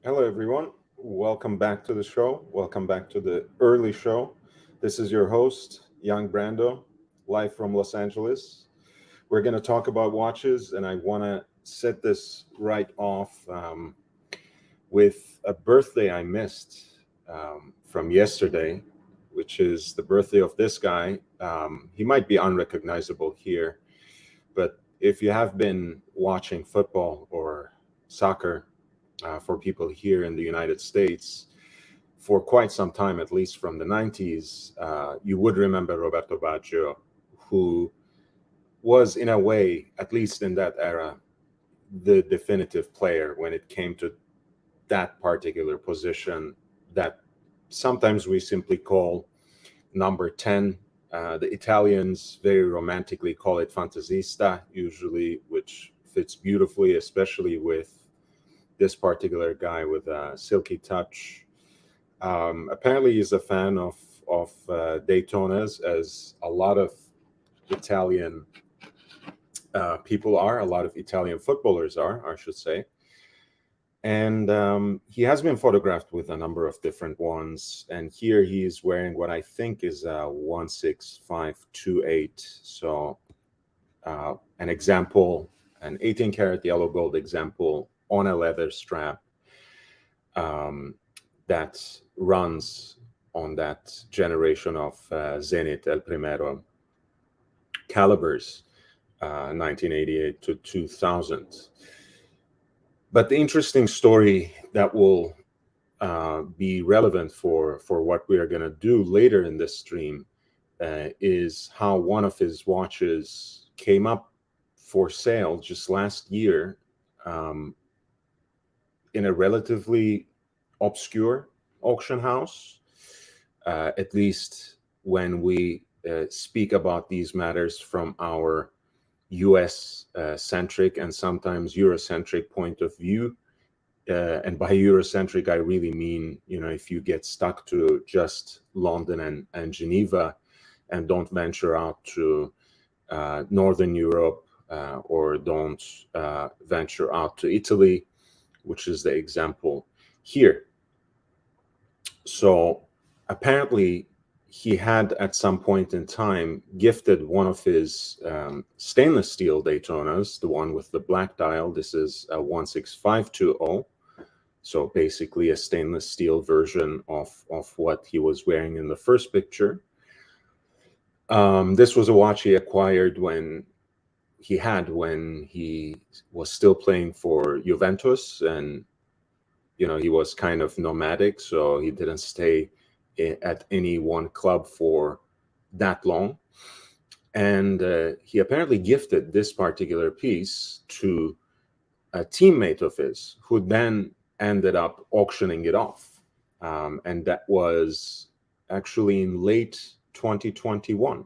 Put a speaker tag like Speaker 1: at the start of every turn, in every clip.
Speaker 1: Hello, everyone. Welcome back to the show. Welcome back to the early show. This is your host, Young Brando, live from Los Angeles. We're going to talk about watches, and I want to set this right off with a birthday I missed from yesterday, which is the birthday of this guy. He might be unrecognizable here, but if you have been watching football or soccer, for people here in the United States for quite some time, at least from the 90s, you would remember Roberto Baggio, who was, in a way, at least in that era, the definitive player when it came to that particular position that sometimes we simply call number 10. The Italians very romantically call it fantasista, usually, which fits beautifully, especially with this particular guy with a silky touch. Apparently, he's a fan of Daytonas, as a lot of Italian people are, a lot of Italian footballers are, I should say. And he has been photographed with a number of different ones. And here he's wearing what I think is a 16528. So an example, an 18 karat yellow gold example on a leather strap um, that runs on that generation of Zenit El Primero calibers, 1988 to 2000. But the interesting story that will be relevant for what we are going to do later in this stream is how one of his watches came up for sale just last year um, in a relatively obscure auction house, at least when we speak about these matters from our US centric and sometimes Eurocentric point of view. And by Eurocentric, I really mean, if you get stuck to just London and Geneva and don't venture out to Northern Europe or don't venture out to Italy, which is the example here. So apparently, he had at some point in time gifted one of his stainless steel Daytonas, the one with the black dial. This is a 16520. So basically, a stainless steel version of what he was wearing in the first picture. This was a watch he acquired when he was still playing for Juventus, and he was kind of nomadic, so he didn't stay at any one club for that long. And he apparently gifted this particular piece to a teammate of his, who then ended up auctioning it off. And that was actually in late 2021,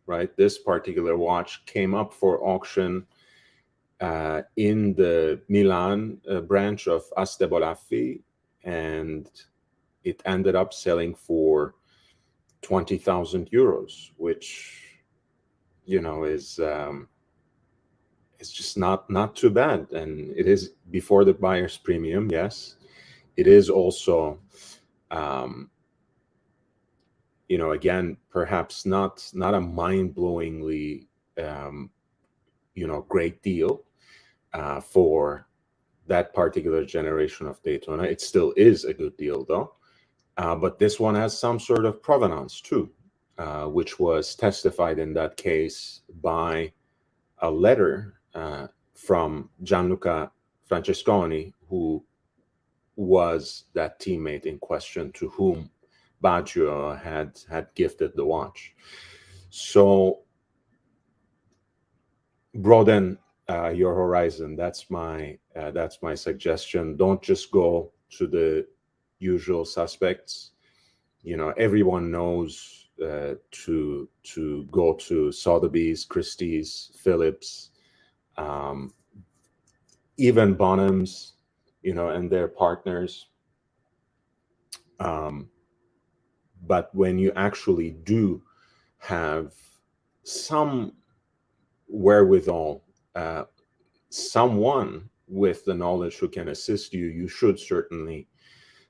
Speaker 1: right? This particular watch came up for auction in the Milan branch of Aste and it ended up selling for 20,000 euros, which is just not too bad, and it is before the buyer's premium. Yes, it is also, um, again, perhaps not a mind-blowingly great deal for that particular generation of Daytona. It still is a good deal, though. But this one has some sort of provenance too, which was testified in that case by a letter from Gianluca Francesconi, who was that teammate in question to whom Baggio had gifted the watch. So broaden your horizon. That's my suggestion. Don't just go to the usual suspects. Everyone knows to go to Sotheby's, Christie's, Phillips, um, even Bonhams, and their partners. Um, but when you actually do have some wherewithal, someone with the knowledge who can assist you, you should certainly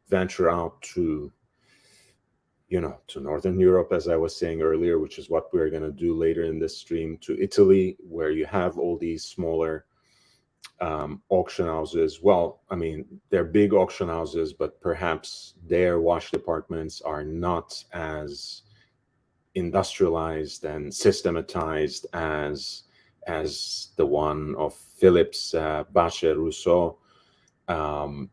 Speaker 1: venture out to, to Northern Europe, as I was saying earlier, which is what we're going to do later in this stream, to Italy, where you have all these smaller auction houses. Well, I mean, they're big auction houses, but perhaps their watch departments are not as industrialized and systematized as the one of Philips, Bache, Rousseau. And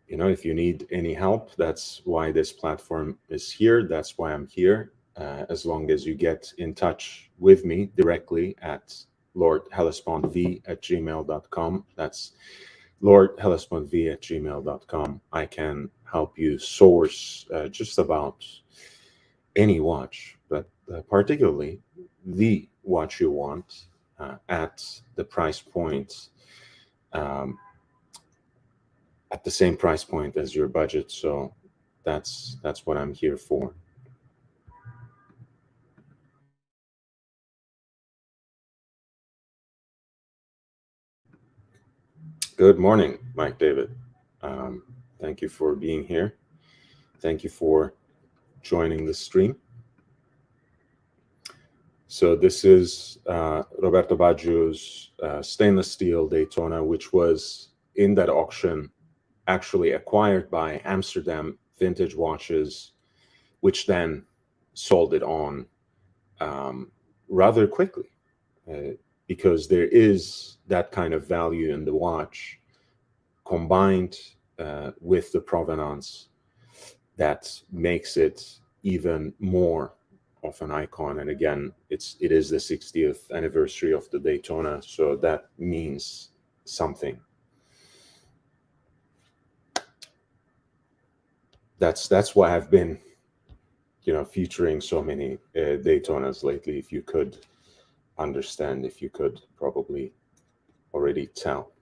Speaker 1: if you need any help, that's why this platform is here. That's why I'm here. As long as you get in touch with me directly at lordhellespontv@gmail.com. That's lordhellespontv@gmail.com. I can help you source just about any watch, but particularly the watch you want at the price point, at the same price point as your budget. So that's what I'm here for. Good morning, Mike David. Thank you for being here. Thank you for joining the stream. So this is Roberto Baggio's stainless steel Daytona, which was in that auction actually acquired by Amsterdam Vintage Watches, which then sold it on rather quickly, because there is that kind of value in the watch combined with the provenance that makes it even more of an icon. And again, it is the 60th anniversary of the Daytona, so that means something. That's why I've been featuring so many Daytonas lately. If you could understand, if you could probably already tell.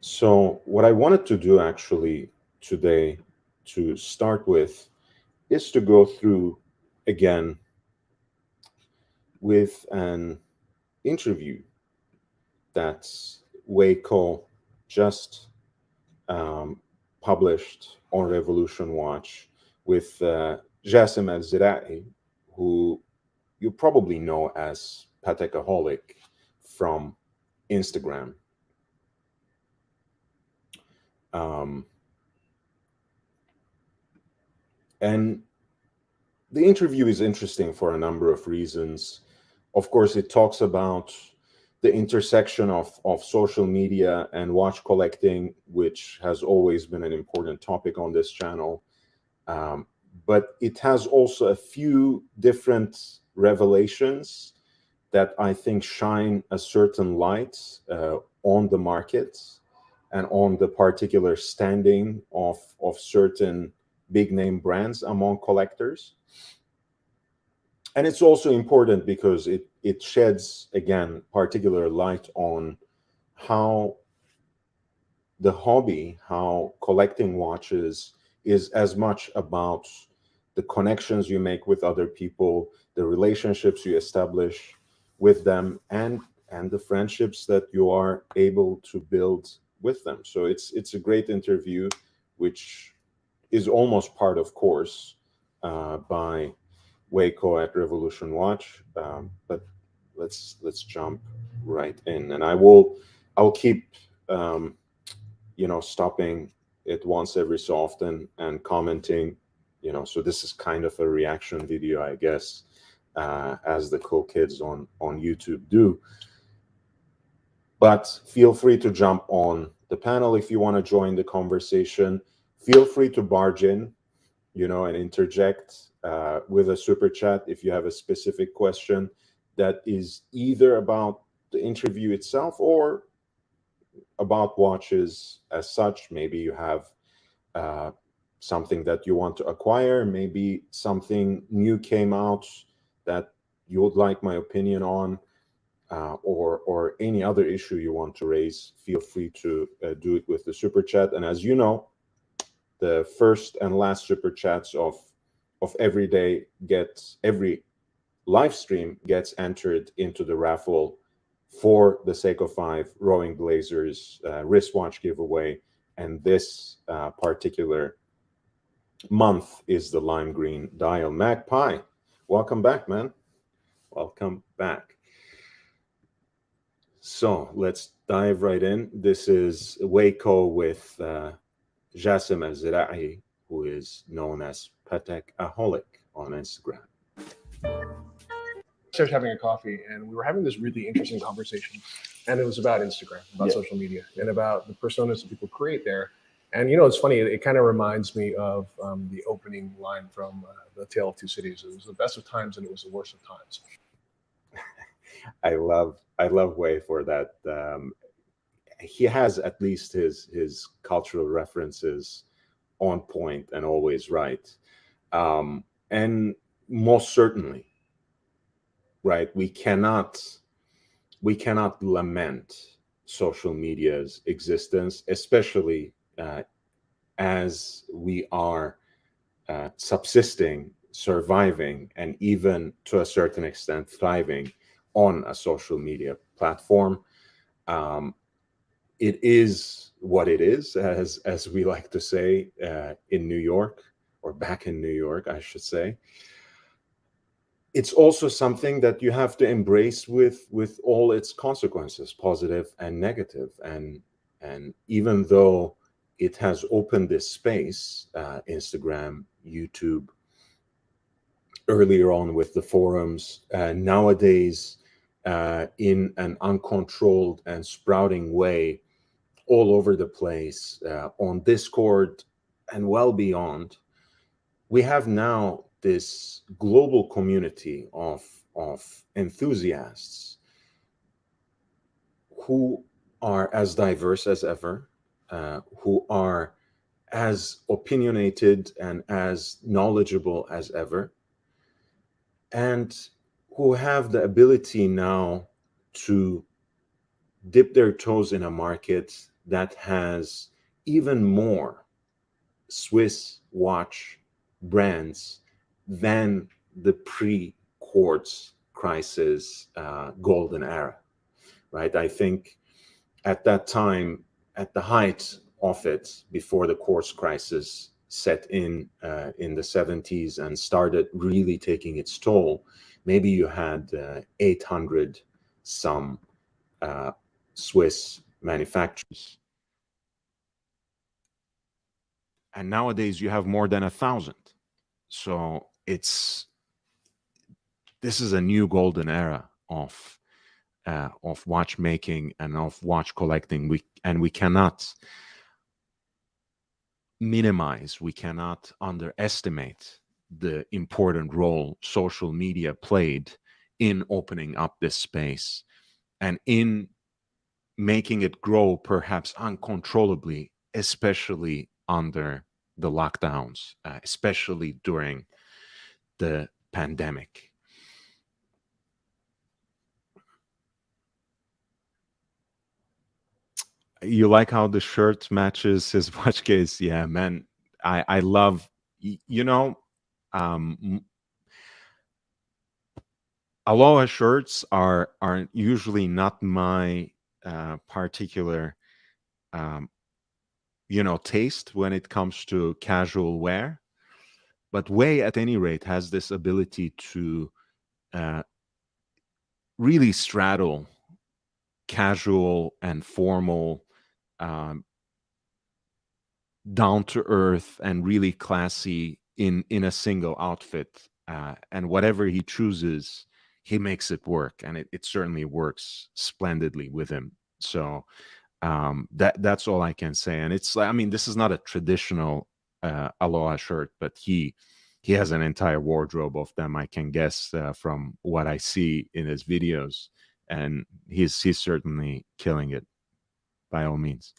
Speaker 1: So what I wanted to do actually today, to start with, is to go through again with an interview that Waco just published on Revolution Watch with Jassim El-Zira'i, who you probably know as Patekaholic from Instagram. And the interview is interesting for a number of reasons. Of course, it talks about the intersection of social media and watch collecting, which has always been an important topic on this channel. But it has also a few different revelations that I think shine a certain light on the market and on the particular standing of certain big name brands among collectors. And it's also important because it sheds, again, particular light on how the hobby, how collecting watches is as much about the connections you make with other people, the relationships you establish with them, and the friendships that you are able to build with them. So it's a great interview, which is almost part of course by Waco at Revolution Watch, but let's jump right in, and I'll keep stopping it once every so often and commenting, so this is kind of a reaction video, I guess, as the cool kids on YouTube do. But feel free to jump on the panel if you want to join the conversation. Feel free to barge in, and interject with a super chat if you have a specific question that is either about the interview itself or about watches as such. Maybe you have something that you want to acquire. Maybe something new came out that you would like my opinion on, or any other issue you want to raise. Feel free to do it with the super chat. And as you know, the first and last super chats of every day every live stream gets entered into the raffle for the Seiko 5 Rowing Blazers wristwatch giveaway. And this particular month is the lime green dial. Magpie, welcome back, man. Welcome back. So let's dive right in. This is Waco with Jassim Al-Zira'i, who is known as Patek-aholic on Instagram.
Speaker 2: Started having a coffee, and we were having this really interesting conversation, and it was about Instagram, about social media, and about the personas that people create there. And it's funny, it kind of reminds me of the opening line from The Tale of Two Cities. It was the best of times and it was the worst of times.
Speaker 1: I love Way for that. He has at least his cultural references on point and always right. And most certainly, right, we cannot lament social media's existence, especially as we are subsisting, surviving, and even to a certain extent thriving on a social media platform. It is what it is, as we like to say in New York, or back in New York, I should say. It's also something that you have to embrace with all its consequences, positive and negative. And even though it has opened this space, Instagram, YouTube, earlier on with the forums, nowadays in an uncontrolled and sprouting way all over the place, on Discord and well beyond, we have now this global community of enthusiasts who are as diverse as ever, who are as opinionated and as knowledgeable as ever, and who have the ability now to dip their toes in a market that has even more Swiss watch brands than the pre-quartz crisis golden era, right? I think at that time, at the height of it, before the quartz crisis set in the 70s and started really taking its toll, maybe you had 800 some Swiss manufacturers. And nowadays you have more than 1,000. So this is a new golden era of watchmaking and of watch collecting. We cannot minimize, we cannot underestimate the important role social media played in opening up this space and in making it grow perhaps uncontrollably, especially under the lockdowns, especially during the pandemic. You like how the shirt matches his watch case? Yeah, man. I love, Aloha shirts are usually not my particular taste when it comes to casual wear, but Way at any rate has this ability to really straddle casual and formal, down to earth and really classy in a single outfit, and whatever he chooses, he makes it work, and it certainly works splendidly with him. So that's all I can say. And it's, I mean, this is not a traditional Aloha shirt, but he has an entire wardrobe of them, I can guess, from what I see in his videos, and he's certainly killing it by all means.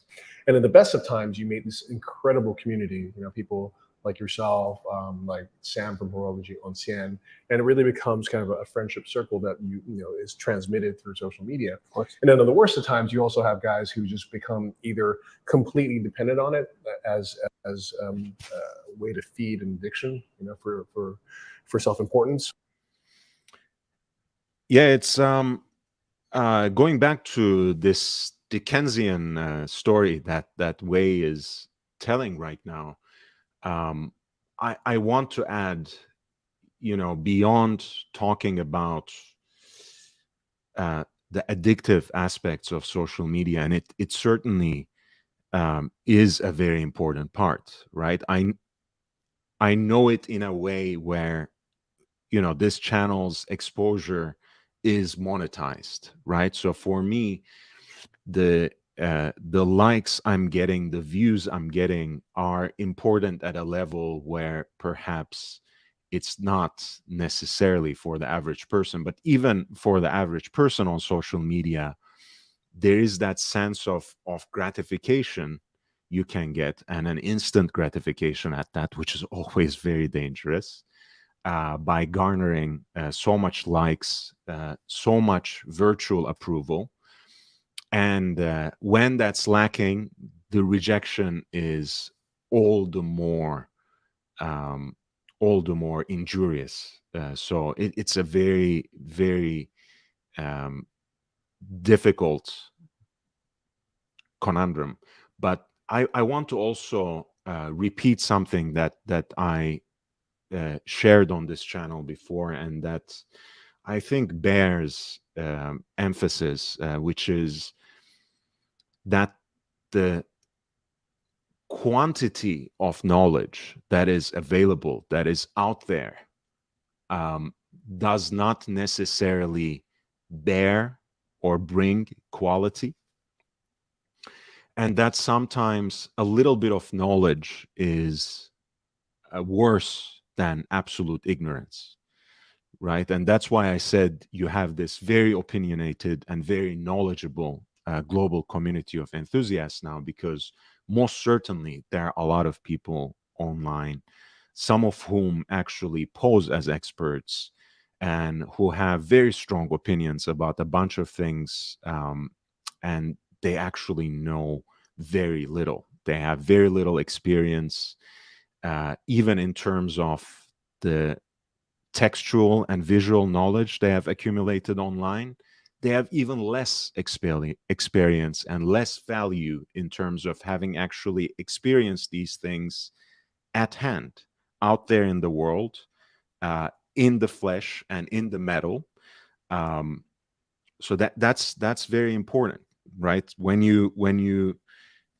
Speaker 2: And in the best of times, you meet this incredible community, people like yourself, like Sam from Horology Ancienne, and it really becomes kind of a friendship circle that is transmitted through social media. And then in the worst of times, you also have guys who just become either completely dependent on it as a way to feed an addiction, for self-importance.
Speaker 1: Yeah, it's going back to this Dickensian story that Wei is telling right now. I want to add, beyond talking about uh, the addictive aspects of social media, and it certainly is a very important part, right? I know it in a way where this channel's exposure is monetized, right? So for me, the likes I'm getting, the views I'm getting are important at a level where perhaps it's not necessarily for the average person. But even for the average person on social media, there is that sense of gratification you can get, and an instant gratification at that, which is always very dangerous, by garnering so much likes, so much virtual approval. And when that's lacking, the rejection is all the more um, all the more injurious. So it's a very, very um, difficult conundrum. But I want to also repeat something that I shared on this channel before, and that I think bears emphasis, which is that the quantity of knowledge that is available, that is out there, um, does not necessarily bear or bring quality. And that sometimes a little bit of knowledge is worse than absolute ignorance, right? And that's why I said you have this very opinionated and very knowledgeable global community of enthusiasts now, because most certainly there are a lot of people online, some of whom actually pose as experts and who have very strong opinions about a bunch of things, and they actually know very little. They have very little experience, even in terms of the textual and visual knowledge they have accumulated online. They have even less experience and less value in terms of having actually experienced these things at hand, out there in the world, in the flesh and in the metal. Um, so that's very important, right?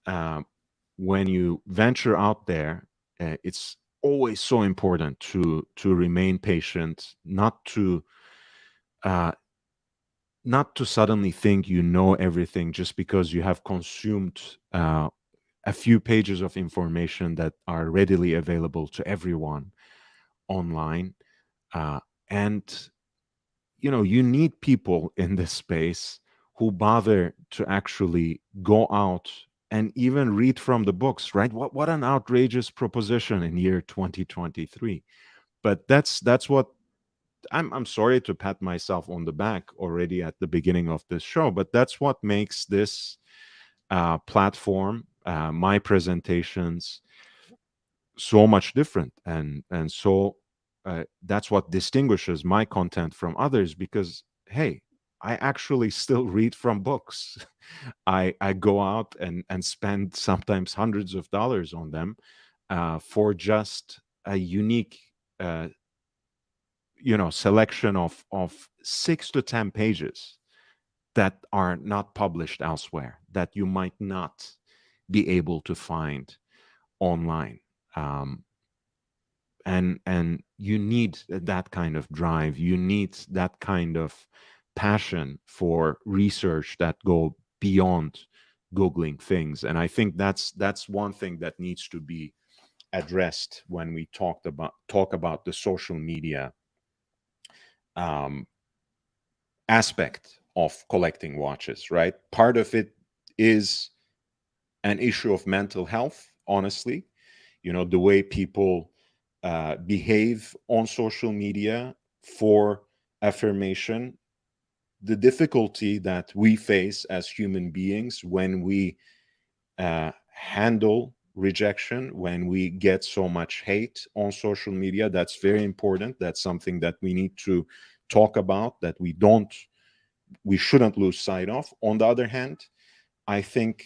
Speaker 1: Uh, when you venture out there, it's always so important to remain patient, uh, not to suddenly think you know everything just because you have consumed a few pages of information that are readily available to everyone online. Uh, and you need people in this space who bother to actually go out and even read from the books, right? What an outrageous proposition in year 2023. But that's what I'm sorry to pat myself on the back already at the beginning of this show, but that's what makes this platform, my presentations, so much different, and so that's what distinguishes my content from others, because hey, I actually still read from books. I go out and spend sometimes hundreds of dollars on them, for just a unique uh, selection of 6 to 10 pages that are not published elsewhere, that you might not be able to find online. um, and you need that kind of drive, you need that kind of passion for research that go beyond googling things. And I think that's one thing that needs to be addressed when we talk about the social media um, aspect of collecting watches, right? Part of it is an issue of mental health, honestly. The way people behave on social media for affirmation, the difficulty that we face as human beings when we handle rejection, when we get so much hate on social media. That's very important. That's something that we need to talk about, that we shouldn't lose sight of. On the other hand, I think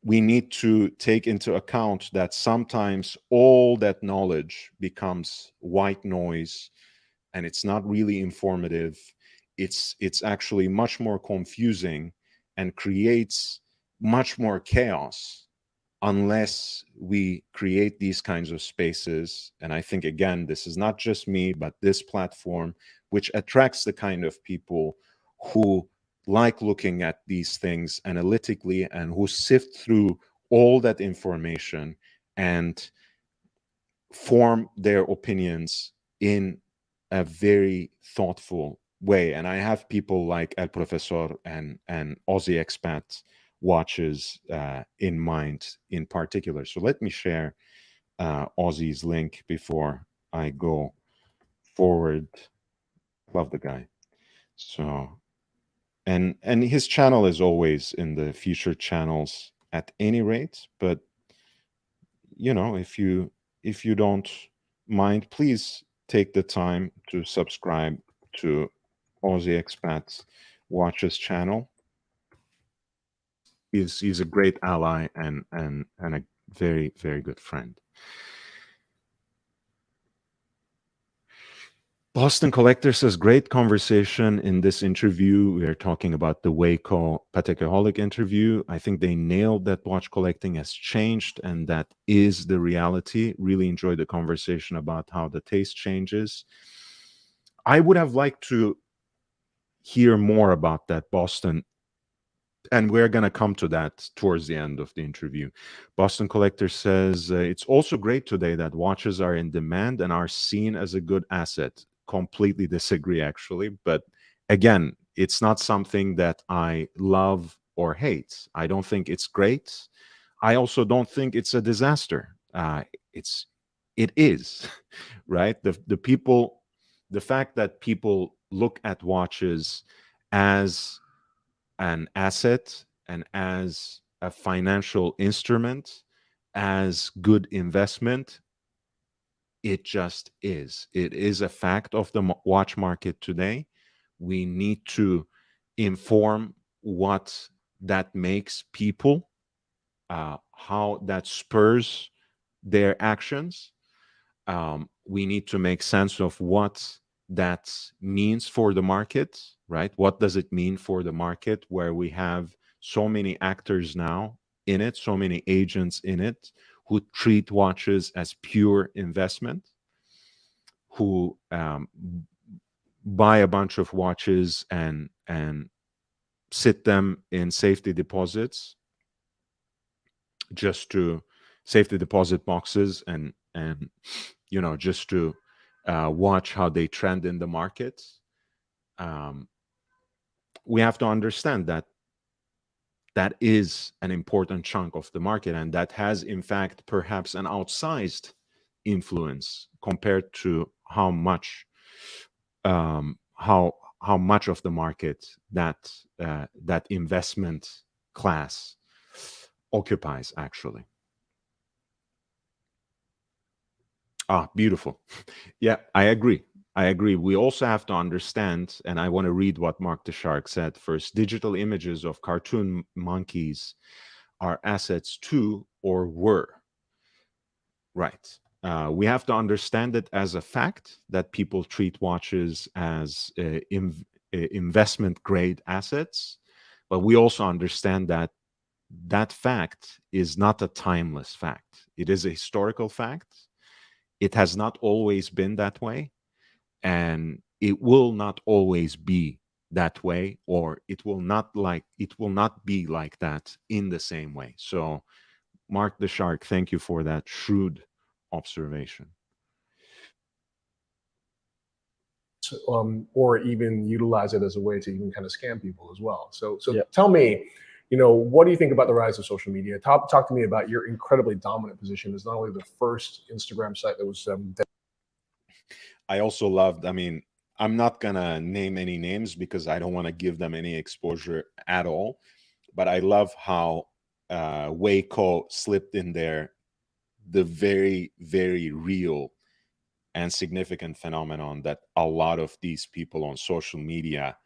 Speaker 1: we need to take into account that sometimes all that knowledge becomes white noise, and it's not really informative. It's actually much more confusing and creates much more chaos unless we create these kinds of spaces. And I think, again, this is not just me, but this platform, which attracts the kind of people who like looking at these things analytically and who sift through all that information and form their opinions in a very thoughtful way. And I have people like El Professor and Aussie Expat watches in mind in particular. So let me share Aussie's link before I go forward. Love the guy. So, and his channel is always in the future channels at any rate, but you know, if you don't mind, please take the time to subscribe to Aussie Expats Watches channel. He's a great ally and a very, very good friend. Boston Collector says, great conversation in this interview. We are talking about the Waco Patekaholic interview. I think they nailed that watch collecting has changed, and that is the reality. Really enjoyed the conversation about how the taste changes. I would have liked to hear more about that, Boston, and we're going to come to that towards the end of the interview. Boston Collector says, it's also great today that watches are in demand and are seen as a good asset. Completely disagree, actually. But again, it's not something that I love or hate. I don't think it's great. I also don't think it's a disaster. It is, right? The fact that people look at watches as an asset and as a financial instrument, as good investment, it just is. It is a fact of the watch market today. We need to inform what that makes people, how that spurs their actions. We need to make sense of what that means for the market, right? What does it mean for the market where we have so many actors now in it, so many agents in it, who treat watches as pure investment, who buy a bunch of watches and sit them in safety deposits, just to safety deposit boxes, and you know, just to watch how they trend in the market. We have to understand that that is an important chunk of the market, and that has, in fact, perhaps an outsized influence compared to how much of the market that that investment class occupies, actually. Beautiful. Yeah, I agree. We also have to understand, and I want to read what Mark the Shark said first. Digital images of cartoon monkeys are assets too, or were. Right. We have to understand it as a fact that people treat watches as investment grade assets, but we also understand that that fact is not a timeless fact. It is a historical fact. It has not always been that way, and it will not always be that way, or it will not be like that in the same way. So, Mark the Shark, thank you for that shrewd observation.
Speaker 2: Or even utilize it as a way to even kind of scam people as well. So
Speaker 3: Yeah.
Speaker 2: Tell me, you know, what do you think about the rise of social media? Talk to me about your incredibly dominant position as not only the first Instagram site that was.
Speaker 1: I also loved. I mean, I'm not gonna name any names because I don't want to give them any exposure at all. But I love how Waco slipped in there the very, very real and significant phenomenon that a lot of these people on social media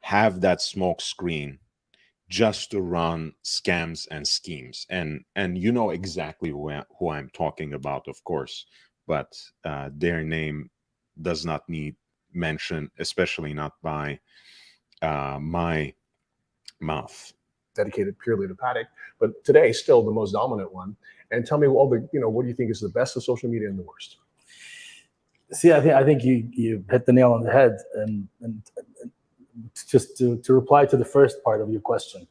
Speaker 1: have that smoke screen just to run scams and schemes. And you know exactly who I'm talking about, of course, but their name does not need mention, especially not by my mouth.
Speaker 2: Dedicated purely to Patek, but today still the most dominant one. And tell me all the, what do you think is the best of social media and the worst?
Speaker 3: See, I think you hit the nail on the head, and just to reply to the first part of your question,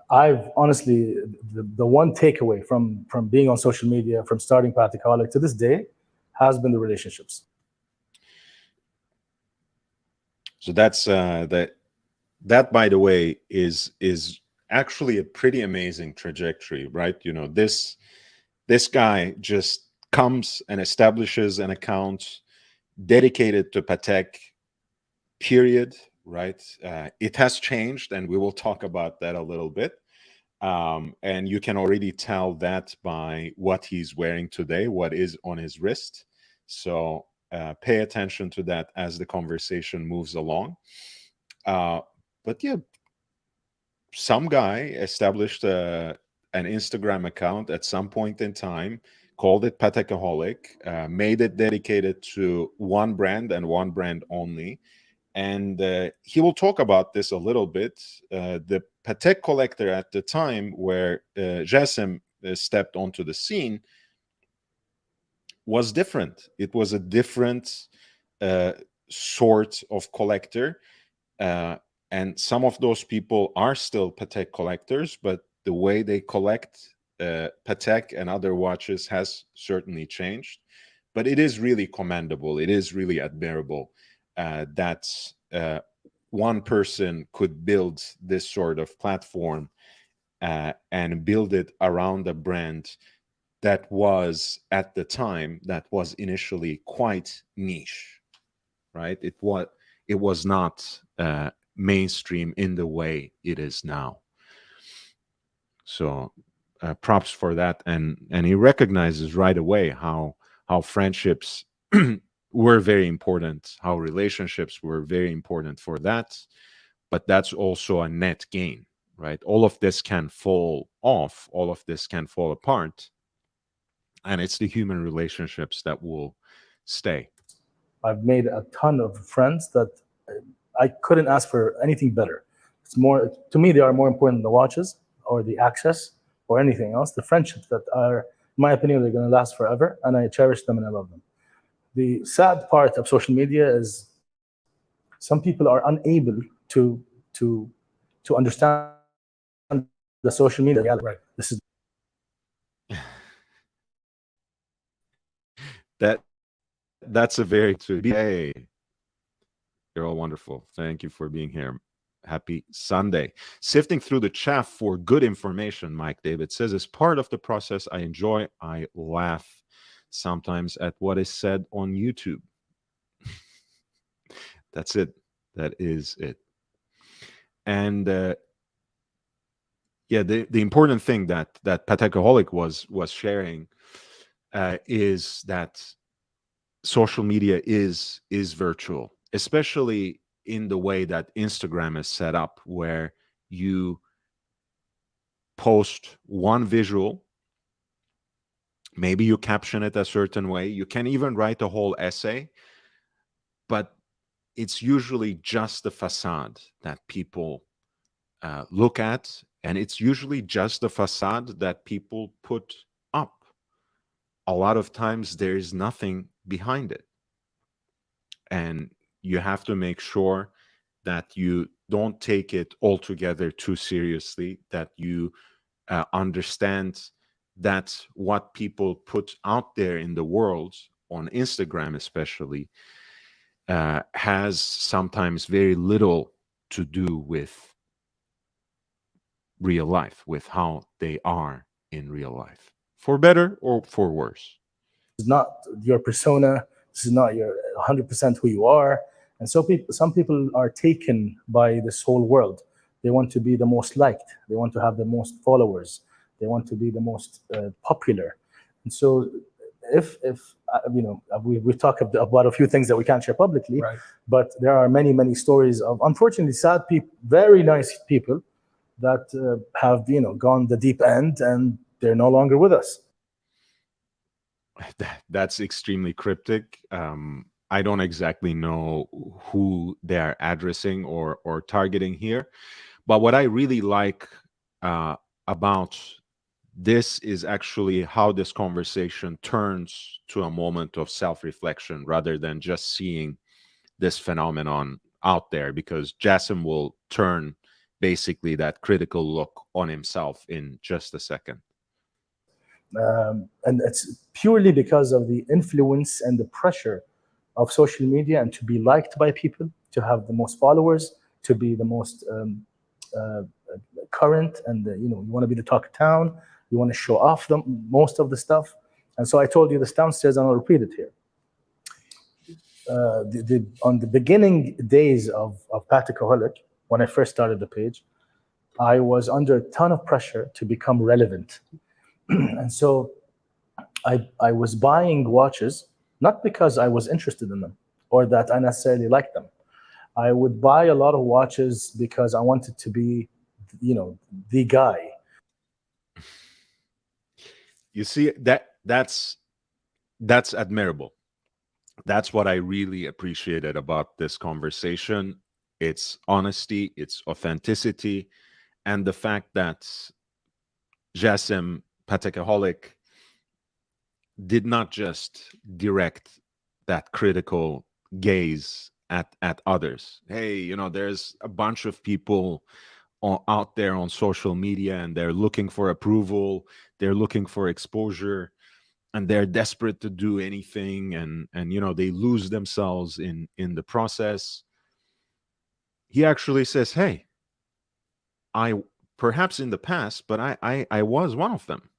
Speaker 3: I've honestly, the one takeaway from being on social media, from starting Patekaholic to this day, has been the relationships.
Speaker 1: So that's that by the way is actually a pretty amazing trajectory, right? This guy just comes and establishes an account dedicated to Patek, period, right? It has changed, and we will talk about that a little bit. And you can already tell that by what he's wearing today, what is on his wrist. So pay attention to that as the conversation moves along. But yeah, some guy established an Instagram account at some point in time, called it Patekaholic, made it dedicated to one brand and one brand only. And he will talk about this a little bit. The Patek collector at the time where Jassim stepped onto the scene was different. It was a different sort of collector. And some of those people are still Patek collectors, but the way they collect Patek and other watches has certainly changed. But it is really commendable. It is really admirable that one person could build this sort of platform and build it around a brand that was, at the time, that was initially quite niche, right? It was not mainstream in the way it is now. So props for that. And he recognizes right away how friendships were very important, how relationships were very important for that. But that's also a net gain, right? All of this can fall off, all of this can fall apart, and it's the human relationships that will stay.
Speaker 3: I've made a ton of friends that I couldn't ask for anything better. It's more, to me, they are more important than the watches or the access or anything else. The friendships that are, in my opinion, they're going to last forever, and I cherish them and I love them. The sad part of social media is some people are unable to understand the social media reality.
Speaker 2: Right.
Speaker 3: This is
Speaker 1: that's a very to be. Hey, you're all wonderful. Thank you for being here. Happy Sunday. Sifting through the chaff for good information, Mike David says, as part of the process I enjoy, I laugh sometimes at what is said on YouTube. That's it. That is it. And yeah, the important thing that Patekaholic was sharing is that social media is virtual, especially in the way that Instagram is set up, where you post one visual, maybe you caption it a certain way, you can even write a whole essay, but it's usually just the facade that people look at, and it's usually just the facade that people put up. A lot of times there is nothing behind it, and you have to make sure that you don't take it altogether too seriously, that you understand that what people put out there in the world, on Instagram especially, has sometimes very little to do with real life, with how they are in real life, for better or for worse.
Speaker 3: This is not your persona. This is not your 100% who you are. And so some people are taken by this whole world. They want to be the most liked. They want to have the most followers. They want to be the most popular. And so we talk about a few things that we can't share publicly,
Speaker 2: Right.
Speaker 3: but there are many stories of unfortunately sad people, very nice people that have gone the deep end and they're no longer with us.
Speaker 1: That's extremely cryptic. I don't exactly know who they are addressing or targeting here, but what I really like about this is actually how this conversation turns to a moment of self-reflection rather than just seeing this phenomenon out there, because Jassim will turn basically that critical look on himself in just a second.
Speaker 3: And it's purely because of the influence and the pressure of social media, and to be liked by people, to have the most followers, to be the most current, and you want to be the talk of town, you want to show off most of the stuff. And so I told you this downstairs, and I'll repeat it here. On the beginning days of Patakaholic, when I first started the page, I was under a ton of pressure to become relevant. And so I was buying watches, not because I was interested in them or that I necessarily liked them. I would buy a lot of watches because I wanted to be, the guy.
Speaker 1: You see, that's admirable. That's what I really appreciated about this conversation. It's honesty, it's authenticity, and the fact that Jassim Patakaholic did not just direct that critical gaze at others. Hey, there's a bunch of people out there on social media, and they're looking for approval, they're looking for exposure, and they're desperate to do anything, and they lose themselves in the process. He actually says, hey, I perhaps in the past, but I was one of them,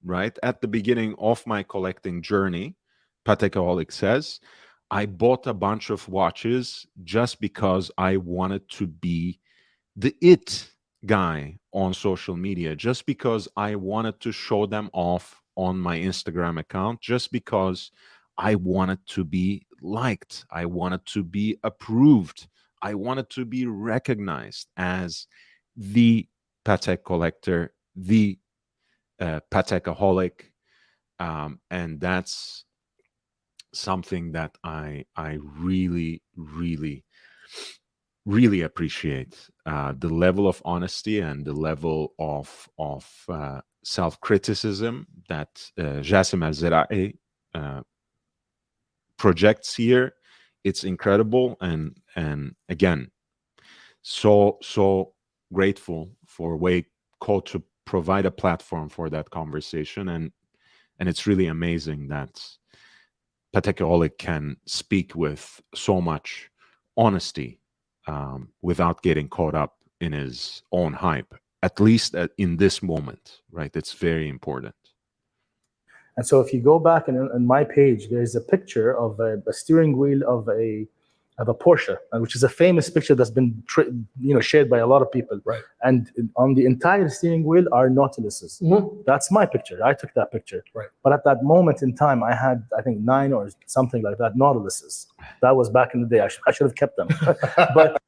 Speaker 1: right? At the beginning of my collecting journey, Patakaholic says, I bought a bunch of watches just because I wanted to be the it guy on social media, just because I wanted to show them off on my Instagram account, just because I wanted to be liked, I wanted to be approved, I wanted to be recognized as the Patek collector, the Patakaholic, and that's something that I really appreciate, the level of honesty and the level of self-criticism that Jassim Al-Zira'i projects here. It's incredible, and again, so grateful for Wayco to provide a platform for that conversation, and it's really amazing that Patakaholic can speak with so much honesty without getting caught up in his own hype, at least in this moment, right? It's very important.
Speaker 3: And so if you go back on my page, there's a picture of a steering wheel of a Porsche, which is a famous picture that's been shared by a lot of people.
Speaker 2: Right.
Speaker 3: And on the entire steering wheel are Nautiluses.
Speaker 2: Mm-hmm.
Speaker 3: That's my picture. I took that picture.
Speaker 2: Right.
Speaker 3: But at that moment in time, I had, I think, 9 or something like that Nautiluses. That was back in the day. I should have kept them. But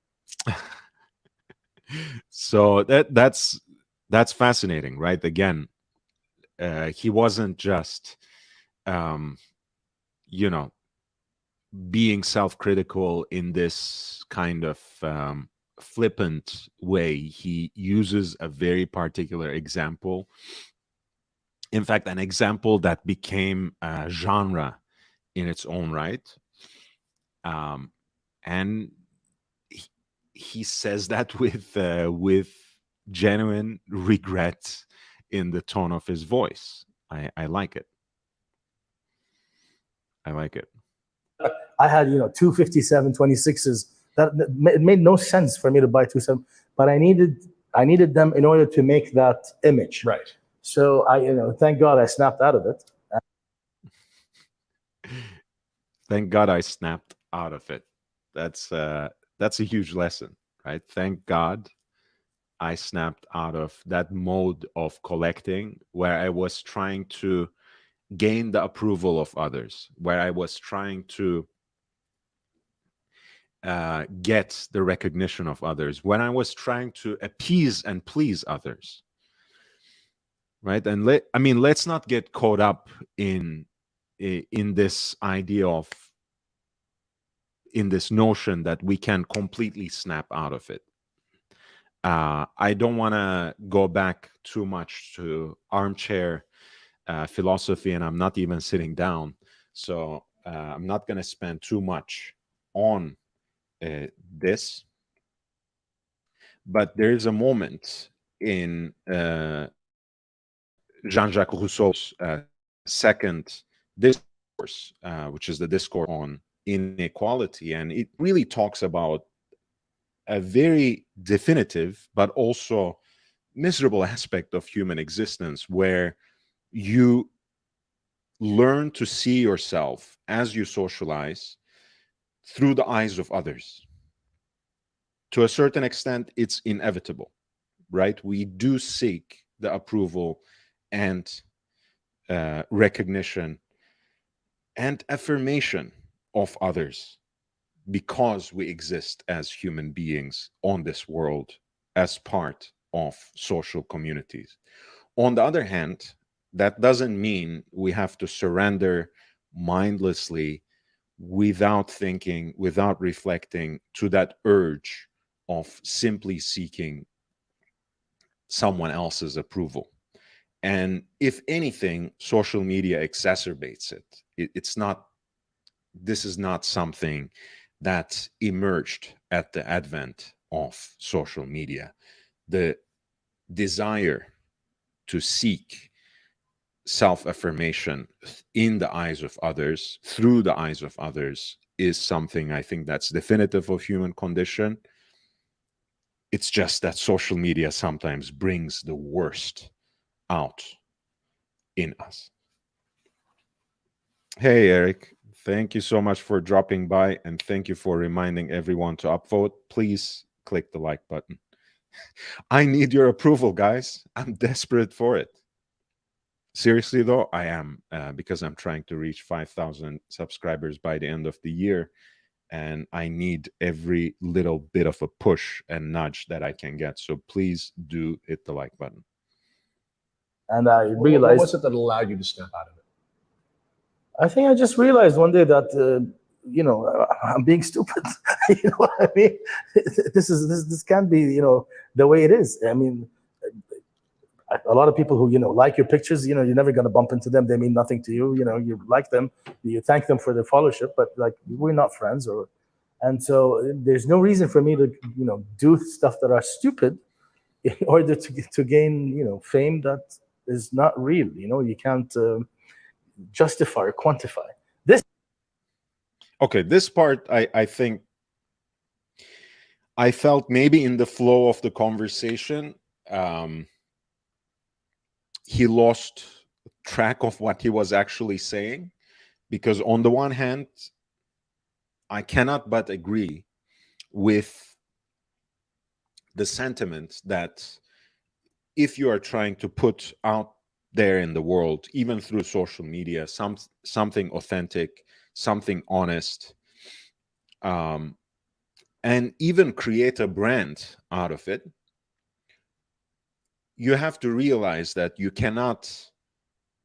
Speaker 1: so that's fascinating, right? Again, he wasn't just being self-critical in this kind of flippant way. He uses a very particular example, in fact an example that became a genre in its own right, and he says that with genuine regret in the tone of his voice. I like it. I like it.
Speaker 3: I had, 257 26s. It made no sense for me to buy 27, but I needed them in order to make that image.
Speaker 2: Right.
Speaker 3: So thank God I snapped out of it.
Speaker 1: Thank God I snapped out of it. That's a huge lesson, right? Thank God I snapped out of that mode of collecting where I was trying to gain the approval of others, where I was trying to get the recognition of others, when I was trying to appease and please others, right? And let's not get caught up in this idea of, in this notion that we can completely snap out of it. I don't want to go back too much to armchair philosophy, and I'm not even sitting down, so I'm not going to spend too much on this. But there is a moment in Jean-Jacques Rousseau's second discourse, which is the discourse on inequality, and it really talks about a very definitive but also miserable aspect of human existence, where you learn to see yourself as you socialize through the eyes of others. To a certain extent, it's inevitable, right? We do seek the approval and recognition and affirmation of others because we exist as human beings on this world as part of social communities. On the other hand, that doesn't mean we have to surrender mindlessly, without thinking, without reflecting, to that urge of simply seeking someone else's approval. And if anything, social media exacerbates it. This is not something that emerged at the advent of social media. The desire to seek self-affirmation in the eyes of others, through the eyes of others, is something I think that's definitive of human condition. It's just that social media sometimes brings the worst out in us. Hey, Eric. Thank you so much for dropping by, and thank you for reminding everyone to upvote. Please click the like button. I need your approval, guys. I'm desperate for it. Seriously, though, I am, because I'm trying to reach 5,000 subscribers by the end of the year, and I need every little bit of a push and nudge that I can get. So please do hit the like button.
Speaker 3: And I
Speaker 2: What
Speaker 3: realized,
Speaker 2: was it that allowed you to snap out of it?
Speaker 3: I think I just realized one day that I'm being stupid. You know what I mean? This can't be the way it is. I mean, a lot of people who like your pictures, you're never going to bump into them. They mean nothing to you. You like them, you thank them for their followership, but like we're not friends. And so there's no reason for me to do stuff that are stupid in order to gain fame that is not real. You can't justify or quantify this.
Speaker 1: Okay, this part I think I felt maybe in the flow of the conversation, he lost track of what he was actually saying, because on the one hand, I cannot but agree with the sentiment that if you are trying to put out there in the world, even through social media, something authentic, something honest, and even create a brand out of it, you have to realize that you cannot,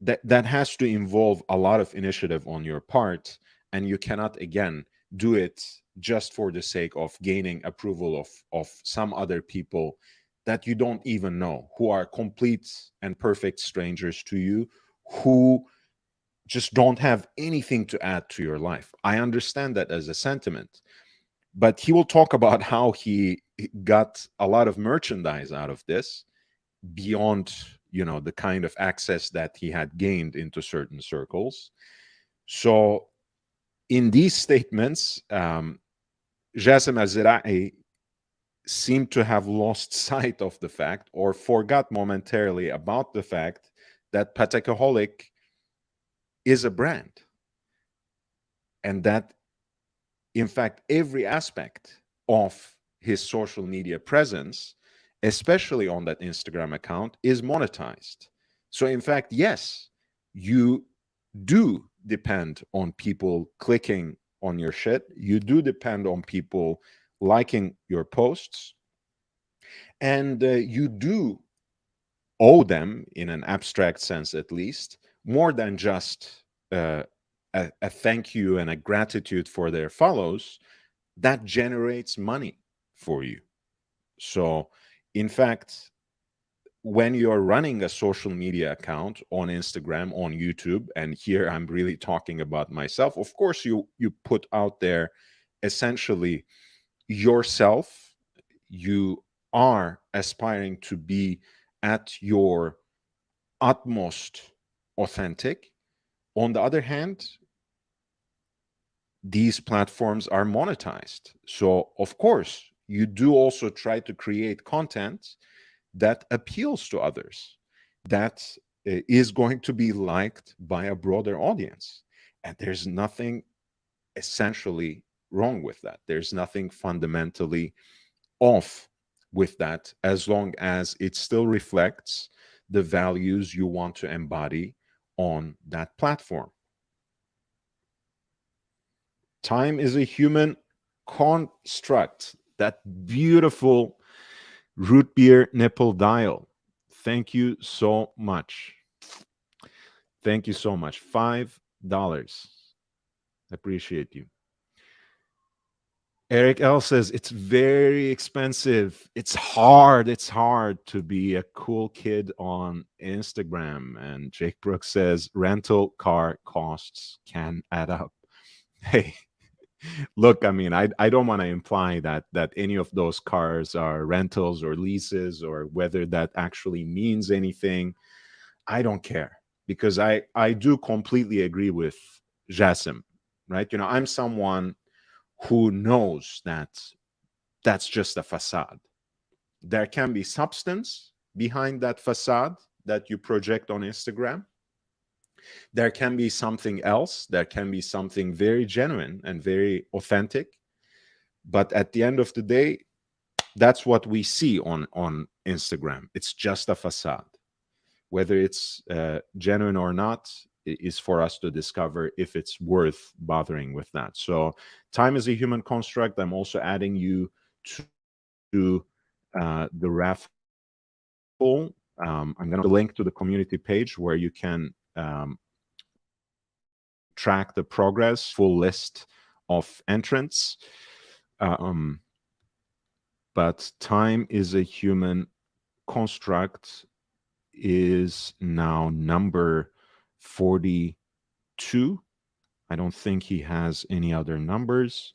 Speaker 1: that has to involve a lot of initiative on your part, and you cannot, again, do it just for the sake of gaining approval of some other people that you don't even know, who are complete and perfect strangers to you, who just don't have anything to add to your life. I understand that as a sentiment, but he will talk about how he got a lot of merchandise out of this, beyond the kind of access that he had gained into certain circles. So in these statements, Jassim Azraei seemed to have lost sight of the fact, or forgot momentarily about the fact, that Patekaholic is a brand, and that in fact every aspect of his social media presence, especially on that Instagram account, is monetized. So in fact, yes, you do depend on people clicking on your shit. You do depend on people liking your posts. And you do owe them, in an abstract sense at least, more than just a thank you and a gratitude for their follows. That generates money for you. So, in fact, when you're running a social media account on Instagram, on YouTube, and here I'm really talking about myself, of course, you put out there essentially yourself. You are aspiring to be at your utmost authentic. On the other hand, these platforms are monetized. So, of course, you do also try to create content that appeals to others, that is going to be liked by a broader audience. And there's nothing essentially wrong with that. There's nothing fundamentally off with that, as long as it still reflects the values you want to embody on that platform. Time is a human construct. That beautiful root beer nipple dial. Thank you so much. Thank you so much. $5. Appreciate you. Eric L says it's very expensive. It's hard to be a cool kid on Instagram. And Jake Brooks says rental car costs can add up. Hey, look, I mean, I don't want to imply that any of those cars are rentals or leases, or whether that actually means anything. I don't care, because I do completely agree with Jassim, right? You know, I'm someone who knows that that's just a facade. There can be substance behind that facade that you project on Instagram. There can be something else. There can be something very genuine and very authentic. But at the end of the day, that's what we see on Instagram. It's just a facade. Whether it's genuine or not is for us to discover if it's worth bothering with that. So time is a human construct. I'm also adding you to the raffle. I'm going to link to the community page where you can track the progress, full list of entrants. But time is a human construct is now number 42. I don't think he has any other numbers.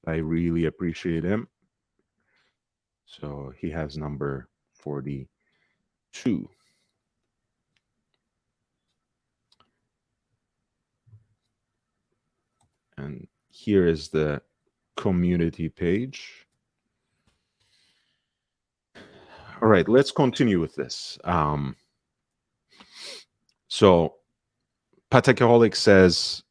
Speaker 1: I really appreciate him. So he has number 42. And here is the community page. All right, let's continue with this. So Patakaholic says,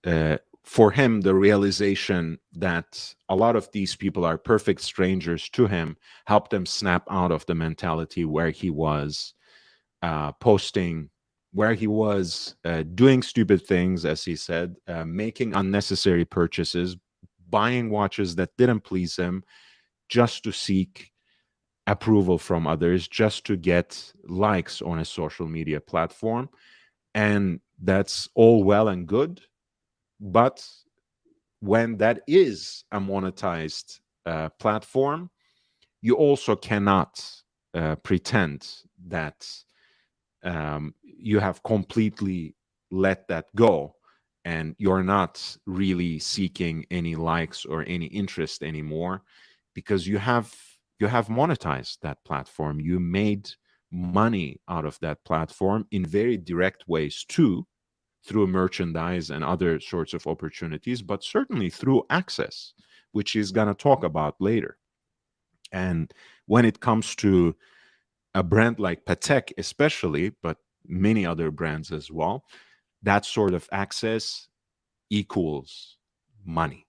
Speaker 1: for him, the realization that a lot of these people are perfect strangers to him helped him snap out of the mentality where he was posting, where he was doing stupid things, as he said, making unnecessary purchases, buying watches that didn't please him just to seek approval from others, just to get likes on a social media platform. And that's all well and good. But when that is a monetized platform, you also cannot pretend that you have completely let that go and you're not really seeking any likes or any interest anymore, because you have monetized that platform. You made money out of that platform in very direct ways too, through merchandise and other sorts of opportunities, but certainly through access, which he's going to talk about later. And when it comes to a brand like Patek especially, but many other brands as well, that sort of access equals money,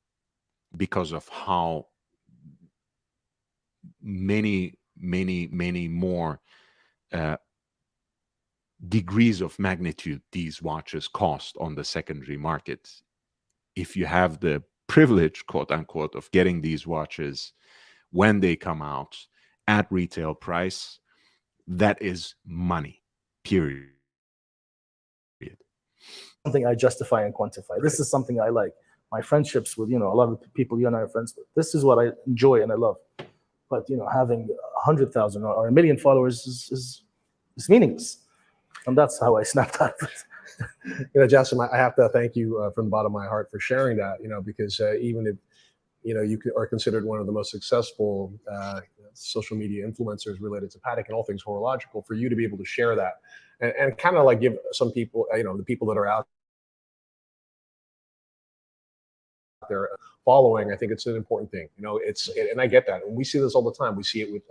Speaker 1: because of how many more degrees of magnitude these watches cost on the secondary market. If you have the privilege, quote unquote, of getting these watches when they come out at retail price, that is money, period.
Speaker 3: Something I justify and quantify. This is something I like. My friendships with, a lot of the people you and I are friends with. This is what I enjoy and I love. But, having 100,000 or 1 million followers is meaningless. And that's how I snapped out of it.
Speaker 2: Jassim, I have to thank you from the bottom of my heart for sharing that, because even if, you are considered one of the most successful social media influencers related to Patek and all things horological, for you to be able to share that and kind of like give some people, the people that are out there following, I think it's an important thing. And I get that. And we see this all the time. We see it with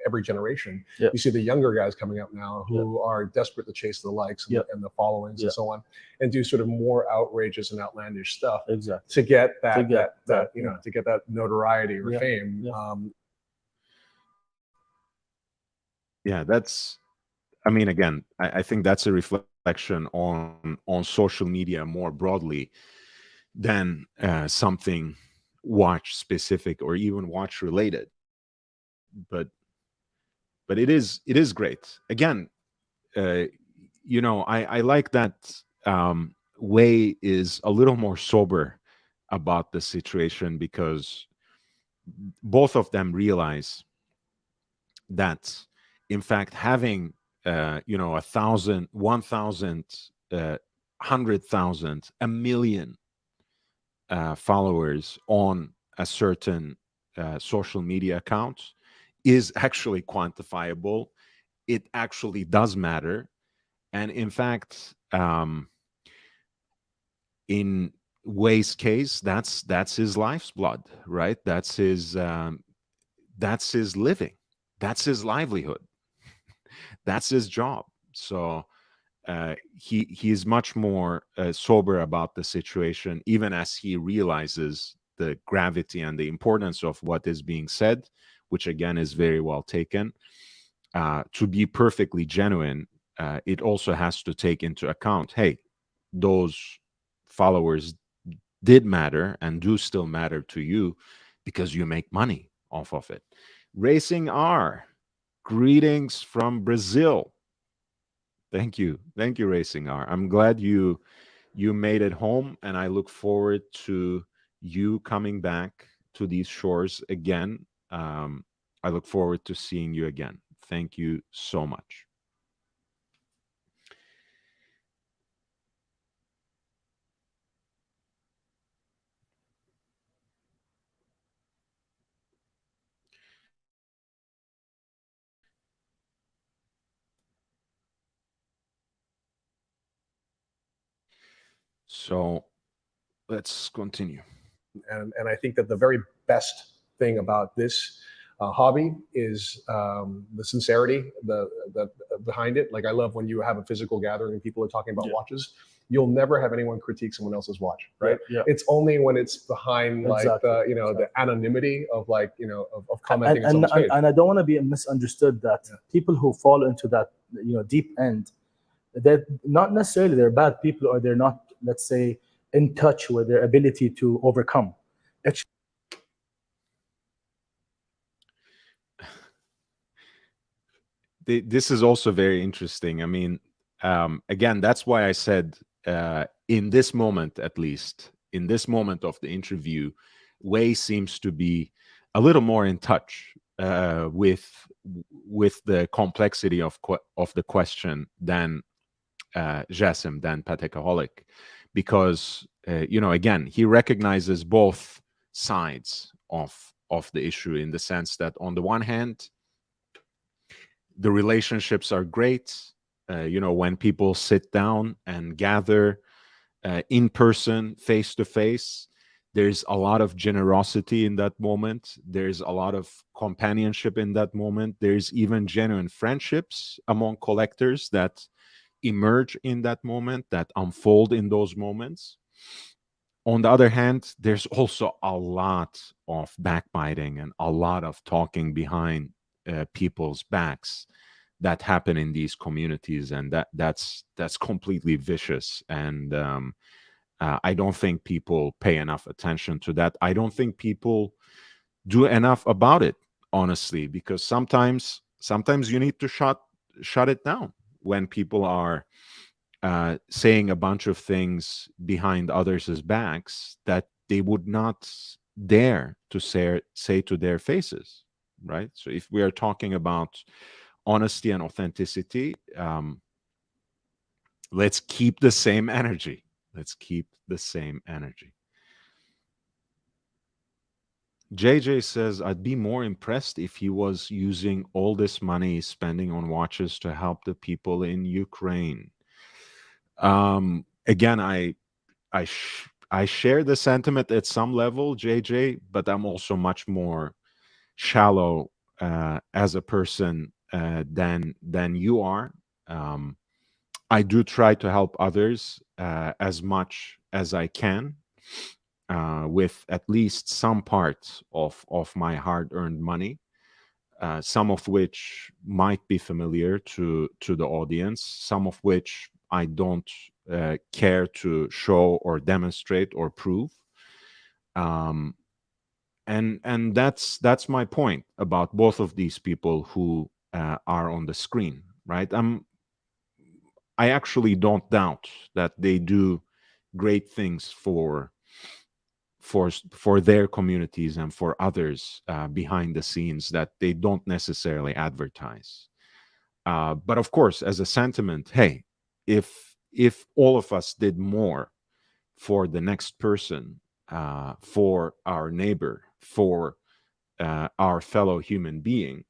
Speaker 2: every generation.
Speaker 3: Yeah.
Speaker 2: You see the younger guys coming up now who are desperate to chase the likes and the followings and so on, and do sort of more outrageous and outlandish stuff
Speaker 3: Exactly.
Speaker 2: to get that notoriety or fame.
Speaker 1: That's, again, I think that's a reflection on social media more broadly than something watch specific or even watch related. But it is great. Again, I like that Wei is a little more sober about the situation, because both of them realize that, in fact, having 1,000, 1,000, 100,000, 1 million followers on a certain social media account is actually quantifiable. It actually does matter. And in fact, in Wei's case, that's his life's blood, right? That's his living. That's his livelihood. That's his job. So he is much more sober about the situation, even as he realizes the gravity and the importance of what is being said, which again is very well taken. To be perfectly genuine, it also has to take into account, hey, those followers did matter and do still matter to you because you make money off of it. Racing R, greetings from Brazil. Thank you, Racing R. I'm glad you made it home, and I look forward to you coming back to these shores again. I look forward to seeing you again. Thank you so much. So let's continue.
Speaker 2: And I think that the very best thing about this hobby is the sincerity, the behind it. Like, I love when you have a physical gathering and people are talking about watches. You'll never have anyone critique someone else's watch, right?
Speaker 3: Yeah.
Speaker 2: It's only when it's behind like the anonymity of of commenting on someone's page.
Speaker 3: And I don't want to be misunderstood that people who fall into that deep end, they're not necessarily they're bad people, or they're not, let's say, in touch with their ability to overcome.
Speaker 1: This is also very interesting. Again, that's why I said in this moment, at least in this moment of the interview, Wei seems to be a little more in touch with the complexity of the question than Jassim, than Patekaholic, because again, he recognizes both sides of the issue, in the sense that on the one hand, the relationships are great. When people sit down and gather in person, face to face, there's a lot of generosity in that moment. There's a lot of companionship in that moment. There's even genuine friendships among collectors that emerge in that moment, that unfold in those moments. On the other hand, there's also a lot of backbiting and a lot of talking behind people's backs
Speaker 4: that happen in these communities, and that's completely vicious. And I don't think people pay enough attention to that. I don't think people do enough about it, honestly, because sometimes you need to shut it down when people are saying a bunch of things behind others' backs that they would not dare to say to their faces, right? So if we are talking about honesty and authenticity, let's keep the same energy. Let's keep the same energy. JJ says, I'd be more impressed if he was using all this money he's spending on watches to help the people in Ukraine. Again, I share the sentiment at some level, JJ, but I'm also much more shallow as a person than you are. I do try to help others as much as I can with at least some part of my hard-earned money, some of which might be familiar to the audience, some of which I don't care to show or demonstrate or prove. And that's my point about both of these people who are on the screen, right? I actually don't doubt that they do great things for their communities and for others behind the scenes that they don't necessarily advertise. But of course, as a sentiment, hey, if all of us did more for the next person, for our neighbor, for our fellow human being,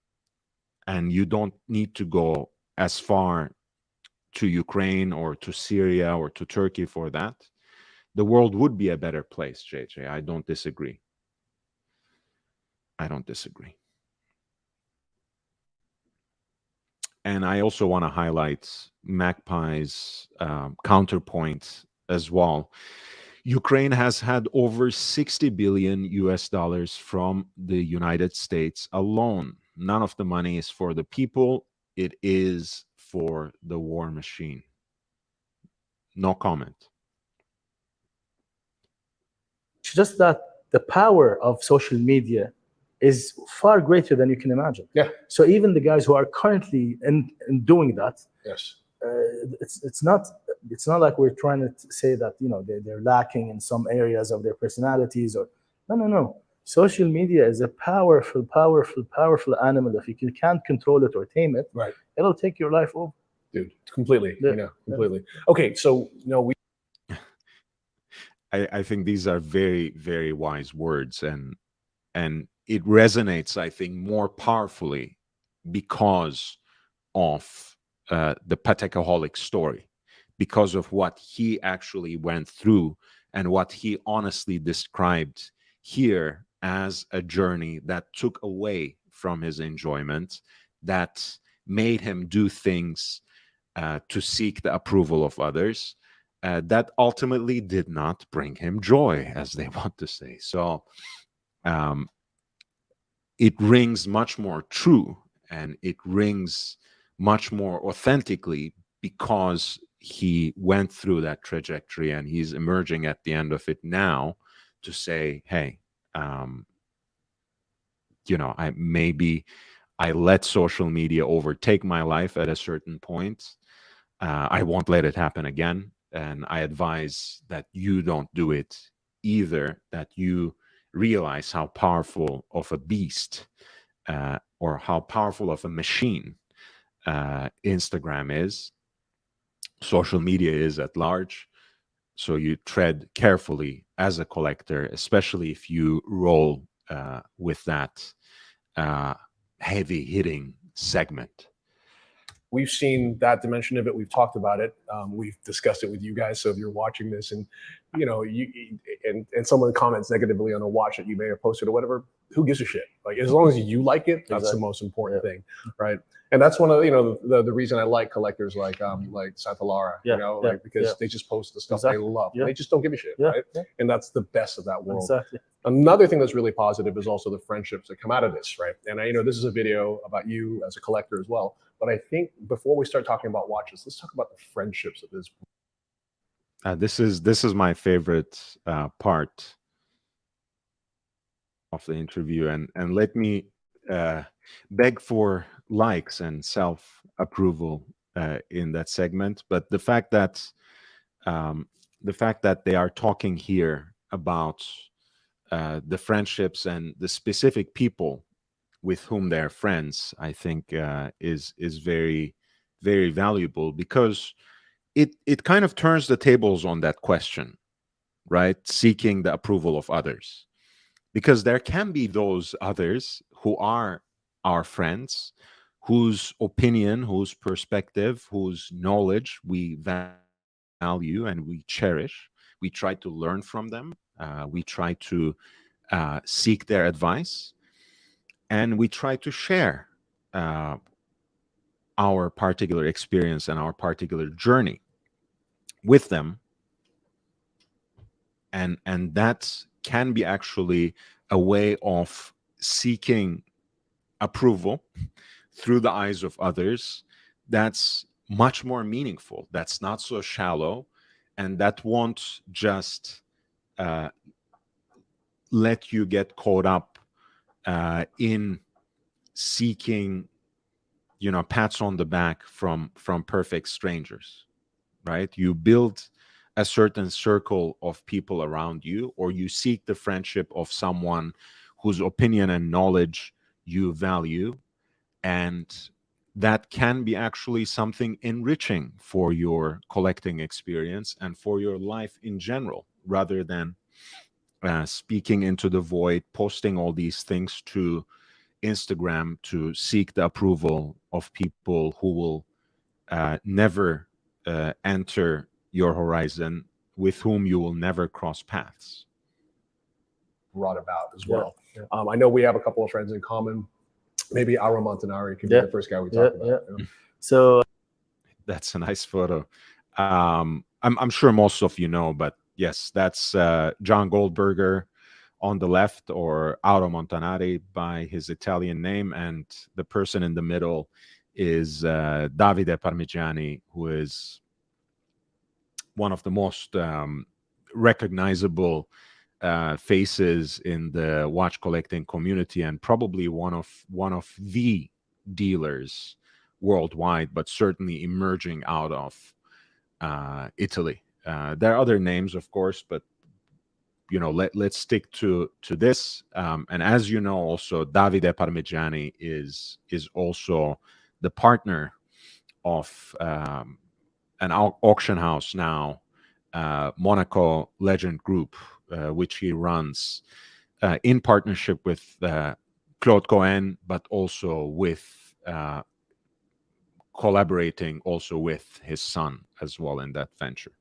Speaker 4: and you don't need to go as far to Ukraine or to Syria or to Turkey for that, the world would be a better place, JJ. I don't disagree. I don't disagree. And I also want to highlight Magpie's counterpoint as well. Ukraine has had over 60 billion US dollars from the United States alone. None of the money is for the people. It is for the war machine. No comment.
Speaker 3: Just that the power of social media is far greater than you can imagine.
Speaker 2: Yeah.
Speaker 3: So even the guys who are currently in doing that,
Speaker 2: Yes.
Speaker 3: it's not like we're trying to say that they're lacking in some areas of their personalities or no. Social media is a powerful animal. If you can't control it or tame it,
Speaker 2: right,
Speaker 3: it'll take your life over.
Speaker 2: Dude, completely.
Speaker 3: Yeah.
Speaker 2: Completely. Okay, so we.
Speaker 4: I think these are very, very wise words, and it resonates, I think, more powerfully because of the Patekaholic story, because of what he actually went through and what he honestly described here as a journey that took away from his enjoyment, that made him do things to seek the approval of others, that ultimately did not bring him joy, as they want to say. So it rings much more true, and it rings much more authentically because he went through that trajectory and he's emerging at the end of it now to say, hey, I let social media overtake my life at a certain point. I won't let it happen again. And I advise that you don't do it either, that you realize how powerful of a beast or how powerful of a machine Instagram is, social media is at large. So you tread carefully as a collector, especially if you roll with that heavy hitting segment.
Speaker 2: We've seen that dimension of it. We've talked about it. We've discussed it with you guys. So if you're watching this and, and some of the comments negatively on a watch that you may have posted or whatever, who gives a shit? Like, as long as you like it, that's the
Speaker 3: Exactly.
Speaker 2: most important thing, right? And that's one of the reason I like collectors like Santa Lara,
Speaker 3: Yeah,
Speaker 2: you know,
Speaker 3: yeah,
Speaker 2: like because
Speaker 3: yeah.
Speaker 2: they just post the stuff
Speaker 3: Exactly.
Speaker 2: they love.
Speaker 3: Yeah.
Speaker 2: They just don't give a shit,
Speaker 3: Yeah,
Speaker 2: right?
Speaker 3: yeah.
Speaker 2: And that's the best of that world.
Speaker 3: Exactly.
Speaker 2: Another thing that's really positive is also the friendships that come out of this, right? And I, this is a video about you as a collector as well. But I think before we start talking about watches, let's talk about the friendships of this.
Speaker 4: This is my favorite part of the interview, and let me beg for likes and self approval in that segment. But the fact that they are talking here about the friendships and the specific people with whom they're friends, I think is very, very valuable, because it kind of turns the tables on that question, right? Seeking the approval of others, because there can be those others who are our friends, whose opinion, whose perspective, whose knowledge we value and we cherish. We try to learn from them. We try to seek their advice, and we try to share our particular experience and our particular journey with them. And that can be actually a way of seeking approval through the eyes of others that's much more meaningful, that's not so shallow, and that won't just let you get caught up in seeking, pats on the back from perfect strangers, right? You build a certain circle of people around you, or you seek the friendship of someone whose opinion and knowledge you value, and that can be actually something enriching for your collecting experience and for your life in general, rather than speaking into the void, posting all these things to Instagram to seek the approval of people who will never enter your horizon, with whom you will never cross paths.
Speaker 2: Brought about as
Speaker 3: Yeah,
Speaker 2: well.
Speaker 3: yeah.
Speaker 2: I know we have a couple of friends in common. Maybe Auro Montanari could be
Speaker 3: Yeah,
Speaker 2: the first guy we
Speaker 3: yeah,
Speaker 2: talk about.
Speaker 3: yeah.
Speaker 2: You know?
Speaker 3: So
Speaker 4: That's a nice photo. I'm sure most of you know, but yes, that's John Goldberger on the left, or Auro Montanari by his Italian name, and the person in the middle is Davide Parmigiani, who is one of the most recognizable faces in the watch collecting community, and probably one of the dealers worldwide, but certainly emerging out of Italy. There are other names, of course, but let's stick to this. And as you know, also Davide Parmigiani is also the partner of an auction house now, Monaco Legend Group, which he runs in partnership with Claude Cohen, but also with collaborating also with his son as well in that venture.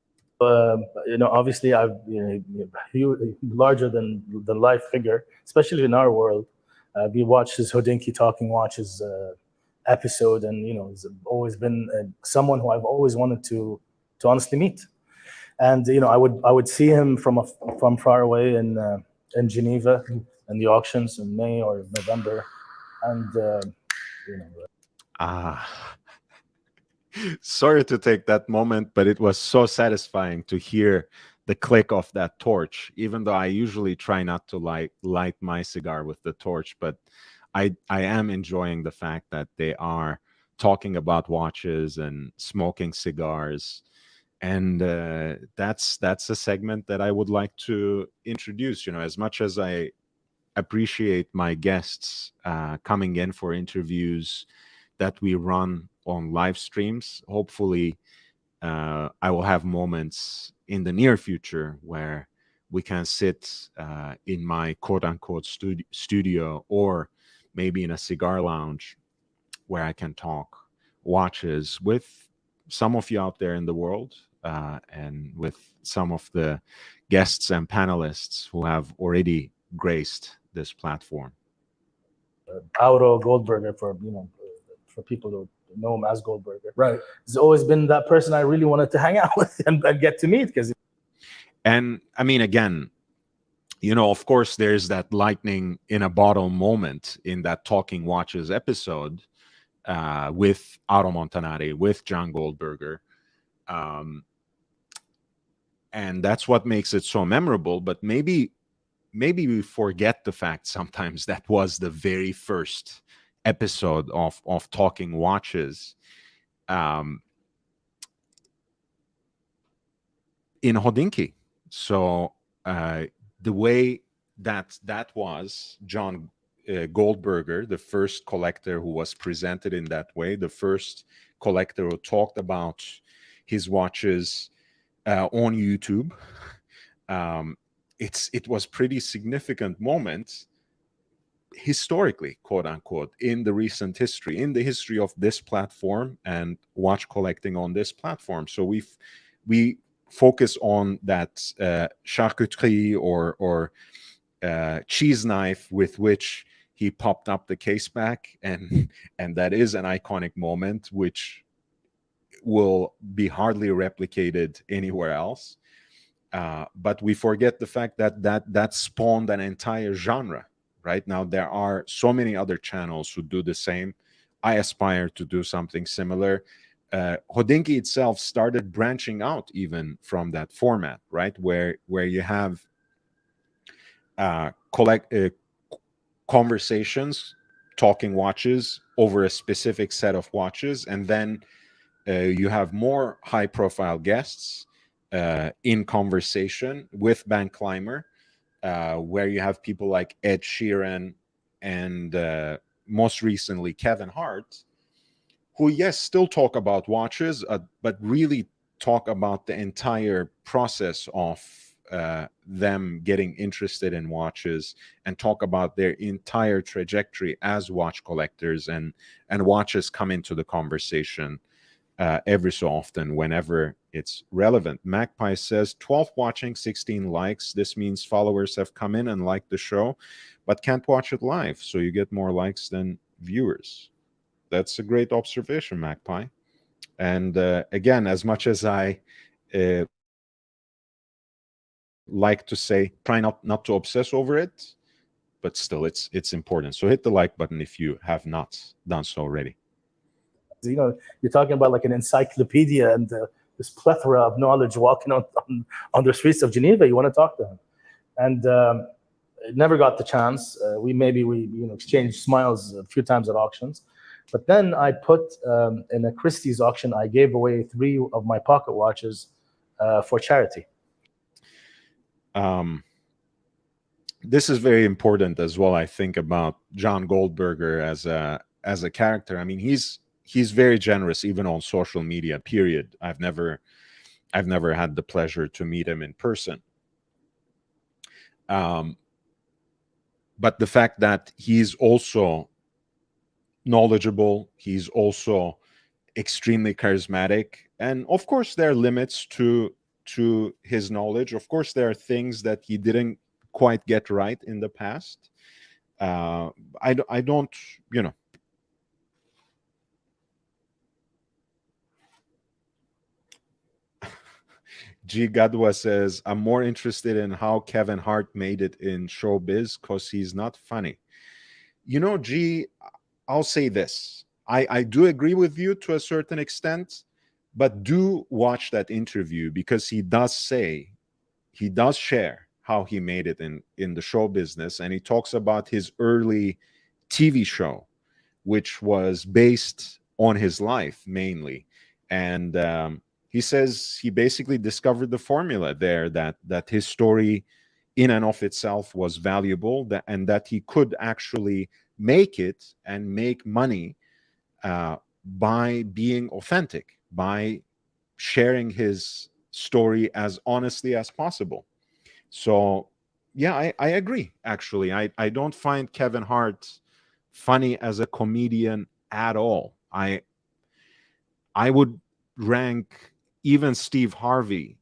Speaker 3: obviously, I've larger than the life figure, especially in our world. We watched his Hodinkee Talking Watches episode, and he's always been someone who I've always wanted to honestly meet. And I would see him from far away in Geneva in the auctions in May or November, and
Speaker 4: Sorry to take that moment, but it was so satisfying to hear the click of that torch, even though I usually try not to light my cigar with the torch. But I am enjoying the fact that they are talking about watches and smoking cigars. And that's a segment that I would like to introduce. As much as I appreciate my guests coming in for interviews that we run on live streams, hopefully I will have moments in the near future where we can sit in my quote-unquote studio, or maybe in a cigar lounge, where I can talk watches with some of you out there in the world, and with some of the guests and panelists who have already graced this platform.
Speaker 3: Auro Goldberger, for people who know him as Goldberger.
Speaker 2: Right.
Speaker 3: He's always been that person I really wanted to hang out with and get to meet, because
Speaker 4: And I mean, again, of course, there's that lightning in a bottle moment in that Talking Watches episode with Auro Montanari, with John Goldberger. And that's what makes it so memorable. But maybe we forget the fact sometimes that was the very first episode of Talking Watches in Hodinkee. So the way that was John Goldberger, the first collector who was presented in that way, the first collector who talked about his watches on YouTube. It was pretty significant moment historically, quote unquote, in the recent history, in the history of this platform and watch collecting on this platform. So we focus on that charcuterie or cheese knife with which he popped up the case back, and that is an iconic moment which will be hardly replicated anywhere else. But we forget the fact that spawned an entire genre. Right now, there are so many other channels who do the same. I aspire to do something similar. Hodinkee itself started branching out even from that format, right? Where you have conversations, talking watches over a specific set of watches, and then you have more high-profile guests in conversation with Ben Clymer, where you have people like Ed Sheeran and most recently Kevin Hart, who, yes, still talk about watches, but really talk about the entire process of them getting interested in watches, and talk about their entire trajectory as watch collectors, and watches come into the conversation every so often whenever it's relevant. Magpie says 12 watching, 16 likes. This means followers have come in and liked the show but can't watch it live, so you get more likes than viewers. That's a great observation, Magpie. And again, as much as I like to say, try not to obsess over it, but still it's important. So hit the like button if you have not done so already.
Speaker 3: you're talking about like an encyclopedia and this plethora of knowledge walking on the streets of Geneva. You want to talk to him, and never got the chance. We exchanged smiles a few times at auctions, but then I put in a Christie's auction, I gave away 3 of my pocket watches for charity.
Speaker 4: This is very important as well, I think, about John Goldberger as a character. I mean, he's very generous even on social media, period. I've never had the pleasure to meet him in person. But the fact that he's also knowledgeable, he's also extremely charismatic, and of course there are limits to his knowledge. Of course there are things that he didn't quite get right in the past. I don't, G. Gadwa says, I'm more interested in how Kevin Hart made it in showbiz because he's not funny. G, I'll say this. I do agree with you to a certain extent, but do watch that interview, because he does share how he made it in the show business. And he talks about his early TV show, which was based on his life mainly. And he says he basically discovered the formula there, that his story in and of itself was valuable, and that he could actually make it and make money by being authentic, by sharing his story as honestly as possible. So yeah, I agree. Actually, I don't find Kevin Hart funny as a comedian at all. I would rank even Steve Harvey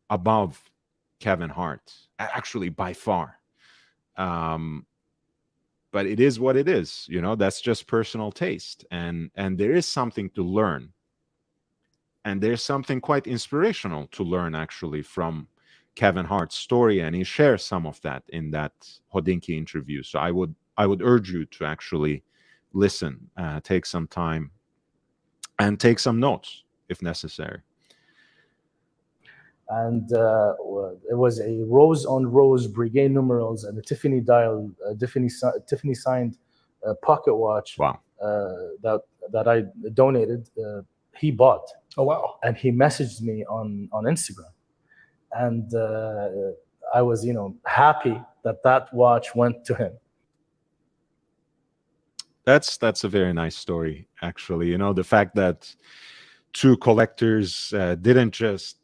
Speaker 4: above Kevin Hart, actually, by far. But but it is what it is. That's just personal taste, and there is something to learn, and there's something quite inspirational to learn actually from Kevin Hart's story, and he shares some of that in that Hodinkee interview. So I would urge you to actually listen, take some time, and take some notes if necessary.
Speaker 3: And it was a rose on rose Breguet numerals and a Tiffany dial, Tiffany signed pocket watch.
Speaker 4: Wow.
Speaker 3: That I donated. He bought.
Speaker 2: Oh wow!
Speaker 3: And he messaged me on Instagram, and I was happy that watch went to him.
Speaker 4: That's a very nice story, actually. The fact that two collectors didn't just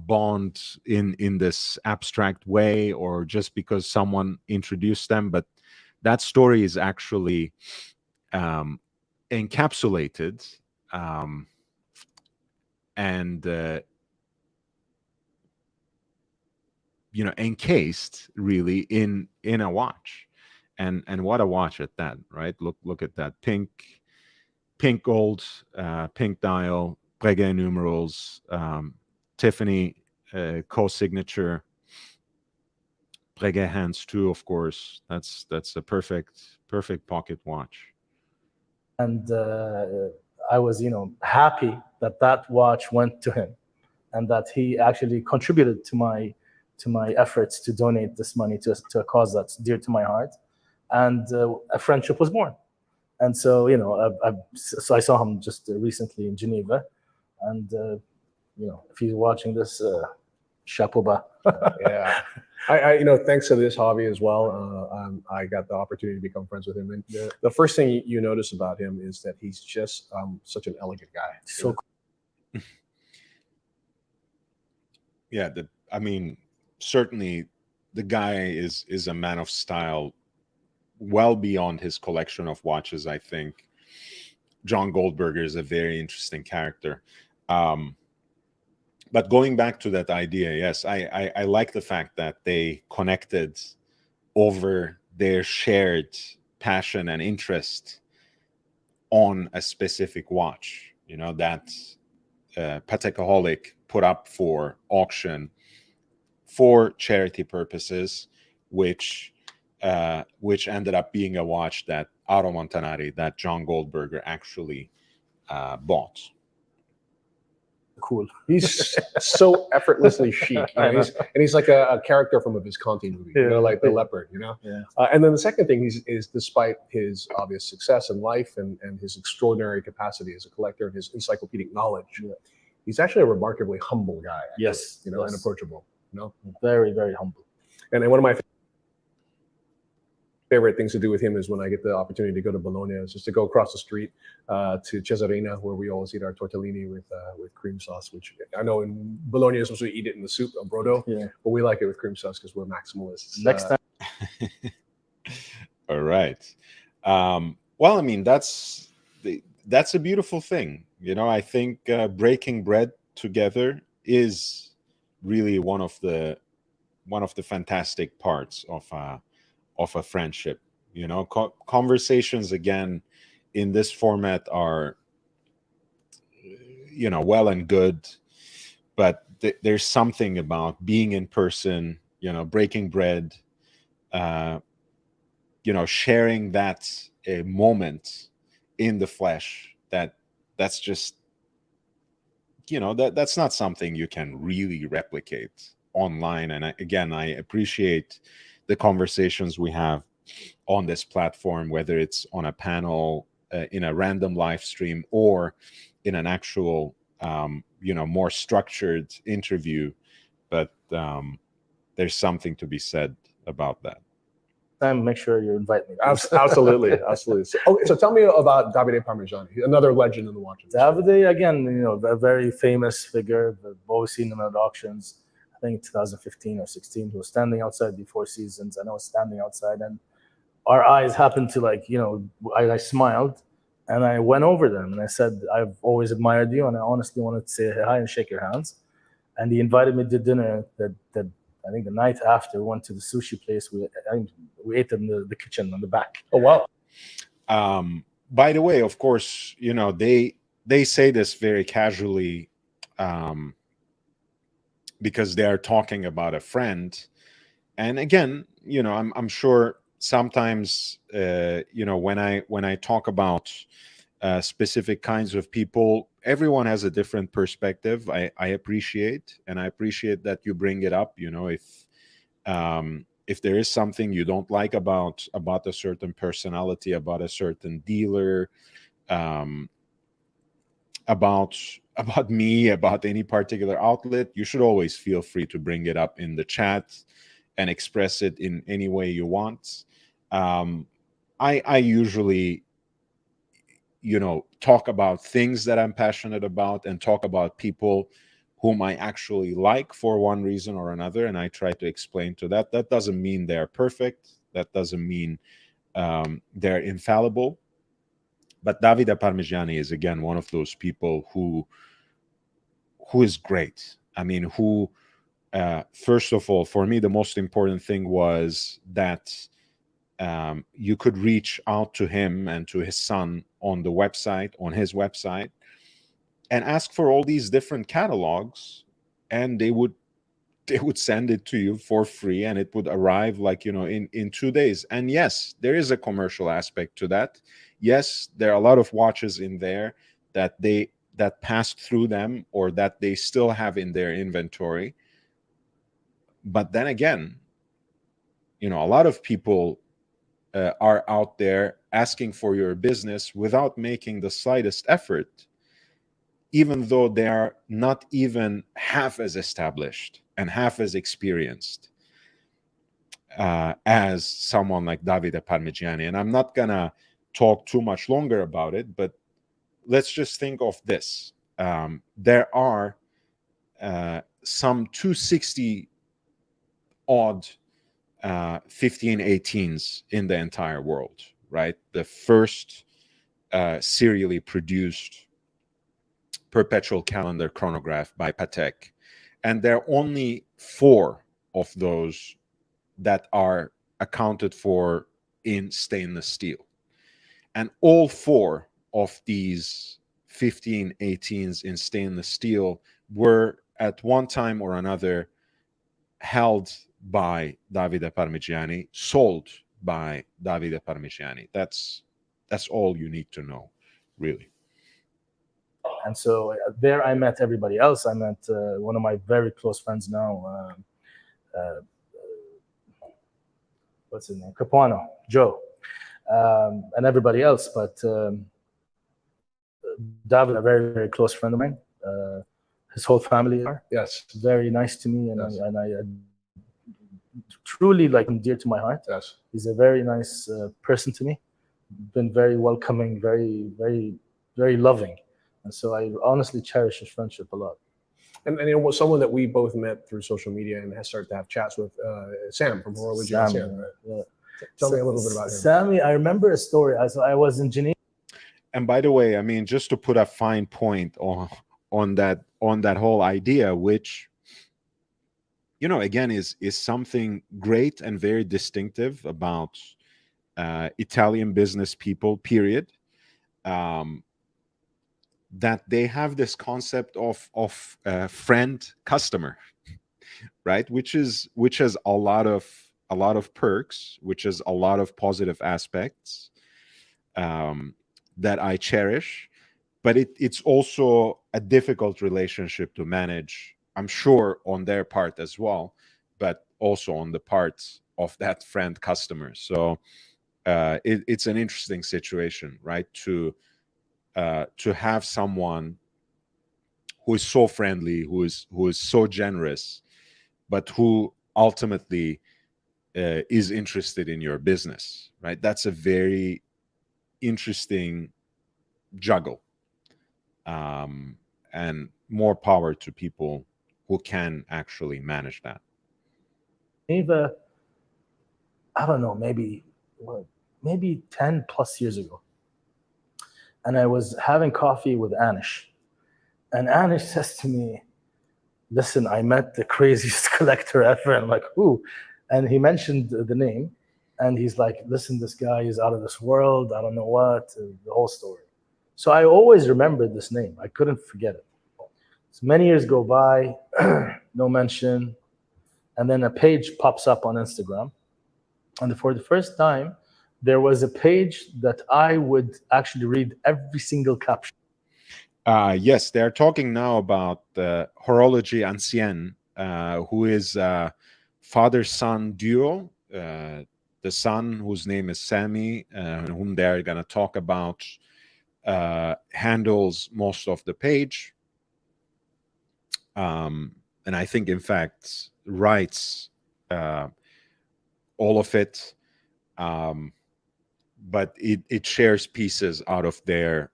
Speaker 4: bond in this abstract way, or just because someone introduced them, but that story is actually encapsulated and encased really in a watch, and what a watch at that, right? Look at that pink gold, pink dial, Breguet numerals, Tiffany co-signature, Breguet hands too, of course. That's a perfect pocket watch.
Speaker 3: And I was happy that watch went to him, and that he actually contributed to my efforts to donate this money to a cause that's dear to my heart, and a friendship was born. And so so I saw him just recently in Geneva, and if he's watching this, chapeau bas.
Speaker 2: Yeah, I thanks to this hobby as well, I got the opportunity to become friends with him. And the first thing you notice about him is that he's just such an elegant guy.
Speaker 3: So
Speaker 4: yeah, certainly the guy is a man of style, well beyond his collection of watches. I think John Goldberger is a very interesting character. But going back to that idea, yes, I like the fact that they connected over their shared passion and interest on a specific watch, that Patekaholic put up for auction for charity purposes, which ended up being a watch that Auro Montanari, that John Goldberger actually bought.
Speaker 3: cool.
Speaker 2: He's so effortlessly chic, he's like a character from a Visconti movie, like the leopard,
Speaker 3: Yeah.
Speaker 2: And then the second thing is despite his obvious success in life and his extraordinary capacity as a collector and his encyclopedic knowledge, he's actually a remarkably humble guy. Actually,
Speaker 3: Yes,
Speaker 2: and approachable.
Speaker 3: Very, very humble.
Speaker 2: And one of my favorite things to do with him is when I get the opportunity to go to Bologna, is just to go across the street to Cesarina, where we always eat our tortellini with cream sauce, which I know in Bologna you're supposed to eat it in the soup, on brodo, but we like it with cream sauce because we're maximalists.
Speaker 3: Next time.
Speaker 4: All right. Well, that's a beautiful thing. I think breaking bread together is really one of the fantastic parts of a friendship. Conversations again in this format are well and good, but there's something about being in person, breaking bread, sharing that moment in the flesh, that's just that's not something you can really replicate online. And I appreciate the conversations we have on this platform, whether it's on a panel, in a random live stream, or in an actual more structured interview. But there's something to be said about that.
Speaker 3: Time, make sure you invite me.
Speaker 2: Absolutely. So tell me about Davide Parmigiani, another legend in the watch industry.
Speaker 3: Davide, again, a very famous figure. We've always seen him at auctions. I think 2015 or 16, he was standing outside the Four Seasons, and I was standing outside, and our eyes happened to I smiled, and I went over them, and I said, I've always admired you, and I honestly wanted to say hi and shake your hands. And he invited me to dinner that I think the night after, we went to the sushi place. We ate in the kitchen on the back.
Speaker 2: Oh wow.
Speaker 4: By the way, of course, you know, they say this very casually, because they are talking about a friend. And again, you know, I'm sure sometimes, you know, when I talk about specific kinds of people, everyone has a different perspective. I appreciate, and I appreciate that you bring it up. You know, if there is something you don't like about a certain personality, about a certain dealer, about me, about any particular outlet, you should always feel free to bring it up in the chat and express it in any way you want. I usually, you know, talk about things that I'm passionate about and talk about people whom I actually like for one reason or another, and I try to explain to that. That doesn't mean they're perfect. That doesn't mean they're infallible. But Davide Parmigiani is, again, one of those people who is great. I mean, who first of all, for me, the most important thing was that you could reach out to him and to his son on his website, and ask for all these different catalogs, and they would send it to you for free, and it would arrive, like, you know, in 2 days. And yes, there is a commercial aspect to that. Yes, there are a lot of watches in there that passed through them, or that they still have in their inventory. But then again, you know, a lot of people are out there asking for your business without making the slightest effort, even though they are not even half as established and half as experienced as someone like Davide Parmigiani. And I'm not gonna talk too much longer about it, but let's just think of this. There are some 260 odd 1518s in the entire world, right? The first serially produced perpetual calendar chronograph by Patek. And there are only 4 of those that are accounted for in stainless steel. And all 4 of these 1518s in stainless steel were at one time or another held by Davide Parmigiani, sold by Davide Parmigiani. That's all you need to know, really.
Speaker 3: And so there I met everybody else. I met one of my very close friends now, what's his name? Capuano, Joe, and everybody else. But David, a very, very close friend of mine. His whole family are.
Speaker 2: Yes.
Speaker 3: Very nice to me, and
Speaker 2: Yes.
Speaker 3: I truly like him, dear to my heart.
Speaker 2: Yes.
Speaker 3: He's a very nice person to me. Been very welcoming, very, very, very loving. And so I honestly cherish his friendship a lot.
Speaker 2: And you know, someone that we both met through social media and has started to have chats with, Sam from Horology.
Speaker 3: Sammy,
Speaker 2: Right?
Speaker 3: yeah.
Speaker 2: Tell me a little bit about him.
Speaker 3: Sammy, I remember a story. I was in Geneva.
Speaker 4: And by the way, I mean, just to put a fine point on that whole idea, which, you know, again, is something great and very distinctive about Italian business people, period. That they have this concept of friend customer, right? Which has a lot of perks, which has a lot of positive aspects that I cherish. But it's also a difficult relationship to manage, I'm sure, on their part as well, but also on the part of that friend customer. So it's an interesting situation, right? To have someone who is so friendly, who is so generous, but who ultimately is interested in your business, right? That's a very interesting juggle. And more power to people who can actually manage that.
Speaker 3: Geneva, I don't know, maybe 10 plus years ago. And I was having coffee with Anish. And Anish says to me, listen, I met the craziest collector ever. And I'm like, who? And he mentioned the name. And he's like, listen, this guy is out of this world. I don't know what, the whole story. So I always remembered this name. I couldn't forget it. So many years go by, no mention. And then a page pops up on Instagram. And for the first time, there was a page that I would actually read every single caption.
Speaker 4: Yes, they're talking now about Horology Ancienne, who is a father-son duo. The son, whose name is Sammy, whom they're going to talk about, handles most of the page. And I think, in fact, writes all of it. But it shares pieces out of their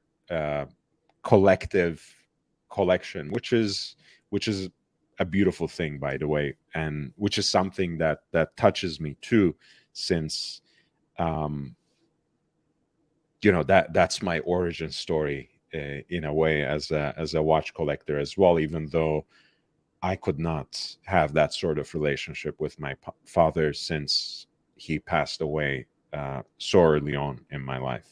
Speaker 4: collective collection, which is a beautiful thing, by the way, and which is something that touches me too, since that's my origin story in a way as a watch collector as well, even though I could not have that sort of relationship with my father since he passed away so early on in my life.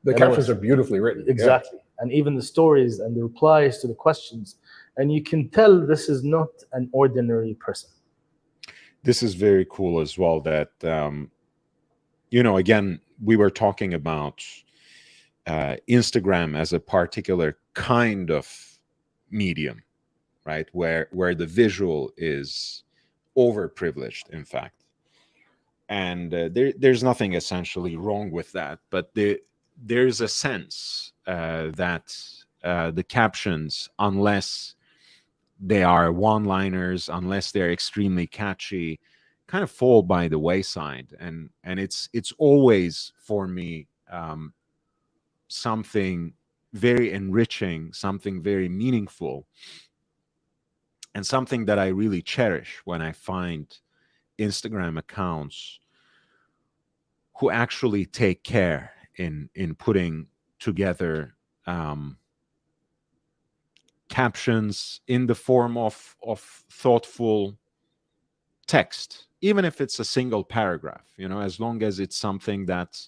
Speaker 2: The captions are beautifully written.
Speaker 3: Exactly. Yeah. And even the stories and the replies to the questions. And you can tell this is not an ordinary person.
Speaker 4: This is very cool as well that, again, we were talking about Instagram as a particular kind of medium, right? Where the visual is overprivileged, in fact. And there's nothing essentially wrong with that, but there's a sense that the captions, unless they are one-liners, unless they're extremely catchy, kind of fall by the wayside. And it's always, for me, something very enriching, something very meaningful, and something that I really cherish when I find Instagram accounts who actually take care in putting together captions in the form of thoughtful text, even if it's a single paragraph, as long as it's something that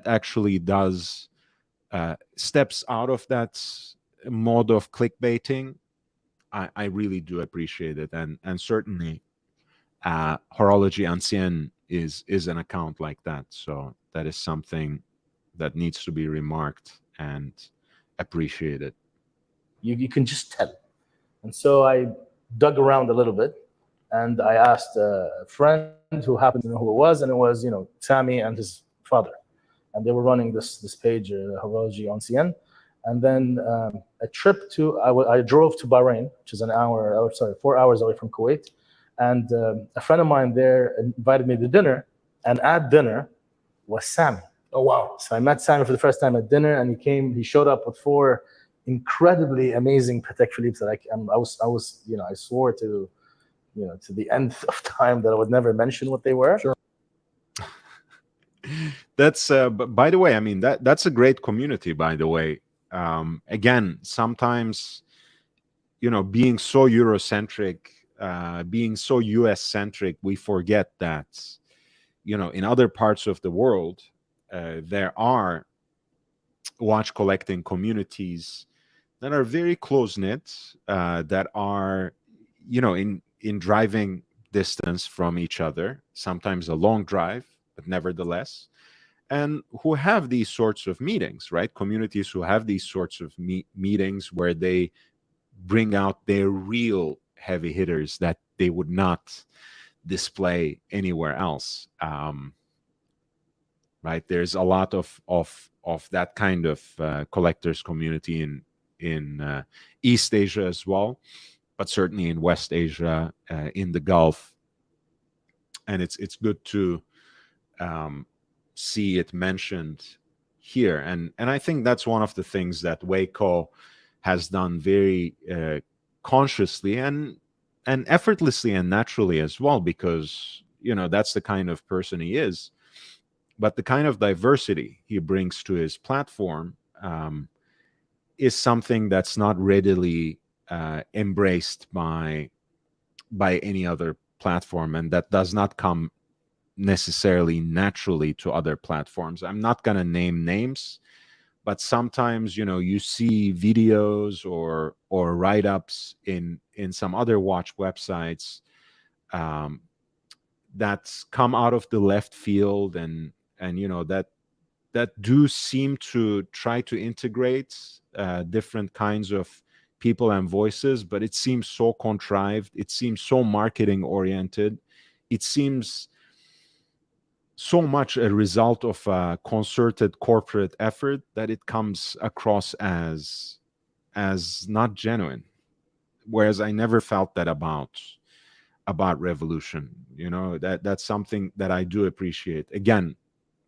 Speaker 4: actually does steps out of that mode of clickbaiting. I really do appreciate it, and certainly Horology Ancienne is an account like that. So that is something that needs to be remarked and appreciated.
Speaker 3: You can just tell. And so I dug around a little bit, and I asked a friend who happened to know who it was, and it was Sammy and his father, and they were running this page, Horology Ancienne. And then a trip I drove to Bahrain, which is 4 hours away from Kuwait. And a friend of mine there invited me to dinner, and at dinner was Sammy.
Speaker 2: Oh, wow.
Speaker 3: So I met Sammy for the first time at dinner, and he showed up with 4 incredibly amazing Patek Philippe that I swore to the end of time that I would never mention what they were.
Speaker 2: Sure.
Speaker 4: That's by the way, I mean, that's a great community, by the way. Again, sometimes, being so Eurocentric, being so US centric, we forget that, in other parts of the world, there are watch collecting communities that are very close knit, that are, in driving distance from each other, sometimes a long drive, but nevertheless, and who have these sorts of meetings, right? Communities who have these sorts of meetings where they bring out their real heavy hitters that they would not display anywhere else. Right? There's a lot of that kind of collectors community in East Asia as well, but certainly in West Asia, in the Gulf, and it's good to see it mentioned here. And I think that's one of the things that Waco has done very consciously and effortlessly and naturally as well, because that's the kind of person he is. But the kind of diversity he brings to his platform is something that's not readily embraced by any other platform, and that does not come necessarily naturally to other platforms. I'm not going to name names, but sometimes, you know, you see videos or write-ups in some other watch websites that's come out of the left field, and you know, that do seem to try to integrate different kinds of people and voices, but it seems so contrived. It seems so marketing oriented. It seems so much a result of a concerted corporate effort that it comes across as not genuine. Whereas I never felt that about Revolution. You know, that's something that I do appreciate. Again,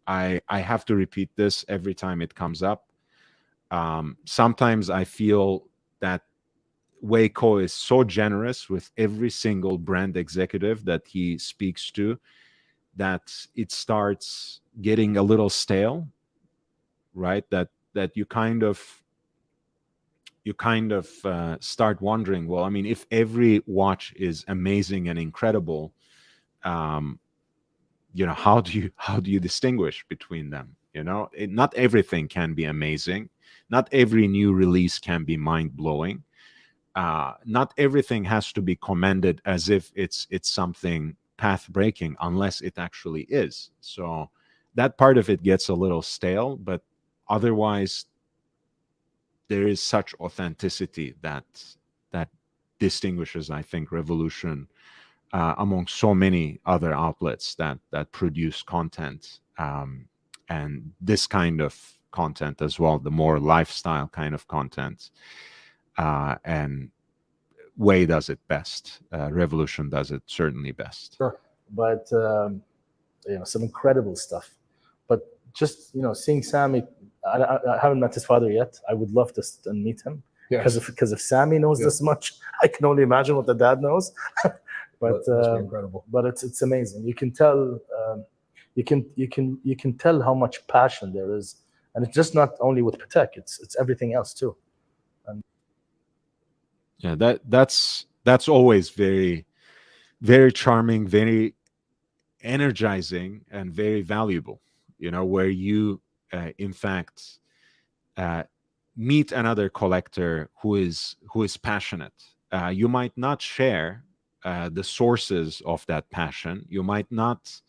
Speaker 4: I have to repeat this every time it comes up. Sometimes I feel that Wei Kuo is so generous with every single brand executive that he speaks to that it starts getting a little stale, right? That you kind of start wondering, well, I mean, if every watch is amazing and incredible, you know, how do you distinguish between them? You know, not everything can be amazing. Not every new release can be mind-blowing. Not everything has to be commended as if it's something path-breaking, unless it actually is. So that part of it gets a little stale, but otherwise there is such authenticity that distinguishes, I think, Revolution among so many other outlets that produce content, and this kind of content as well, the more lifestyle kind of content. And Wei does it best. Revolution does it certainly best.
Speaker 3: Sure. But you know, some incredible stuff. But just, you know, seeing Sammy, I haven't met his father yet. I would love to meet him.
Speaker 2: Yes.
Speaker 3: Because if Sammy knows this much, I can only imagine what the dad knows. But
Speaker 2: That's incredible.
Speaker 3: But it's amazing. You can tell you can tell how much passion there is, and it's just not only with Patek. It's everything else too. And
Speaker 4: yeah, that's always very, very charming, very energizing, and very valuable. You know, where you in fact meet another collector who is passionate. You might not share the sources of that passion. You might not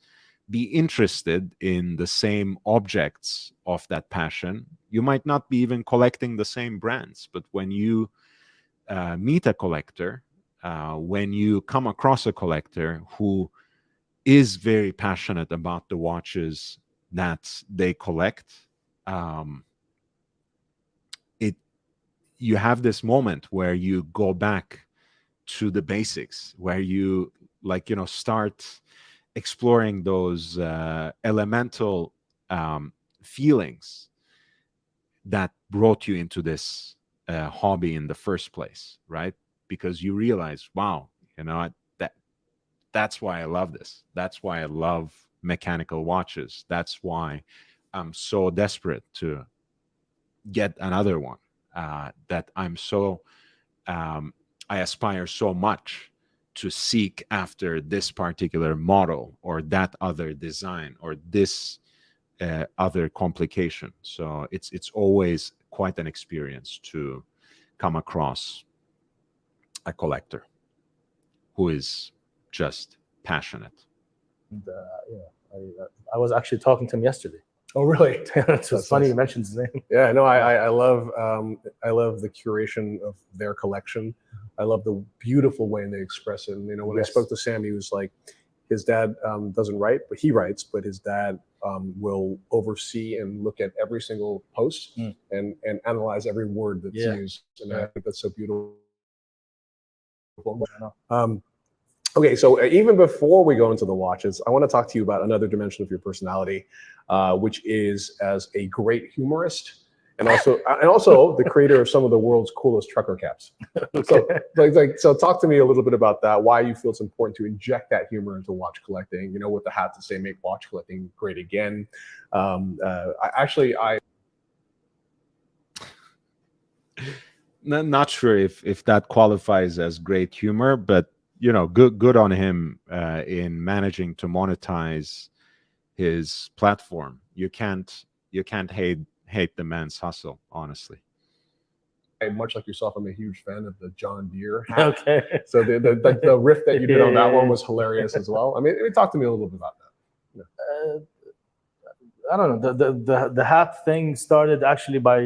Speaker 4: be interested in the same objects of that passion. You might not be even collecting the same brands. But when you meet a collector, when you come across a collector who is very passionate about the watches that they collect, you have this moment where you go back to the basics, where you, like, you know, start exploring those elemental feelings that brought you into this hobby in the first place, right? Because you realize, wow, you know, that's why I love this. That's why I love mechanical watches. That's why I'm so desperate to get another one. That I'm so I aspire so much to seek after this particular model or that other design or this other complication. So it's always quite an experience to come across a collector who is just passionate.
Speaker 3: you know, I was actually talking to him yesterday.
Speaker 2: Oh, really?
Speaker 3: It's
Speaker 2: That's
Speaker 3: funny
Speaker 2: nice.
Speaker 3: you mentioned his name.
Speaker 2: Yeah, no, I love the curation of their collection. I love the beautiful way they express it. And, you know, when
Speaker 3: Yes.
Speaker 2: I spoke to Sam, he was like, his dad doesn't write, but he writes. But his dad will oversee and look at every single post and analyze every word that's used. And I think that's so beautiful. Okay, so even before we go into the watches, I want to talk to you about another dimension of your personality, which is as a great humorist and also the creator of some of the world's coolest trucker caps.
Speaker 3: Okay.
Speaker 2: So talk to me a little bit about that. Why you feel it's important to inject that humor into watch collecting. You know, with the hat to say "Make watch collecting great again."
Speaker 4: not sure if that qualifies as great humor, but good on him in managing to monetize his platform. You can't hate the man's hustle, honestly.
Speaker 2: Much like yourself, I'm a huge fan of the John Deere hat.
Speaker 3: Okay.
Speaker 2: So the riff that you did on that one was hilarious as well. I mean, talk to me a little bit about that.
Speaker 3: I don't know. The hat thing started actually by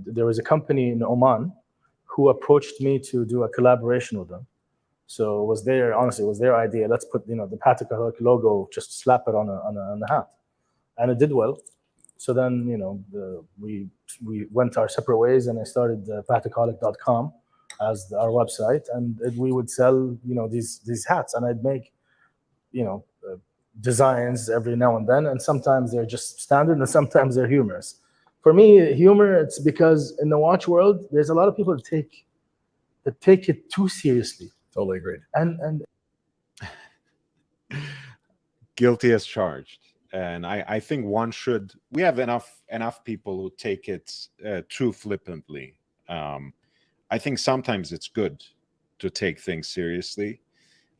Speaker 3: there was a company in Oman who approached me to do a collaboration with them. So it was their idea. Let's put the Pataholic logo, just slap it on a hat, and it did well. So then we went our separate ways, and I started pataholic.com as our website, and we would sell these hats, and I'd make designs every now and then, and sometimes they're just standard, and sometimes they're humorous. For me, humor, it's because in the watch world, there's a lot of people that take it too seriously.
Speaker 2: Totally agreed.
Speaker 3: And
Speaker 4: Guilty as charged. And I think we have enough people who take it too flippantly. I think sometimes it's good to take things seriously.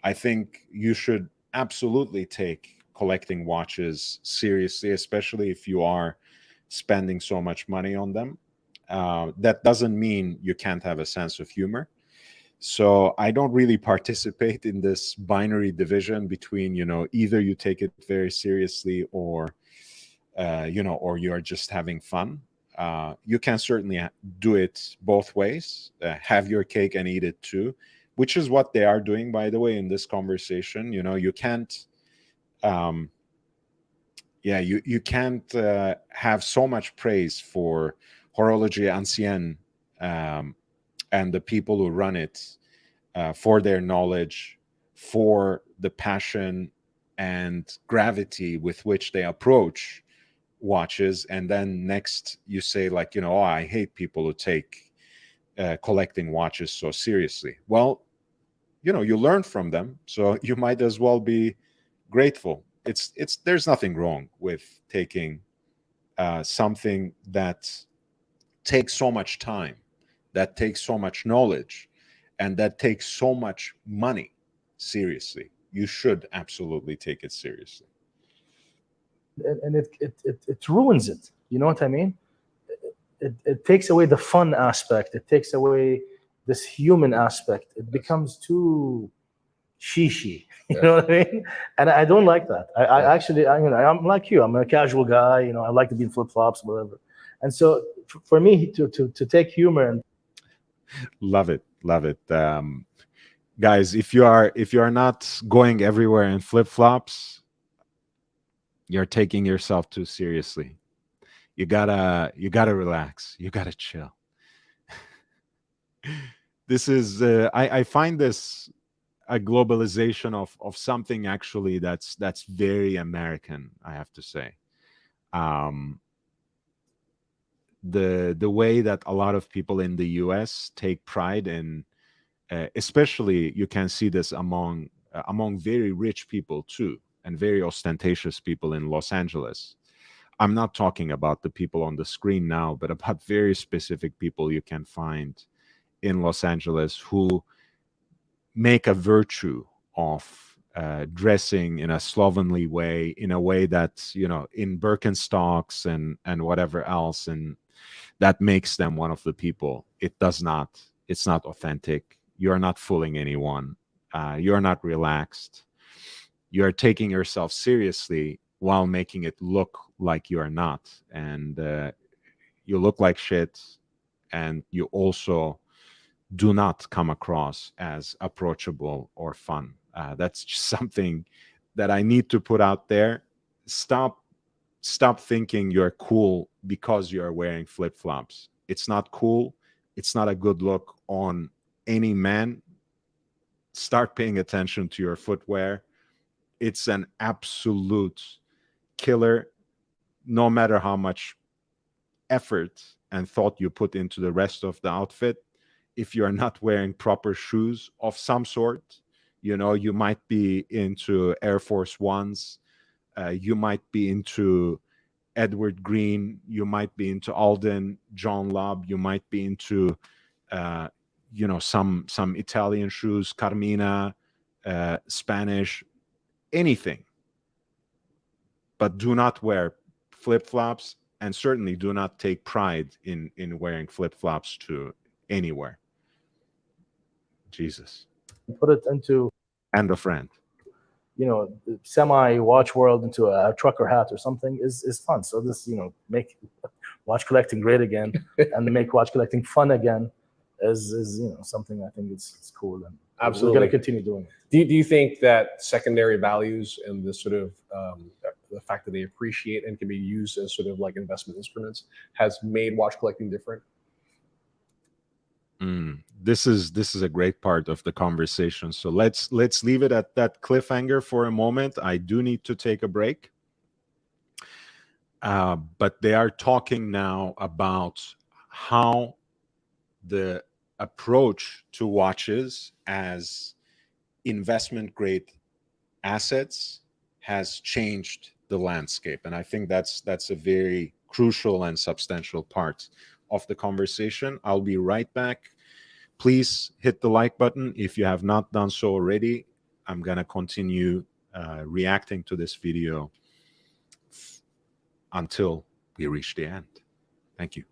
Speaker 4: I think you should absolutely take collecting watches seriously, especially if you are spending so much money on them. That doesn't mean you can't have a sense of humor. So I don't really participate in this binary division between, either you take it very seriously or you're just having fun. You can certainly do it both ways, have your cake and eat it too, which is what they are doing, by the way, in this conversation. You can't, you can't have so much praise for Horologie Ancienne and the people who run it for their knowledge, for the passion and gravity with which they approach watches, and then next you say I hate people who take collecting watches so seriously. Well, you learn from them, so you might as well be grateful. There's nothing wrong with taking something that takes so much time, that takes so much knowledge, and that takes so much money seriously. You should absolutely take it seriously.
Speaker 3: And it ruins it. You know what I mean? It takes away the fun aspect. It takes away this human aspect. It becomes too shishi. You know what I mean? And I don't like that. I'm like you. I'm a casual guy. I like to be in flip flops, whatever. And so for me to take humor and
Speaker 4: love it. Guys, if you are not going everywhere in flip flops, you're taking yourself too seriously. You gotta relax. You gotta chill. This is I find this a globalization of something actually that's very American, I have to say. The way that a lot of people in the US take pride in, especially you can see this among very rich people too, and very ostentatious people in Los Angeles. I'm not talking about the people on the screen now, but about very specific people you can find in Los Angeles who make a virtue of dressing in a slovenly way, in a way that, in Birkenstocks and whatever else, and that makes them one of the people. It's not authentic. You're not fooling anyone. You're not relaxed. You're taking yourself seriously while making it look like you are not. And you look like shit, and you also do not come across as approachable or fun. That's just something that I need to put out there. Stop thinking you're cool because you're wearing flip-flops. It's not cool. It's not a good look on any man. Start paying attention to your footwear. It's an absolute killer, no matter how much effort and thought you put into the rest of the outfit. If you're not wearing proper shoes of some sort, you might be into Air Force Ones, you might be into Edward Green, you might be into Alden, John Lobb, you might be into some Italian shoes, Carmina, Spanish, anything. But do not wear flip-flops, and certainly do not take pride in wearing flip-flops to anywhere. Jesus.
Speaker 3: Put it into,
Speaker 4: And a friend.
Speaker 3: the semi watch world into a trucker hat or something is fun. So this, make watch collecting great again and make watch collecting fun again is something I think it's cool, and
Speaker 2: Absolutely.
Speaker 3: we're going to continue doing it.
Speaker 2: Do you think that secondary values and the sort of the fact that they appreciate and can be used as sort of like investment instruments has made watch collecting different?
Speaker 4: This is a great part of the conversation. So let's leave it at that cliffhanger for a moment. I do need to take a break. But they are talking now about how the approach to watches as investment grade assets has changed the landscape. And I think that's a very crucial and substantial part of the conversation. I'll be right back. Please hit the like button if you have not done so already. I'm going to continue reacting to this video until we reach the end. Thank you.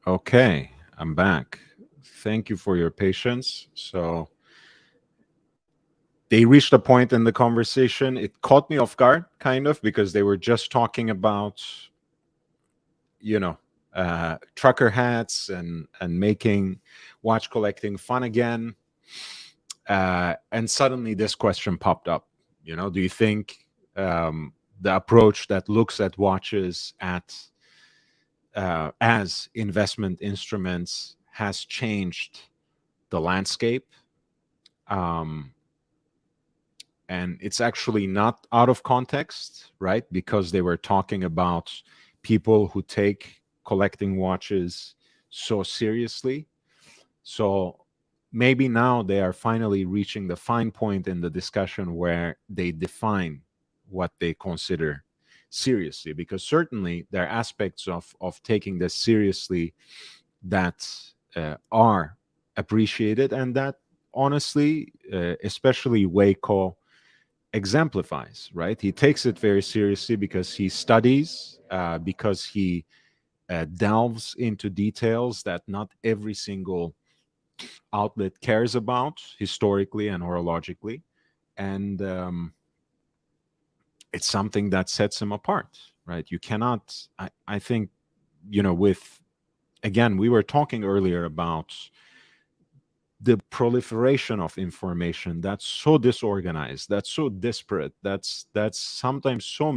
Speaker 4: Okay, I'm back. Thank you for your patience. So they reached a point in the conversation. It caught me off guard, kind of, because they were just talking about, trucker hats and making watch collecting fun again. And suddenly this question popped up. Do you think the approach that looks at watches as investment instruments has changed the landscape? And it's actually not out of context, right? Because they were talking about people who take collecting watches so seriously. So maybe now they are finally reaching the fine point in the discussion where they define what they consider seriously, because certainly there are aspects of taking this seriously that are appreciated, and that honestly, especially Waco exemplifies, right? He takes it very seriously because he studies, because he delves into details that not every single outlet cares about historically and horologically. And it's something that sets him apart, right? You cannot, I think, again, we were talking earlier about the proliferation of information that's so disorganized, that's so disparate, that's sometimes so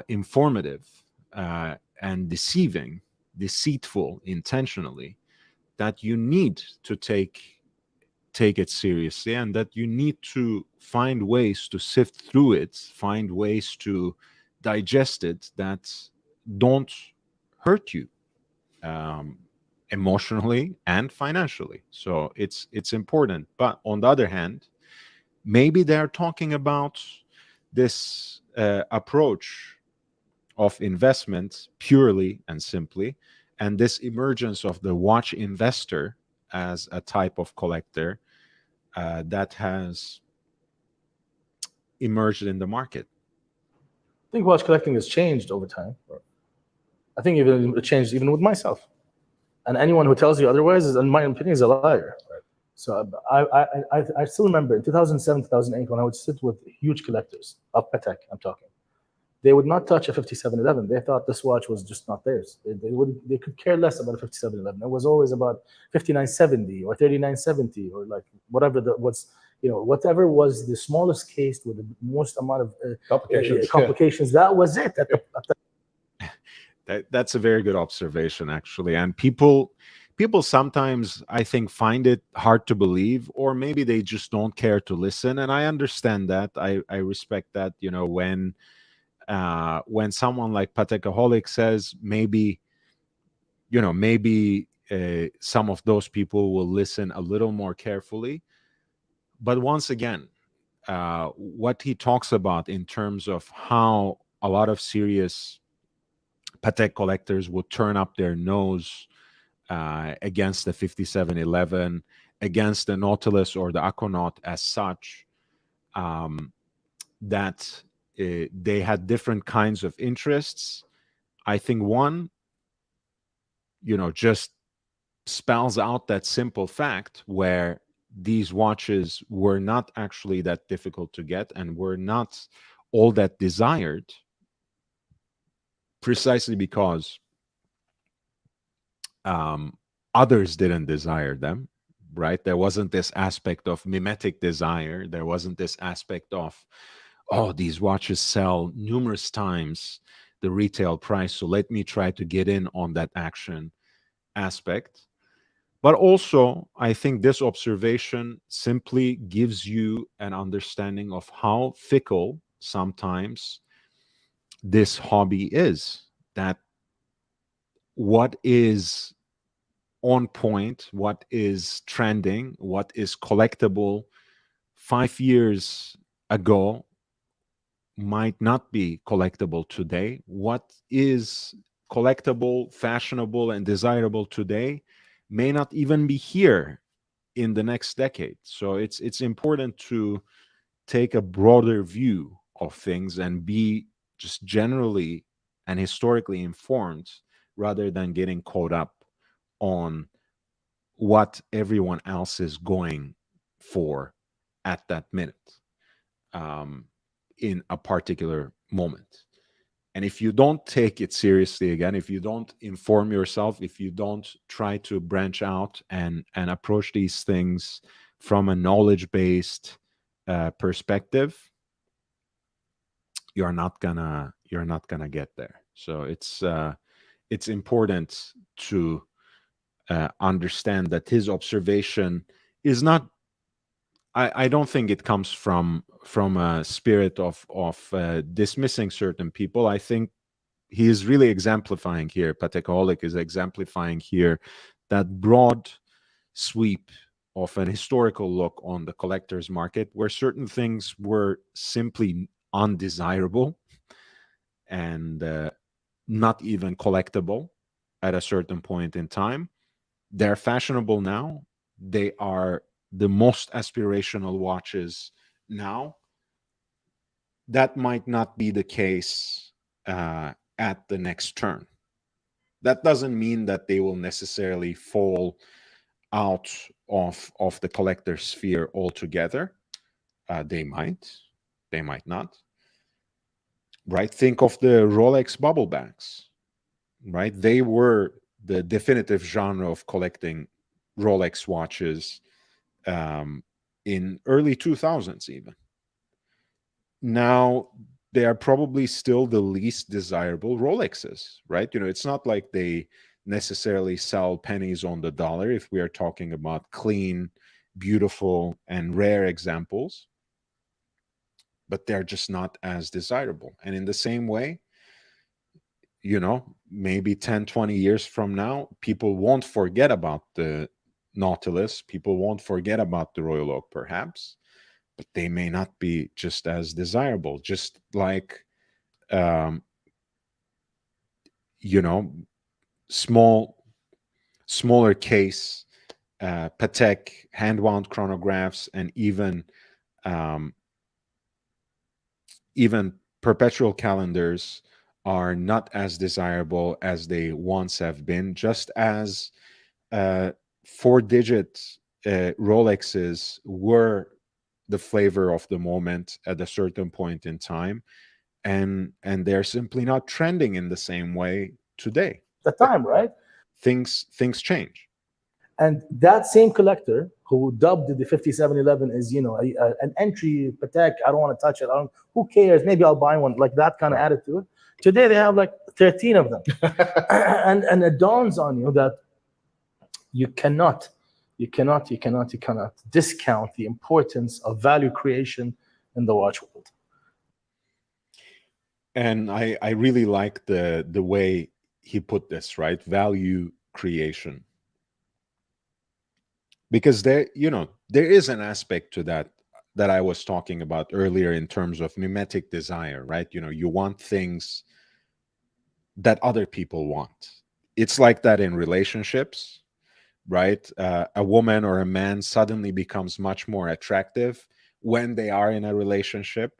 Speaker 4: informative and deceitful intentionally, that you need to take it seriously, and that you need to find ways to sift through it, find ways to digest it that don't hurt you emotionally and financially. So it's important. But on the other hand, maybe they're talking about this approach of investment purely and simply and this emergence of the watch investor as a type of collector that has emerged in the market.
Speaker 3: I think watch collecting has changed over time. I think even it changed even with myself. And anyone who tells you otherwise, is, in my opinion, is a liar. So I still remember in 2007, 2008, when I would sit with huge collectors of Patek, I'm talking. They would not touch a 5711. They thought this watch was just not theirs. They could care less about a 5711. It was always about 5970 or 3970 or like whatever whatever was the smallest case with the most amount of complications. That was it.
Speaker 4: That's a very good observation, actually. And people sometimes, I think, find it hard to believe, or maybe they just don't care to listen. And I understand that. I respect that. When someone like Patekaholic says, maybe some of those people will listen a little more carefully. But once again, what he talks about in terms of how a lot of serious Patek collectors would turn up their nose against the 5711, against the Nautilus or the Aquanaut as such, that they had different kinds of interests. I think one, just spells out that simple fact where these watches were not actually that difficult to get and were not all that desired, precisely because others didn't desire them, right? There wasn't this aspect of mimetic desire. There wasn't this aspect of, oh, these watches sell numerous times the retail price, so let me try to get in on that action aspect. But also, I think this observation simply gives you an understanding of how fickle sometimes this hobby is, that what is on point, what is trending, what is collectible 5 years ago might not be collectible today. What is collectible, fashionable, and desirable today may not even be here in the next decade. So it's important to take a broader view of things and be just generally and historically informed rather than getting caught up on what everyone else is going for at that minute, in a particular moment. And if you don't take it seriously, again, if you don't inform yourself, if you don't try to branch out and approach these things from a knowledge-based perspective, you're not gonna get there. So it's important to understand that his observation is not, I don't think it comes from a spirit of dismissing certain people. I think he is really exemplifying here, Patekaholic is exemplifying here that broad sweep of an historical look on the collector's market, where certain things were simply undesirable and not even collectible at a certain point in time. They're fashionable now. They are the most aspirational watches now. That might not be the case at the next turn. That doesn't mean that they will necessarily fall out of the collector sphere altogether. They might not. Right? Think of the Rolex bubble bags. Right? They were the definitive genre of collecting Rolex watches in early 2000s even. Now they are probably still the least desirable Rolexes, right? It's not like they necessarily sell pennies on the dollar if we are talking about clean, beautiful, and rare examples, but they're just not as desirable. And in the same way, maybe 10, 20 years from now, people won't forget about the Nautilus, people won't forget about the Royal Oak perhaps, but they may not be just as desirable. Just like smaller case Patek hand-wound chronographs, and um, even perpetual calendars are not as desirable as they once have been, just as 4-digit Rolexes were the flavor of the moment at a certain point in time, and they're simply not trending in the same way today.
Speaker 3: The time, right?
Speaker 4: Things change.
Speaker 3: And that same collector who dubbed the 5711 as, an entry Patek, I don't want to touch it. Who cares? Maybe I'll buy one, like that kind of attitude. Today they have like 13 of them. and it dawns on you that you cannot discount the importance of value creation in the watch world.
Speaker 4: And I really like the way he put this, right? Value creation. Because there is an aspect to that I was talking about earlier in terms of mimetic desire, right? You want things that other people want. It's like that in relationships, right? A woman or a man suddenly becomes much more attractive when they are in a relationship,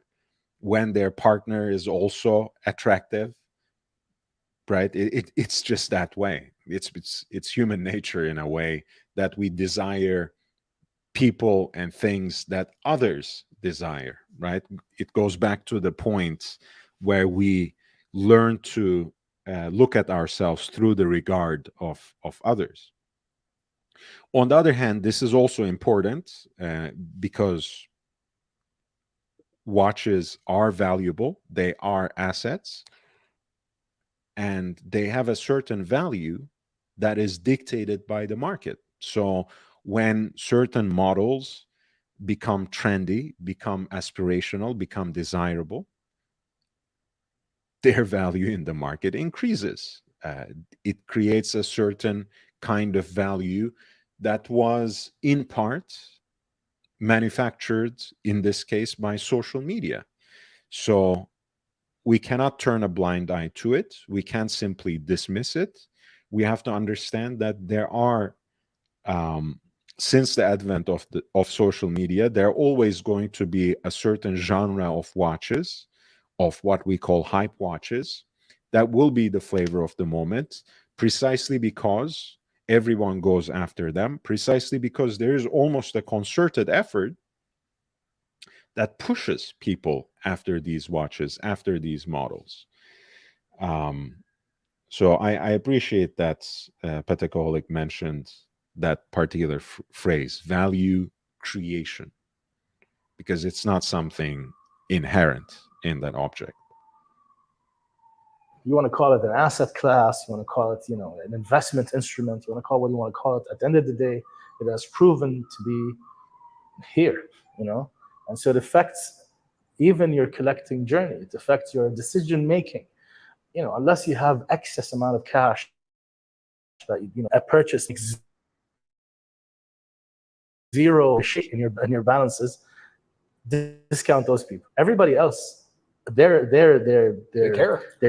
Speaker 4: when their partner is also attractive, right? It's just that way. It's human nature in a way that we desire people and things that others desire, right? It goes back to the point where we learn to look at ourselves through the regard of others. On the other hand, this is also important because watches are valuable, they are assets, and they have a certain value that is dictated by the market. So when certain models become trendy, become aspirational, become desirable, their value in the market increases. It creates a certain kind of value that was in part manufactured, in this case, by social media. So we cannot turn a blind eye to it. We can't simply dismiss it. We have to understand that there are, since the advent of social media, there are always going to be a certain genre of watches, of what we call hype watches, that will be the flavor of the moment, precisely because everyone goes after them, precisely because there is almost a concerted effort that pushes people after these watches, after these models. So I appreciate that Patekaholic mentioned that particular phrase, value creation, because it's not something inherent in that object.
Speaker 3: You want to call it an asset class, you want to call it, an investment instrument, you want to call it what you want to call it. At the end of the day, it has proven to be here, and so it affects even your collecting journey. It affects your decision making. Unless you have excess amount of cash that a purchase makes zero in your balances, discount those people. Everybody else, their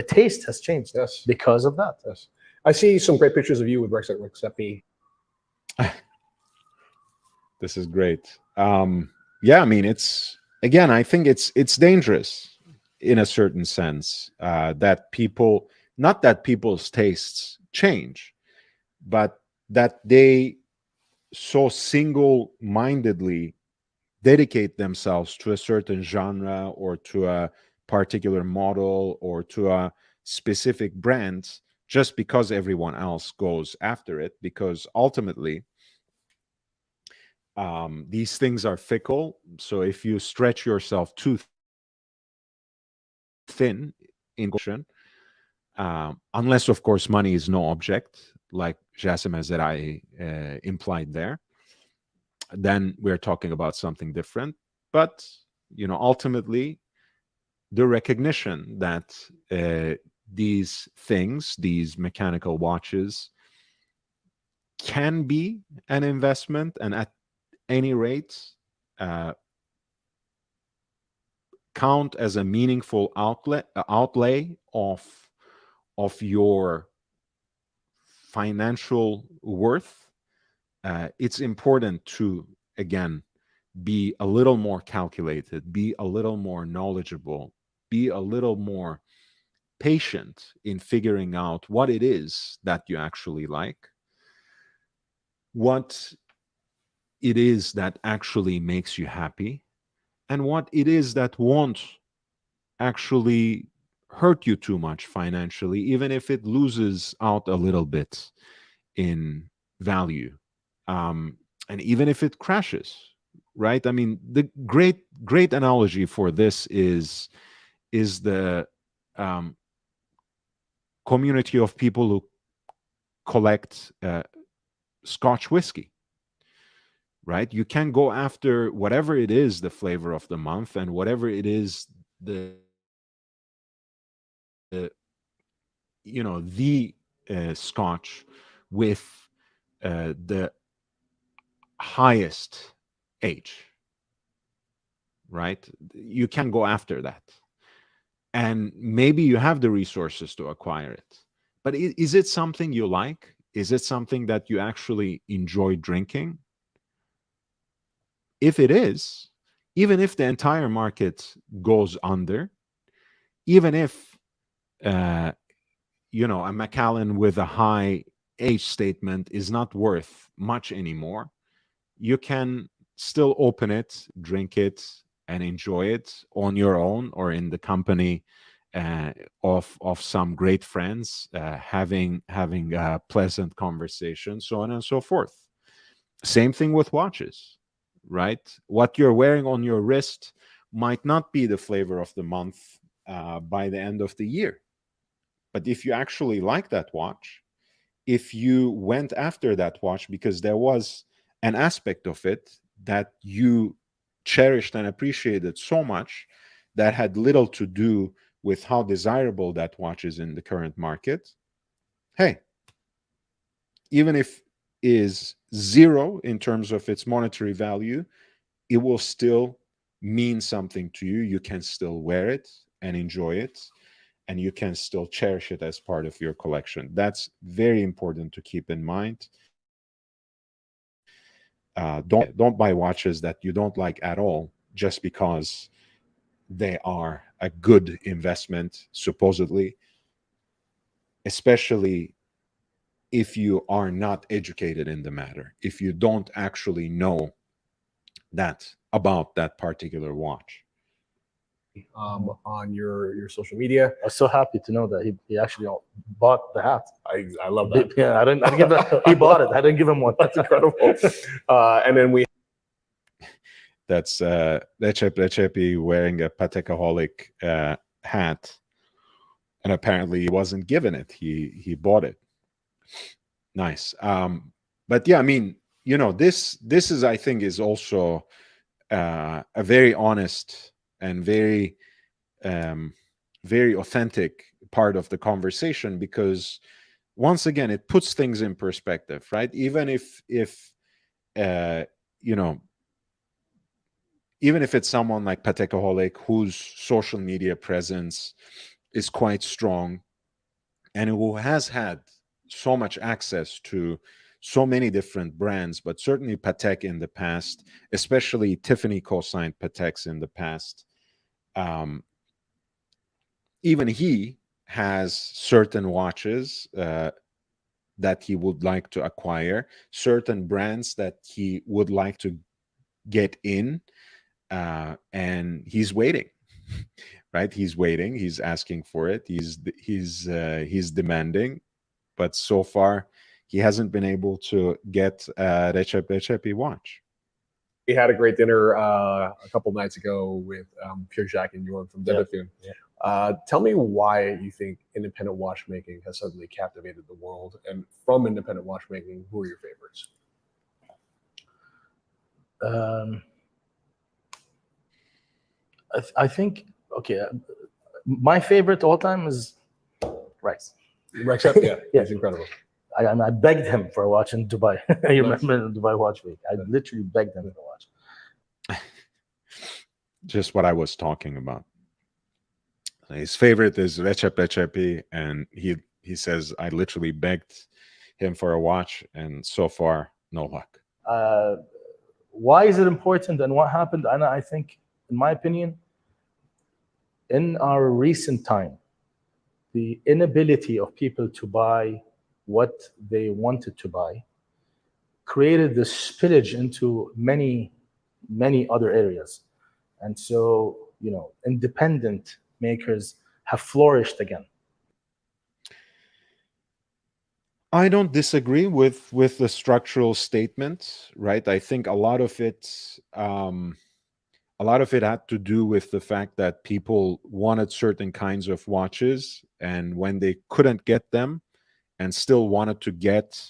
Speaker 3: taste has changed.
Speaker 2: Yes,
Speaker 3: because of that.
Speaker 2: Yes, I see some great pictures of you with Rexepi.
Speaker 4: This is great. Yeah, I mean, I think it's dangerous in a certain sense that people, not that people's tastes change, but that they so single-mindedly dedicate themselves to a certain genre or to a particular model or to a specific brand just because everyone else goes after it, because ultimately these things are fickle. So if you stretch yourself too thin in question, unless of course money is no object, like Jassim Azrai implied there, then we're talking about something different. But ultimately, the recognition that these things, these mechanical watches, can be an investment, and at any rate count as a meaningful outlay of your financial worth, it's important to, again, be a little more calculated, be a little more knowledgeable, be a little more patient in figuring out what it is that you actually like, what it is that actually makes you happy, and what it is that won't actually hurt you too much financially, even if it loses out a little bit in value, and even if it crashes, right? I mean, the great analogy for this is the community of people who collect Scotch whiskey, right? You can go after whatever it is the flavor of the month, and whatever it is the Scotch with the highest age, right? You can go after that, and maybe you have the resources to acquire it. But is it something you like? Is it something that you actually enjoy drinking? If it is, even if the entire market goes under, even if a Macallan with a high age statement is not worth much anymore, you can still open it, drink it, and enjoy it on your own or in the company of some great friends, having a pleasant conversation, so on and so forth. Same thing with watches, right? What you're wearing on your wrist might not be the flavor of the month by the end of the year. But if you actually like that watch, if you went after that watch because there was an aspect of it that you cherished and appreciated so much that had little to do with how desirable that watch is in the current market, hey, even if is zero in terms of its monetary value, it will still mean something to you. You can still wear it and enjoy it, and you can still cherish it as part of your collection. That's very important to keep in mind. Don't buy watches that you don't like at all just because they are a good investment, supposedly, especially if you are not educated in the matter, if you don't actually know that about that particular watch.
Speaker 2: On your social media,
Speaker 3: I was so happy to know that he actually bought the hat.
Speaker 2: I love that.
Speaker 3: Yeah, I didn't give that. He bought it. I didn't give him one.
Speaker 2: That's incredible. And then we
Speaker 4: That's Recep Recepi wearing a Patekaholic hat, and apparently he wasn't given it. He bought it. Nice. But yeah, I mean, this is, I think, is also a very honest and very very authentic part of the conversation, because once again it puts things in perspective, right? Even if even if it's someone like Patekaholic whose social media presence is quite strong and who has had so much access to so many different brands, but certainly Patek in the past, especially Tiffany co-signed Pateks in the past, even he has certain watches that he would like to acquire, certain brands that he would like to get in, and he's waiting. Right? He's waiting. He's asking for it. He's demanding, but so far he hasn't been able to get a Recep Recepi watch.
Speaker 2: We had a great dinner a couple nights ago with Pierre-Jacques and Jorn from Debathune.
Speaker 3: Yeah.
Speaker 2: Tell me why you think independent watchmaking has suddenly captivated the world, and from independent watchmaking, who are your favorites?
Speaker 3: I think, okay, my favorite all time is Rex.
Speaker 2: Rexep, yeah,
Speaker 3: Yeah.
Speaker 2: he's incredible.
Speaker 3: I begged him for a watch in Dubai. You remember in Dubai Watch Week? I literally begged him for a watch.
Speaker 4: Just what I was talking about. His favorite is Recep Recepi, and he says I literally begged him for a watch, and so far, no luck.
Speaker 3: Why is it important and what happened? And I think, in my opinion, in our recent time, the inability of people to buy what they wanted to buy created this spillage into many, many other areas. And so, independent makers have flourished again.
Speaker 4: I don't disagree with the structural statement, right? I think a lot of it had to do with the fact that people wanted certain kinds of watches, and when they couldn't get them and still wanted to get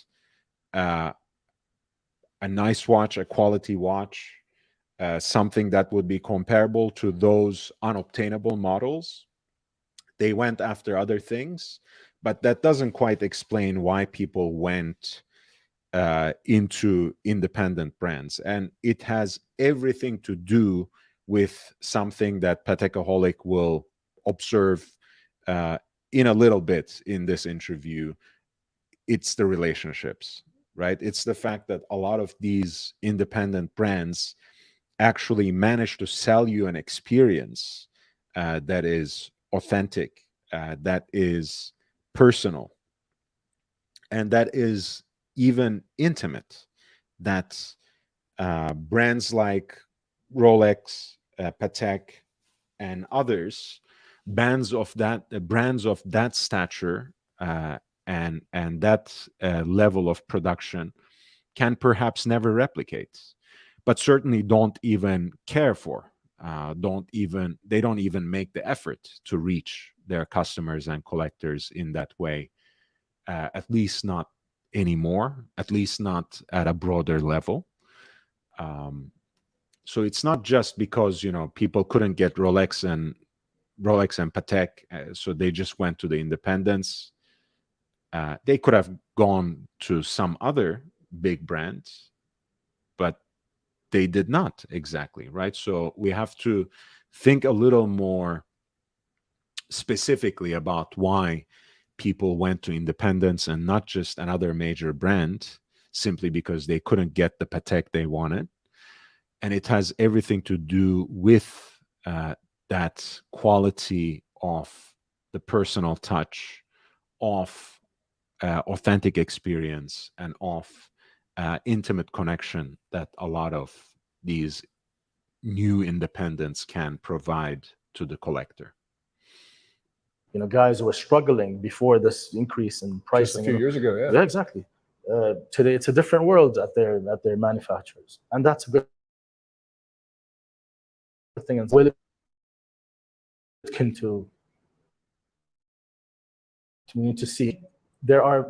Speaker 4: a nice watch, a quality watch, something that would be comparable to those unobtainable models, they went after other things. But that doesn't quite explain why people went into independent brands. And it has everything to do with something that Patekaholic will observe in a little bit in this interview. It's the relationships, right? It's the fact that a lot of these independent brands actually manage to sell you an experience that is authentic, that is personal, and that is even intimate, that brands like Rolex, Patek, and others, brands of that stature and that level of production can perhaps never replicate, but certainly don't even care for. They don't even make the effort to reach their customers and collectors in that way, at least not anymore, at least not at a broader level. So it's not just because people couldn't get Rolex and Patek, so they just went to the independents. They could have gone to some other big brands, but they did not exactly, right? So we have to think a little more specifically about why people went to independents and not just another major brand simply because they couldn't get the Patek they wanted. And it has everything to do with that quality of the personal touch, of authentic experience, and of intimate connection that a lot of these new independents can provide to the collector.
Speaker 3: Guys were struggling before this increase in pricing.
Speaker 2: Just a few years ago, yeah.
Speaker 3: Yeah, exactly. Today, it's a different world at their manufacturers, and that's a good thing. And will to we need to see there are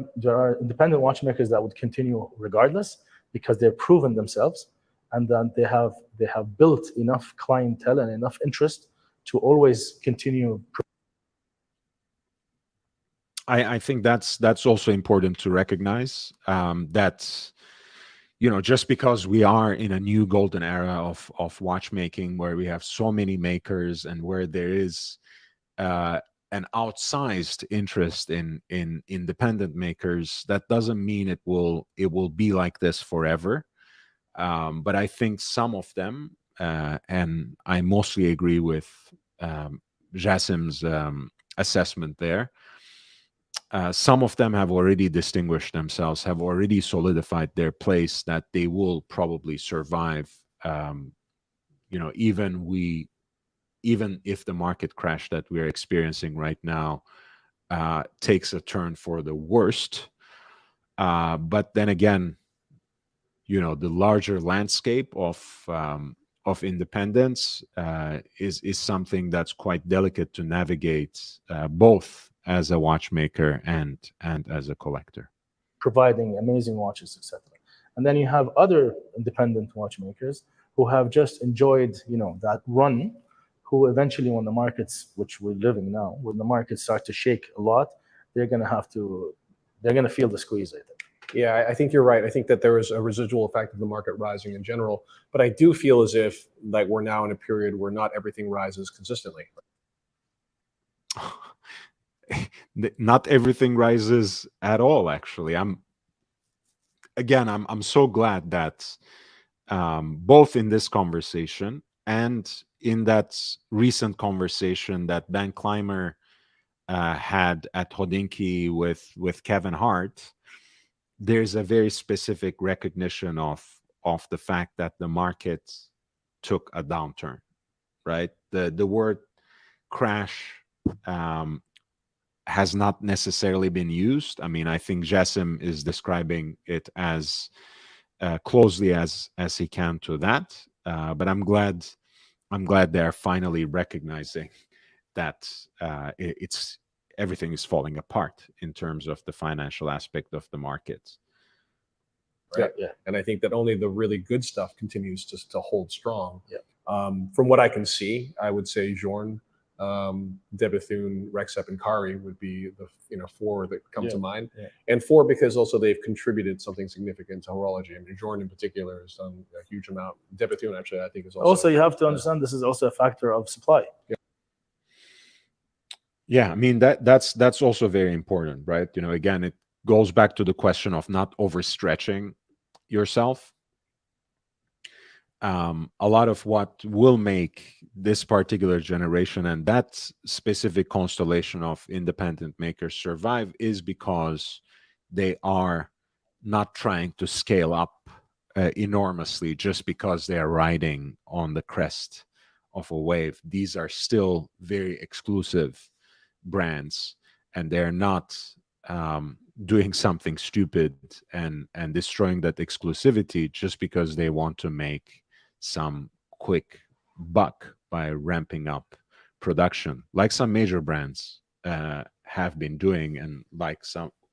Speaker 3: independent watchmakers that would continue regardless because they've proven themselves, and then they have built enough clientele and enough interest to always continue.
Speaker 4: I think that's also important to recognize, that just because we are in a new golden era of watchmaking where we have so many makers and where there is an outsized interest in independent makers, that doesn't mean it will be like this forever. But I think some of them, and I mostly agree with Jassim's assessment there. Some of them have already distinguished themselves, have already solidified their place, that they will probably survive. Even if the market crash that we're experiencing right now takes a turn for the worst. But then again, the larger landscape of independence is something that's quite delicate to navigate, both as a watchmaker and as a collector,
Speaker 3: providing amazing watches, etc. And then you have other independent watchmakers who have just enjoyed, that run, who eventually, when the markets, which we're living now, when the markets start to shake a lot, they're going to feel the squeeze, I think.
Speaker 2: Yeah, I think you're right. I think that there is a residual effect of the market rising in general, but I do feel as if we're now in a period where not everything rises consistently.
Speaker 4: Not everything rises at all, actually. again, I'm so glad that both in this conversation and in that recent conversation that Ben Clymer had at Hodinky with Kevin Hart, there's a very specific recognition of the fact that the market took a downturn, right? The word crash has not necessarily been used. I mean, I think Jassim is describing it as closely as he can to that. But I'm glad they're finally recognizing that it's everything is falling apart in terms of the financial aspect of the markets.
Speaker 2: Right?
Speaker 3: Yeah.
Speaker 2: And I think that only the really good stuff continues to hold strong.
Speaker 3: Yeah.
Speaker 2: From what I can see, I would say Jorn, Debethune, Rexep, and Kari would be the four that come to mind.
Speaker 3: Yeah.
Speaker 2: And four because also they've contributed something significant to horology. I mean, Jorn in particular has done a huge amount. Debethune actually, I think, is
Speaker 3: Also, you have to understand this is also a factor of supply.
Speaker 4: Yeah, I mean that's also very important, right? Again, it goes back to the question of not overstretching yourself. A lot of what will make this particular generation and that specific constellation of independent makers survive is because they are not trying to scale up enormously just because they are riding on the crest of a wave. These are still very exclusive brands, and they're not doing something stupid and destroying that exclusivity just because they want to make some quick buck by ramping up production, like some major brands have been doing, and like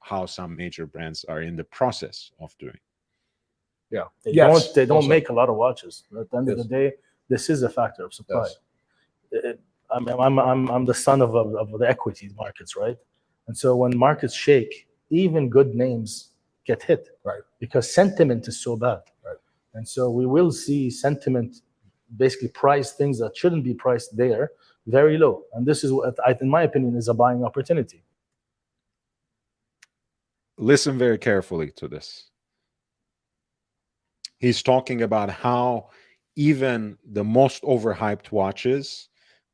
Speaker 4: how some major brands are in the process of doing.
Speaker 2: Yeah.
Speaker 3: They don't
Speaker 2: also.
Speaker 3: make a lot of watches. At the end of the day, this is a factor of supply. I'm the son of the equity markets, right? And so when markets shake, even good names get hit,
Speaker 2: right?
Speaker 3: Because sentiment is so bad,
Speaker 2: right?
Speaker 3: And so we will see sentiment basically price things that shouldn't be priced there very low. And this is what, in my opinion, is a buying opportunity.
Speaker 4: Listen very carefully to this. He's talking about how even the most overhyped watches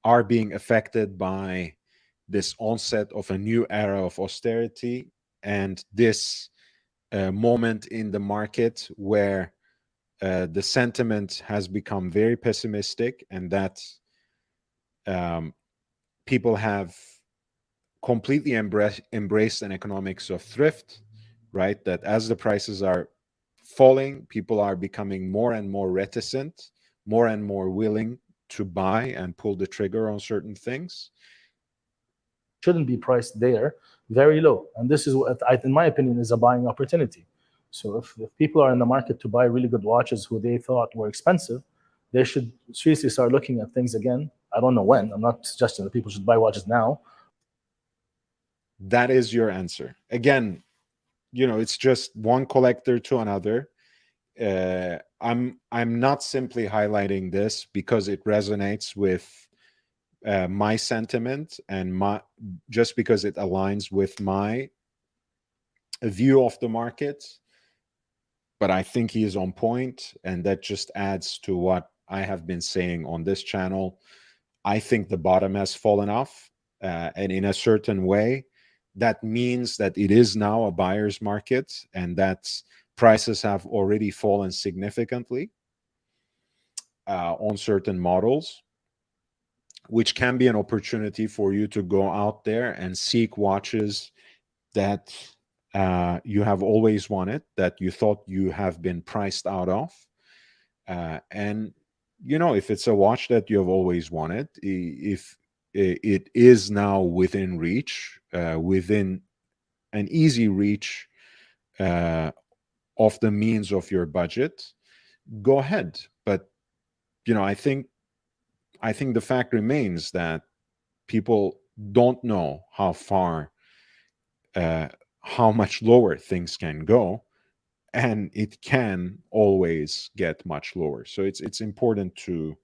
Speaker 4: are being affected by this onset of a new era of austerity and this moment in the market where the sentiment has become very pessimistic, and that people have completely embraced an economics of thrift, right? That as the prices are falling, people are becoming more and more reticent, more and more willing to buy and pull the trigger on certain things.
Speaker 3: Shouldn't be priced there very low. And this is what, in my opinion, is a buying opportunity. So if people are in the market to buy really good watches who they thought were expensive, they should seriously start looking at things again. I don't know when. I'm not suggesting that people should buy watches now.
Speaker 4: That is your answer. Again, it's just one collector to another. I'm not simply highlighting this because it resonates with my sentiment and just because it aligns with my view of the market. But I think he is on point, and that just adds to what I have been saying on this channel. I think the bottom has fallen off, and in a certain way, that means that it is now a buyer's market and that prices have already fallen significantly on certain models, which can be an opportunity for you to go out there and seek watches that you have always wanted, that you thought you have been priced out of. And, if it's a watch that you have always wanted, if it is now within reach, within an easy reach of the means of your budget, go ahead. But, I think the fact remains that people don't know how far, how much lower things can go, and it can always get much lower. So it's important to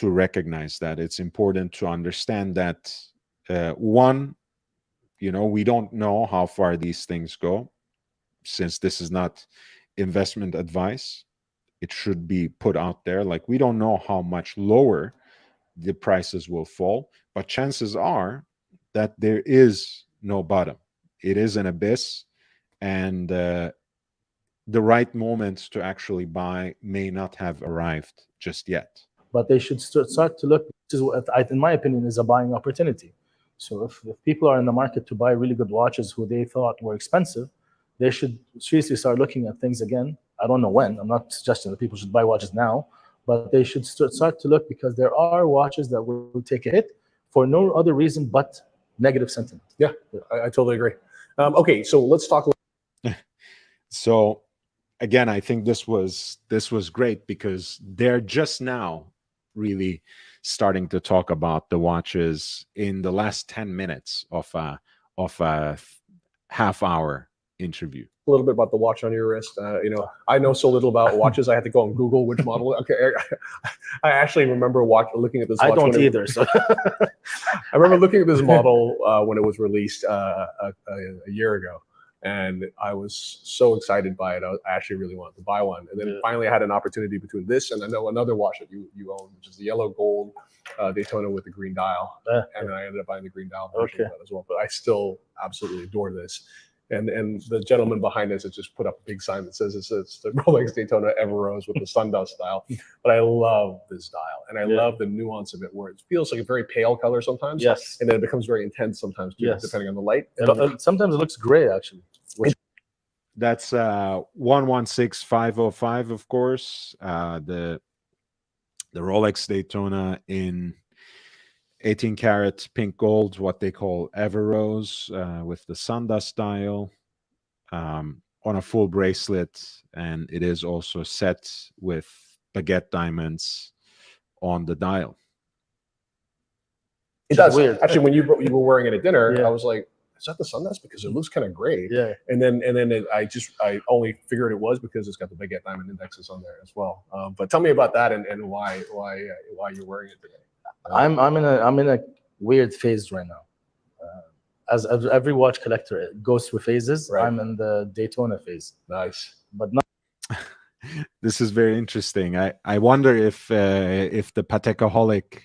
Speaker 4: recognize that. It's important to understand that one, we don't know how far these things go. since this is not investment advice, it should be put out there. Like, we don't know how much lower the prices will fall, but chances are that there is no bottom. It is an abyss, and the right moment to actually buy may not have arrived just yet.
Speaker 3: But they should start to look. This is what, in my opinion, is a buying opportunity. So if people are in the market to buy really good watches who they thought were expensive, they should seriously start looking at things again. I don't know when. I'm not suggesting that people should buy watches now, but they should start to look, because there are watches that will take a hit for no other reason but negative sentiment.
Speaker 2: Yeah, I totally agree. Okay, so let's talk.
Speaker 4: So again, I think this was great, because they're just now really starting to talk about the watches in the last 10 minutes of a half-hour interview.
Speaker 2: A little bit about the watch on your wrist. I know so little about watches. I had to go and Google which model. Okay, I actually remember looking at this watch.
Speaker 3: I don't either. So
Speaker 2: I remember looking at this model when it was released a year ago, and I was so excited by it. I actually really wanted to buy one. And then finally I had an opportunity between this and I know another watch that you own, which is the yellow gold Daytona with the green dial. And then I ended up buying the green dial version of that as well. But I still absolutely adore this. And the gentleman behind us has just put up a big sign that says it's the Rolex Daytona Everose with the Sundust dial. But I love this dial, and I love the nuance of it, where it feels like a very pale color sometimes,
Speaker 3: yes,
Speaker 2: and then it becomes very intense sometimes too, depending on the light.
Speaker 3: Sometimes it looks gray actually.
Speaker 4: That's 116505, of course. The Rolex Daytona in 18 karat pink gold, what they call Everose, with the Sundust dial, on a full bracelet, and it is also set with baguette diamonds on the dial.
Speaker 2: It does.
Speaker 3: Weird.
Speaker 2: Actually, when you were wearing it at dinner,
Speaker 3: Yeah.
Speaker 2: I was like, is that the Sundust? Because it looks kind of gray.
Speaker 3: Yeah.
Speaker 2: And then I only figured it was because it's got the baguette diamond indexes on there as well. But tell me about that and why you're wearing it today.
Speaker 3: I'm in a weird phase right now. As every watch collector goes through phases,
Speaker 2: Right.
Speaker 3: I'm in the Daytona phase.
Speaker 2: Nice.
Speaker 3: But not.
Speaker 4: This is very interesting. I wonder if the Patekaholic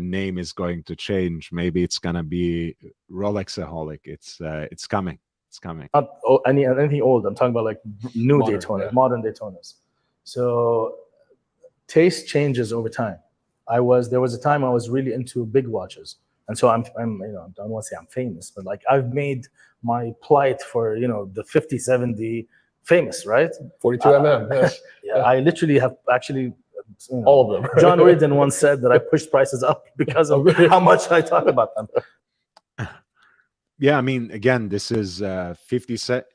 Speaker 4: name is going to change. Maybe it's gonna be Rolexaholic. It's coming. It's coming.
Speaker 3: Not anything old. I'm talking about like new
Speaker 2: Modern,
Speaker 3: Daytona,
Speaker 2: yeah.
Speaker 3: modern Daytonas. So taste changes over time. There was a time I was really into big watches, and so I'm I don't want to say I'm famous, but like I've made my plight for the 5070 famous, right?
Speaker 2: 42 mm. Yes.
Speaker 3: Yeah, I literally have actually.
Speaker 2: All of them.
Speaker 3: John Reardon once said that I pushed prices up because of how much I talk about them.
Speaker 4: Yeah, I mean, again, this is 50 set.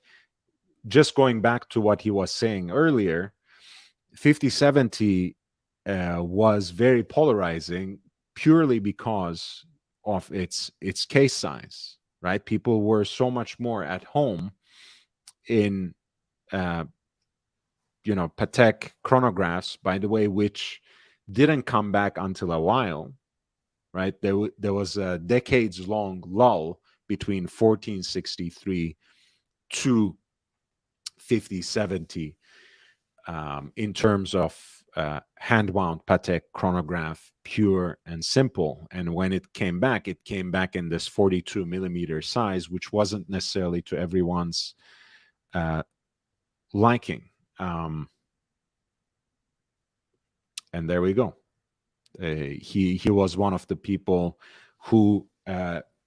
Speaker 4: Just going back to what he was saying earlier, 5070 was very polarizing purely because of its case size, right? People were so much more at home in Patek chronographs, by the way, which didn't come back until a while, right? There was a decades-long lull between 1463 to 5070 in terms of hand-wound Patek chronograph, pure and simple. And when it came back in this 42 millimeter size, which wasn't necessarily to everyone's liking. And there we go. He was one of the people who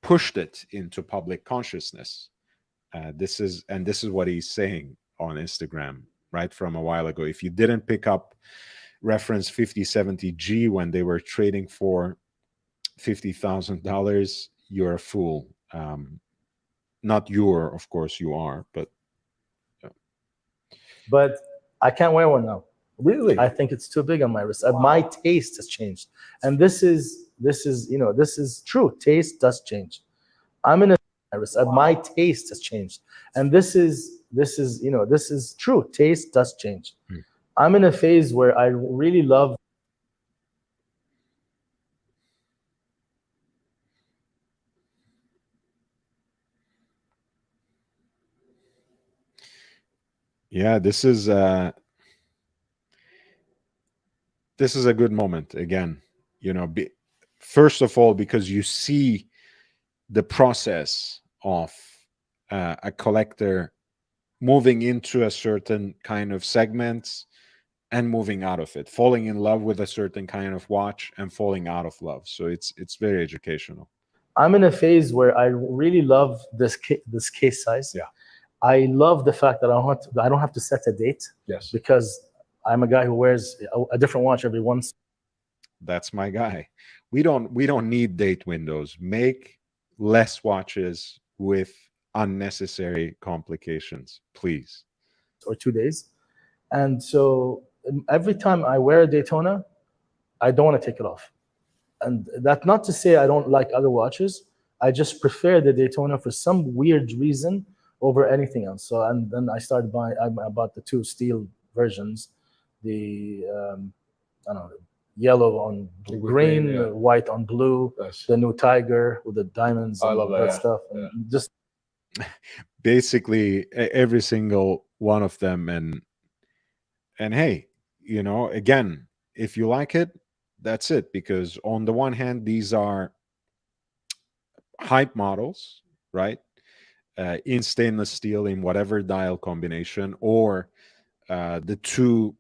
Speaker 4: pushed it into public consciousness. This is what he's saying on Instagram right from a while ago. If you didn't pick up reference 5070G when they were trading for $50,000, you're a fool. Not you're, of course, you are, but.
Speaker 3: But I can't wear one now.
Speaker 2: Really?
Speaker 3: I think it's too big on my wrist. My taste has changed, and this is true. Taste does change. I'm in a wrist. My taste has changed, and this is true. Taste does change. I'm in a phase where I really love.
Speaker 4: Yeah, this is a good moment again. First of all, because you see the process of a collector moving into a certain kind of segment and moving out of it, falling in love with a certain kind of watch and falling out of love. So it's very educational.
Speaker 3: I'm in a phase where I really love this case size.
Speaker 2: Yeah.
Speaker 3: I love the fact that I don't have to set a date
Speaker 2: Yes.
Speaker 3: because I'm a guy who wears a different watch every once.
Speaker 4: That's my guy. We don't need date windows. Make less watches with unnecessary complications, please.
Speaker 3: Or 2 days. And so every time I wear a Daytona, I don't want to take it off. And that's not to say I don't like other watches. I just prefer the Daytona for some weird reason over anything else. So, and then I bought the two steel versions, the, I don't know, yellow on
Speaker 2: With
Speaker 3: green,
Speaker 2: green, yeah.
Speaker 3: white on blue,
Speaker 2: Nice.
Speaker 3: the new Tiger with the diamonds
Speaker 2: I
Speaker 3: and
Speaker 2: love that,
Speaker 3: that
Speaker 2: yeah.
Speaker 3: stuff. And
Speaker 2: Yeah.
Speaker 3: just
Speaker 4: Basically every single one of them. And hey, again, if you like it, that's it. Because on the one hand, these are hype models, right? In stainless steel in whatever dial combination, or the two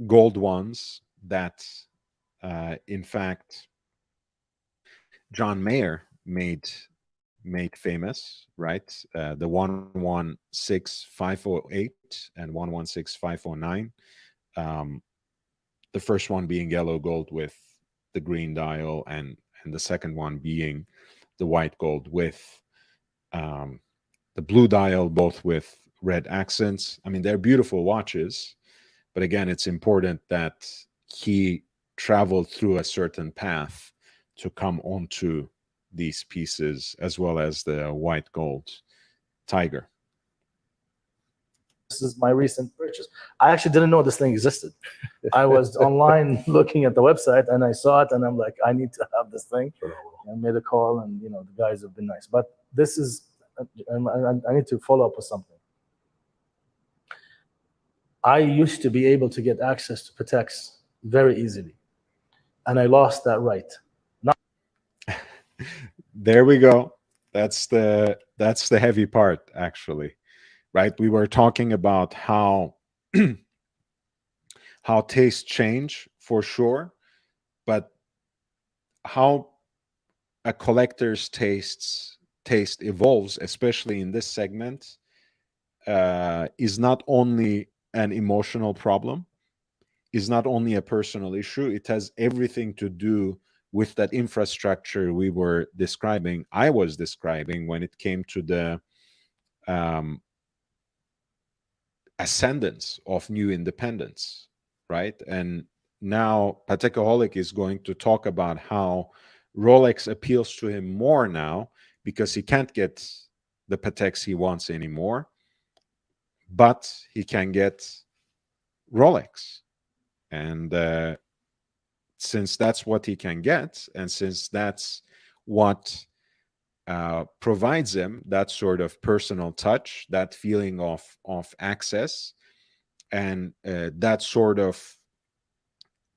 Speaker 4: gold ones that in fact John Mayer made famous, right? The 116508 and 116509. Um, the first one being yellow gold with the green dial, and the second one being the white gold with um, the blue dial, both with red accents. I mean, they're beautiful watches, but again, it's important that he traveled through a certain path to come onto these pieces, as well as the white gold Tiger.
Speaker 3: this is my recent purchase. I actually didn't know this thing existed. I was online looking at the website and I saw it and I'm like, I need to have this thing. I made a call and the guys have been nice. But this is, I need to follow up with something. I used to be able to get access to Patex very easily, and I lost that right.
Speaker 4: There we go. That's the heavy part, actually, right? We were talking about how how tastes change for sure, but how a collector's taste evolves, especially in this segment, is not only an emotional problem, is not only a personal issue. It has everything to do with that infrastructure we were describing, I was describing, when it came to the um, ascendance of new independence, right? And now Patekaholic is going to talk about how Rolex appeals to him more now because he can't get the Pateks he wants anymore, but he can get Rolex. And since that's what he can get, and since that's what provides him that sort of personal touch, that feeling of access, and that sort of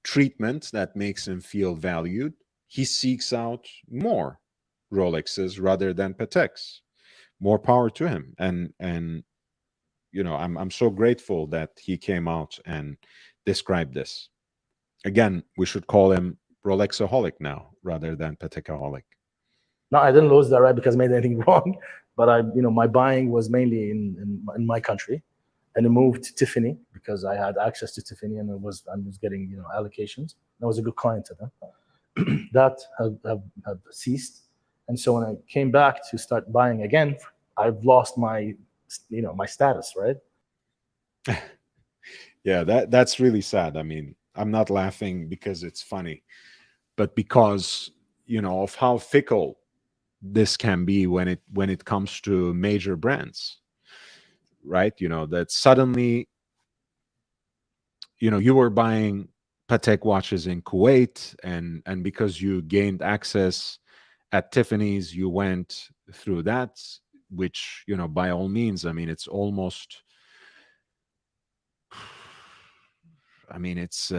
Speaker 4: treatment that makes him feel valued, he seeks out more Rolexes rather than Pateks. More power to him. And I'm so grateful that he came out and described this. Again, we should call him Rolexaholic now rather than Patekaholic.
Speaker 3: No, I didn't lose that right because I made anything wrong, but my buying was mainly in my country, and I moved to Tiffany because I had access to Tiffany and I was getting allocations. I was a good client to them. That have ceased, and so when I came back to start buying again, I've lost my my status, right?
Speaker 4: Yeah, that's really sad. I mean, I'm not laughing because it's funny, but because of how fickle this can be when it comes to major brands, right? That suddenly you were buying Patek watches in Kuwait, and because you gained access at Tiffany's, you went through that, which by all means, I mean, it's almost I mean, it's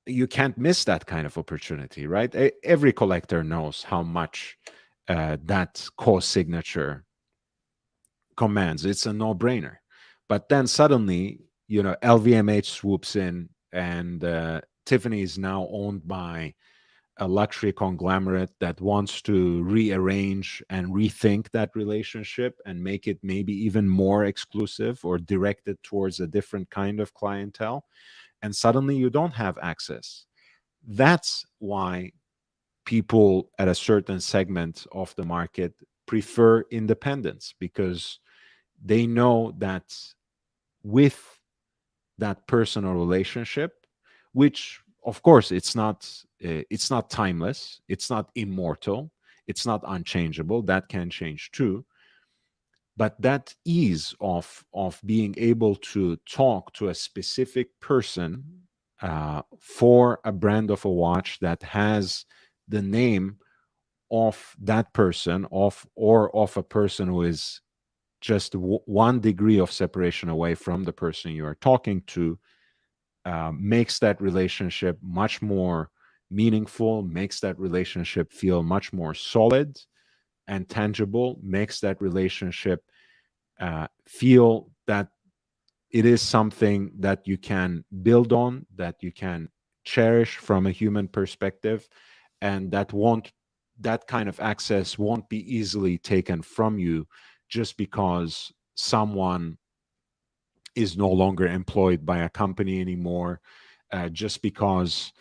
Speaker 4: you can't miss that kind of opportunity, right? Every collector knows how much that core signature commands. It's a no-brainer. But then suddenly, LVMH swoops in, and Tiffany is now owned by a luxury conglomerate that wants to rearrange and rethink that relationship and make it maybe even more exclusive or directed towards a different kind of clientele. And suddenly you don't have access. That's why people at a certain segment of the market prefer independence, because they know that with that personal relationship, which of course it's not timeless, it's not immortal, it's not unchangeable, that can change too, but that ease of being able to talk to a specific person for a brand of a watch that has the name of that person, of a person who is just 1 degree of separation away from the person you are talking to, makes that relationship much more meaningful, makes that relationship feel much more solid and tangible, makes that relationship feel that it is something that you can build on, that you can cherish from a human perspective, and that kind of access won't be easily taken from you just because someone is no longer employed by a company anymore, just because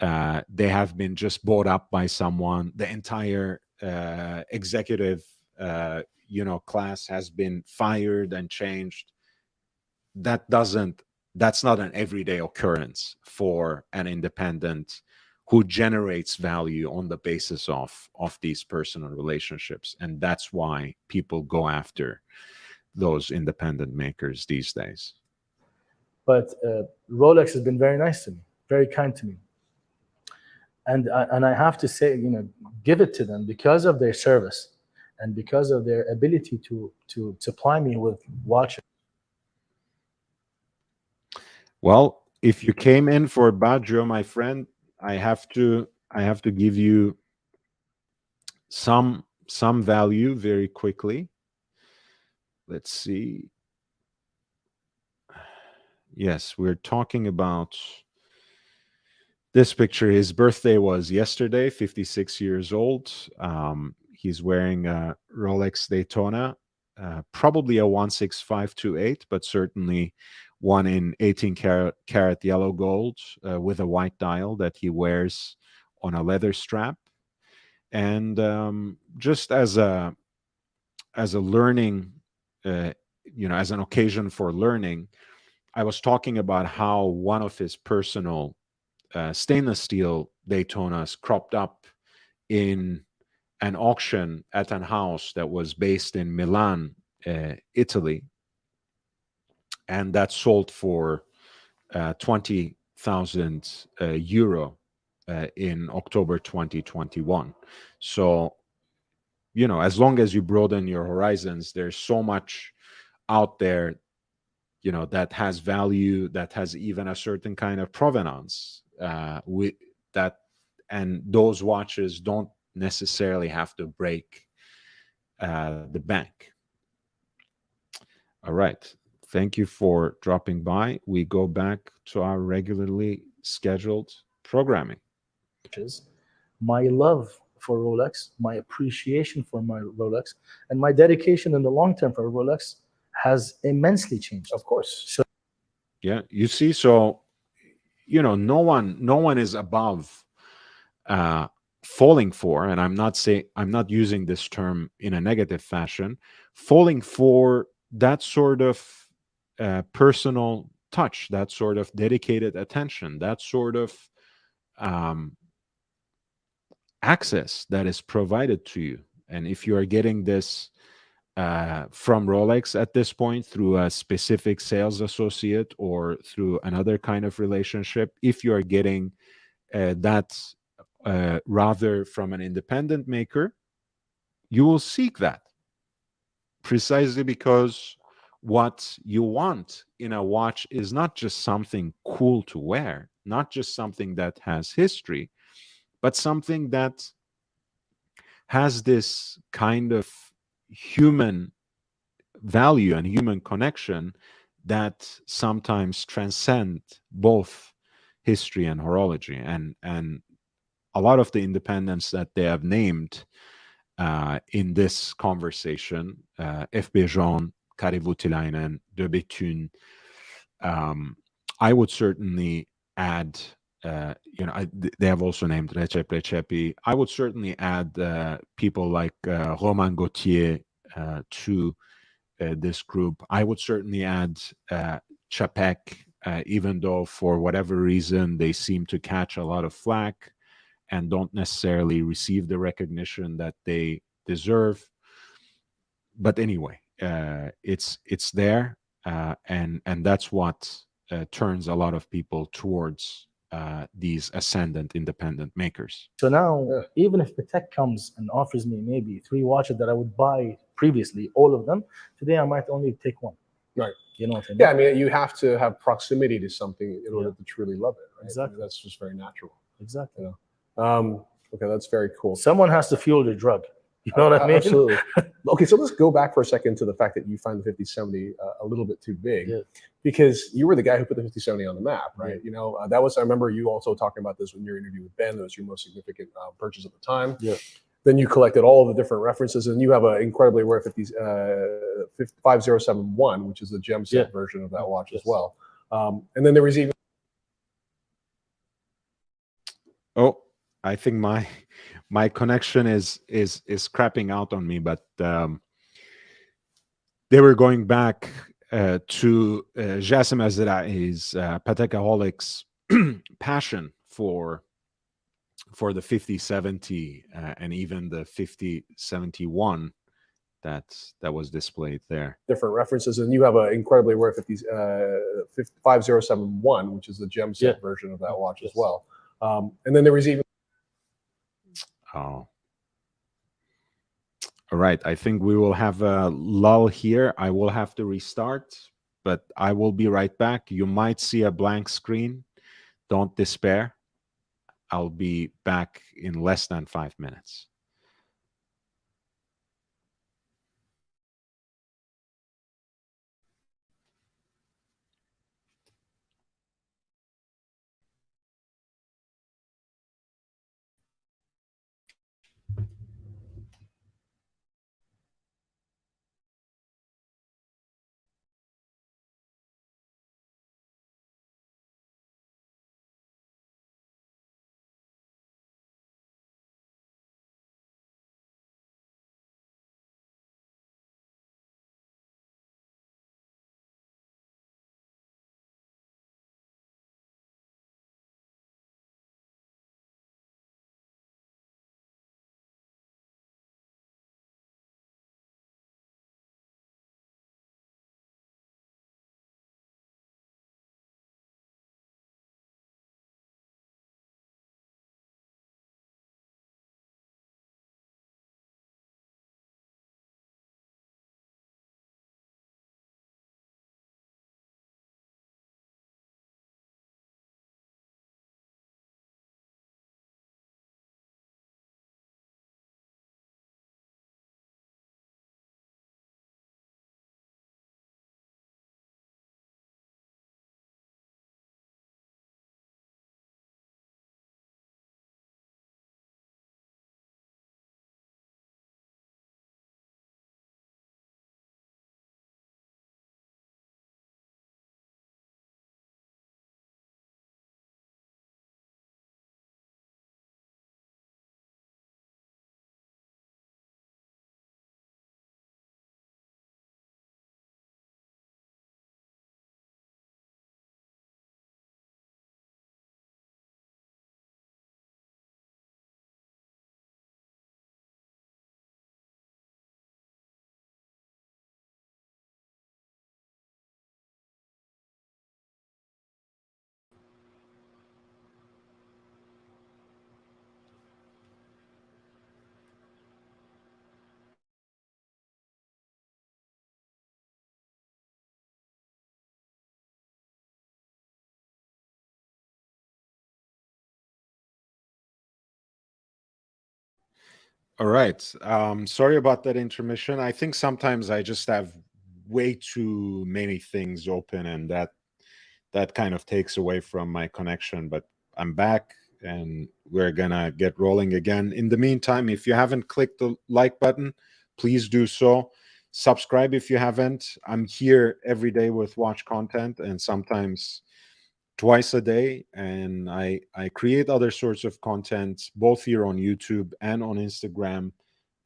Speaker 4: they have been just bought up by someone. The entire executive class has been fired and changed. That's not an everyday occurrence for an independent who generates value on the basis of these personal relationships. And that's why people go after those independent makers these days.
Speaker 3: But Rolex has been very nice to me, very kind to me. And I have to say, give it to them because of their service and because of their ability to supply me with watches.
Speaker 4: Well, if you came in for Baggio, my friend, I have to give you some value very quickly. Let's see. Yes, we're talking about this picture. His birthday was yesterday, 56 years old. He's wearing a Rolex Daytona, probably a 16528, but certainly one in 18 karat yellow gold with a white dial that he wears on a leather strap. And just as a learning, as an occasion for learning, I was talking about how one of his personal stainless steel Daytonas cropped up in an auction at an house that was based in Milan, Italy, and that sold for 20,000 euro in October 2021. So, as long as you broaden your horizons, there's so much out there, that has value, that has even a certain kind of provenance. And those watches don't necessarily have to break the bank. All right. Thank you for dropping by. We go back to our regularly scheduled programming.
Speaker 3: My love for Rolex, my appreciation for my Rolex, and my dedication in the long term for Rolex has immensely changed.
Speaker 2: Of course.
Speaker 3: So,
Speaker 4: yeah, you see, so no one is above falling for, and I'm not using this term in a negative fashion, falling for that sort of personal touch, that sort of dedicated attention, that sort of access that is provided to you. And if you are getting this from Rolex at this point through a specific sales associate or through another kind of relationship, if you are getting that rather from an independent maker, you will seek that precisely because what you want in a watch is not just something cool to wear, not just something that has history, but something that has this kind of human value and human connection that sometimes transcend both history and horology. And a lot of the independents that they have named in this conversation, FB Jean, Kari Voutilainen, De Bethune, I would certainly add, they have also named Recep Recepi. I would certainly add people like Romain Gauthier to this group. I would certainly add Chapek, even though for whatever reason they seem to catch a lot of flack and don't necessarily receive the recognition that they deserve. But anyway, it's there, and that's what turns a lot of people towards these ascendant independent makers.
Speaker 3: So now,
Speaker 2: Yeah.
Speaker 3: even if the tech comes and offers me maybe 3 watches that I would buy previously, all of them, today I might only take one.
Speaker 2: Right.
Speaker 3: You know what I mean?
Speaker 2: Yeah, I mean, you have to have proximity to something in order to truly love it, right?
Speaker 3: Exactly.
Speaker 2: I mean, that's just very natural.
Speaker 3: Exactly.
Speaker 2: Okay, that's very cool.
Speaker 3: Someone has to fuel the drug. You know what I mean?
Speaker 2: Absolutely. Okay, so let's go back for a second to the fact that you find the 5070 a little bit too big,
Speaker 3: Yeah.
Speaker 2: because you were the guy who put the 5070 on the map, right?
Speaker 3: Yeah.
Speaker 2: You know, that was, I remember you also talking about this when your interview with Ben. That was your most significant purchase at the time.
Speaker 3: Yeah.
Speaker 2: Then you collected all of the different references, and you have an incredibly rare 5071, which is the gem set
Speaker 3: Yeah.
Speaker 2: version of that watch as
Speaker 3: Yes.
Speaker 2: well. And then there was even.
Speaker 4: Oh, I think my connection is crapping out on me, but they were going back to Jassim Azraï's Patekaholics passion for the 5070 and even the 5071 that was displayed there.
Speaker 2: Different references, and you have an incredibly rare 5071, which is the gem set
Speaker 3: Yeah.
Speaker 2: version of that watch as
Speaker 3: Yes.
Speaker 2: well. And then there was even.
Speaker 4: Oh. All right. I think we will have a lull here. I will have to restart, but I will be right back. You might see a blank screen. Don't despair. I'll be back in less than 5 minutes. All right. Sorry about that intermission. I think sometimes I just have way too many things open, and that kind of takes away from my connection. But I'm back, and we're gonna get rolling again. In the meantime, if you haven't clicked the like button, please do so. Subscribe if you haven't. I'm here every day with watch content, and sometimes twice a day, and I create other sorts of content both here on YouTube and on Instagram,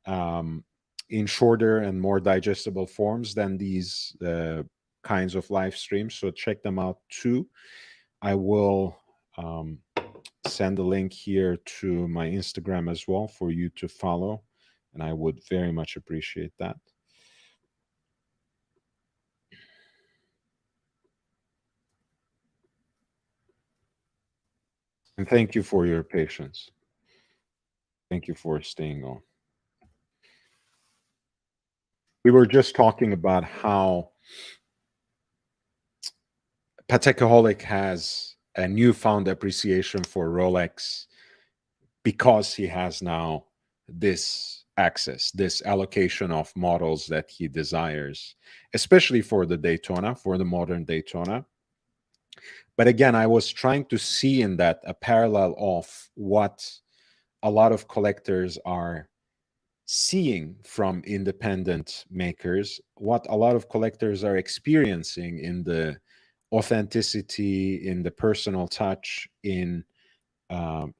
Speaker 4: um, in shorter and more digestible forms than these kinds of live streams. So check them out too. I will send a link here to my Instagram as well for you to follow, and I would very much appreciate that. And thank you for your patience. Thank you for staying on. We were just talking about how Patekaholic has a newfound appreciation for Rolex because he has now this access, this allocation of models that he desires, especially for the Daytona, for the modern Daytona. But again, I was trying to see in that a parallel of what a lot of collectors are seeing from independent makers, what a lot of collectors are experiencing in the authenticity, in the personal touch, in the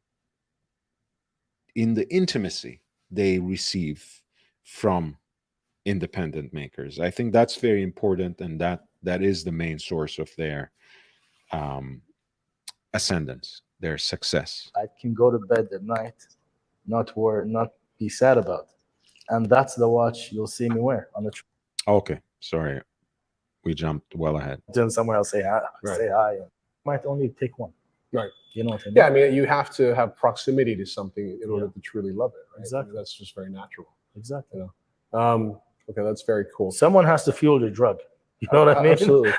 Speaker 4: intimacy they receive from independent makers. I think that's very important, and that is the main source of their ascendance, their success.
Speaker 3: I can go to bed at night, not be sad about it. And that's the watch you'll see me wear on the trip.
Speaker 4: Okay, sorry, we jumped well ahead.
Speaker 3: Then somewhere I'll say hi.
Speaker 2: Right.
Speaker 3: Say hi. Might only take one.
Speaker 2: Right.
Speaker 3: You know what I mean?
Speaker 2: Yeah, I mean, you have to have proximity to something in order to truly love it, right?
Speaker 3: Exactly.
Speaker 2: I mean, that's just very natural.
Speaker 3: Exactly.
Speaker 2: You know? Okay, that's very cool.
Speaker 3: Someone has to fuel your drug. You know what I mean?
Speaker 2: Absolutely.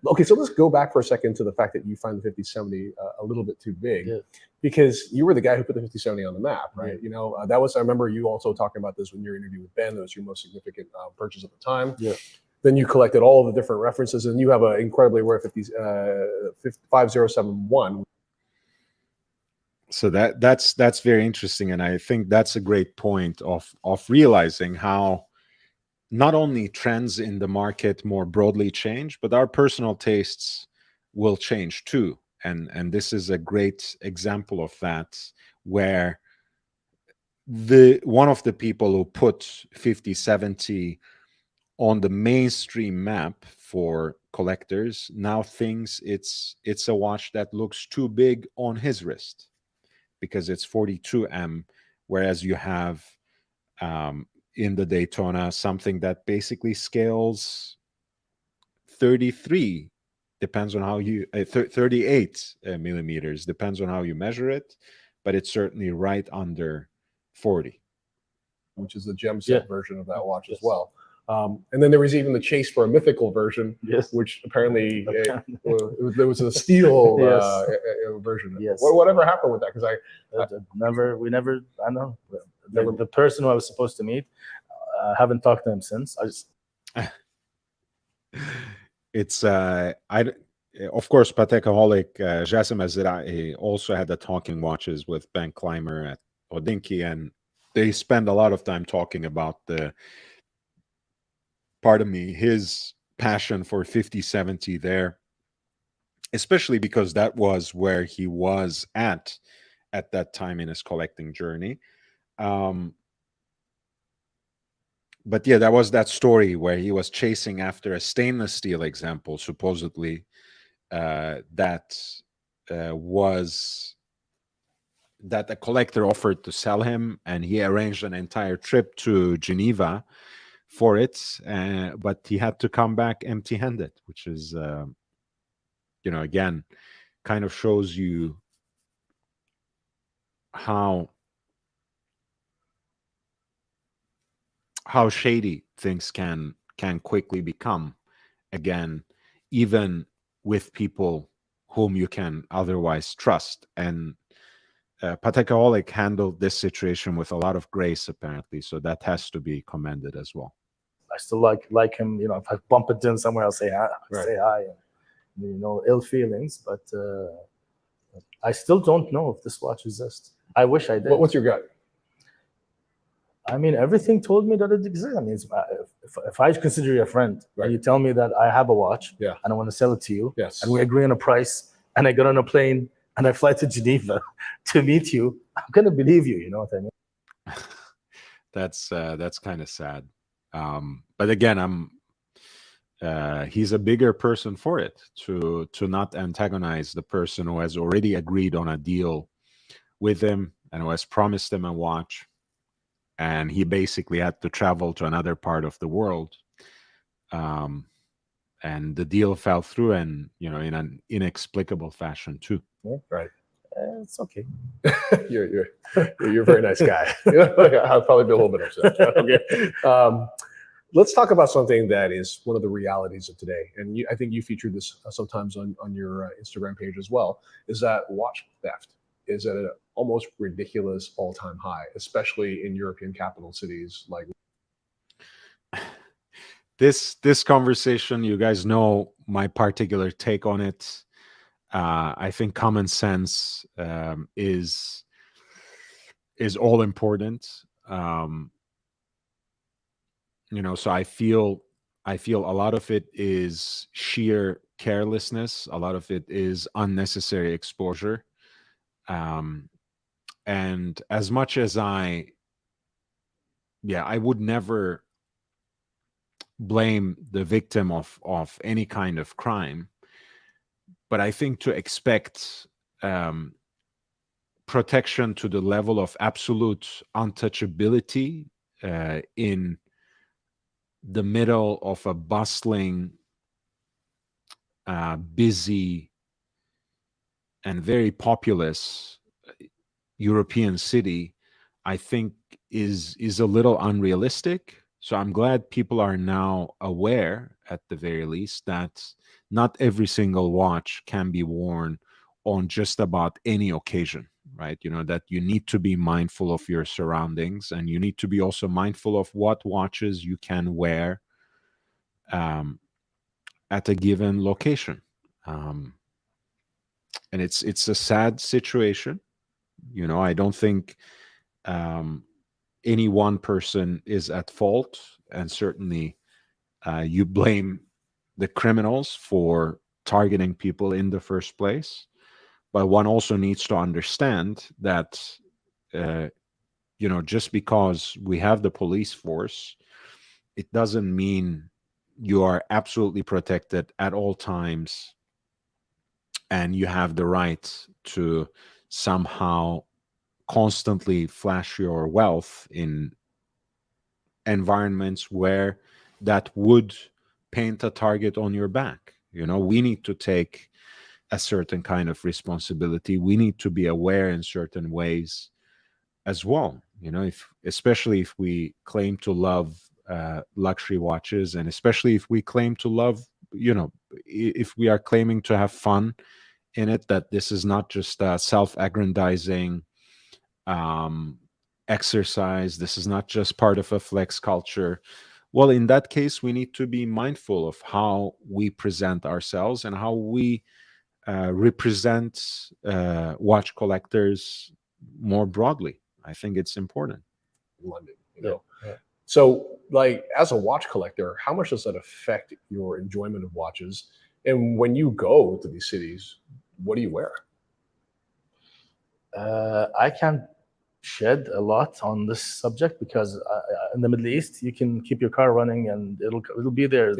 Speaker 2: Okay, so let's go back for a second to the fact that you find the 5070 a little bit too big,
Speaker 3: Yeah.
Speaker 2: because you were the guy who put the 5070 on the map, right?
Speaker 3: Yeah.
Speaker 2: You know, that was, I remember you also talking about this when your interview with Ben. That was your most significant purchase at the time.
Speaker 3: Yeah.
Speaker 2: Then you collected all the different references, and you have an incredibly rare 5071.
Speaker 4: So that's very interesting, and I think that's a great point of realizing how not only trends in the market more broadly change, but our personal tastes will change too. And this is a great example of that, where one of the people who put 5070 on the mainstream map for collectors now thinks it's a watch that looks too big on his wrist because it's 42M, whereas you have in the Daytona something that basically scales 33, depends on how you 38 millimeters, depends on how you measure it, but it's certainly right under 40,
Speaker 2: which is the gem set
Speaker 3: Yeah.
Speaker 2: version of that watch as
Speaker 3: Yes.
Speaker 2: well. And then there was even the chase for a mythical version,
Speaker 3: Yes.
Speaker 2: which apparently there was a steel
Speaker 3: Yes.
Speaker 2: version.
Speaker 3: Yes.
Speaker 2: Whatever happened with that? Because I
Speaker 3: We never, I know. The person who I was supposed to meet, I haven't talked to him since. I just,
Speaker 4: it's of course Patekaholic, Jassim Azrahi also had the talking watches with Ben Clymer at Hodinkee, and they spend a lot of time talking about his passion for 5070 there, especially because that was where he was at that time in his collecting journey. But yeah, that was that story where he was chasing after a stainless steel example, supposedly, that a collector offered to sell him, and he arranged an entire trip to Geneva for it, but he had to come back empty-handed, which is, again, kind of shows you how shady things can quickly become, again, even with people whom you can otherwise trust. And Patek Philippe handled this situation with a lot of grace, apparently. So that has to be commended as well.
Speaker 3: I still like him. You know, if I bump into him somewhere, I'll say hi,
Speaker 2: Right.
Speaker 3: say hi. And, you know, ill feelings, but I still don't know if this watch exists. I wish I did.
Speaker 2: What's your gut?
Speaker 3: I mean, everything told me that it exists. I mean, if I consider you a friend,
Speaker 2: Right.
Speaker 3: and you tell me that I have a watch,
Speaker 2: Yeah.
Speaker 3: and I want to sell it to you,
Speaker 2: Yes.
Speaker 3: and we agree on a price, and I get on a plane and I fly to Geneva to meet you, I'm gonna believe you. You know what I mean?
Speaker 4: That's kind of sad. But again, he's a bigger person for it, to not antagonize the person who has already agreed on a deal with him and who has promised him a watch, and he basically had to travel to another part of the world, and the deal fell through, and in an inexplicable fashion too.
Speaker 2: Right.
Speaker 3: It's okay.
Speaker 2: You're a very nice guy. I'll probably be a little bit upset. Okay. Let's talk about something that is one of the realities of today, and I think you featured this sometimes on your Instagram page as well. Is that watch theft is at an almost ridiculous all-time high, especially in European capital cities like.
Speaker 4: This conversation, you guys know my particular take on it. I think common sense is all important. So I feel a lot of it is sheer carelessness. A lot of it is unnecessary exposure. And as much as I would never blame the victim of any kind of crime, but I think to expect protection to the level of absolute untouchability in the middle of a bustling, busy, and very populous European city, I think is a little unrealistic. So I'm glad people are now aware, at the very least, that not every single watch can be worn on just about any occasion, right? That you need to be mindful of your surroundings, and you need to be also mindful of what watches you can wear at a given location. And it's a sad situation. I don't think any one person is at fault, and certainly you blame the criminals for targeting people in the first place. But one also needs to understand that just because we have the police force, it doesn't mean you are absolutely protected at all times and you have the right to somehow constantly flash your wealth in environments where that would paint a target on your back. We need to take a certain kind of responsibility. We need to be aware in certain ways as well. Especially if we claim to love luxury watches, and especially if we claim to love, if we are claiming to have fun in it, that this is not just a self-aggrandizing exercise. This is not just part of a flex culture. Well, in that case, we need to be mindful of how we present ourselves and how we represent watch collectors more broadly. I think it's important.
Speaker 2: London, So, as a watch collector, how much does that affect your enjoyment of watches? And when you go to these cities, what do you wear?
Speaker 3: I can't shed a lot on this subject because in the Middle East, you can keep your car running and it'll be there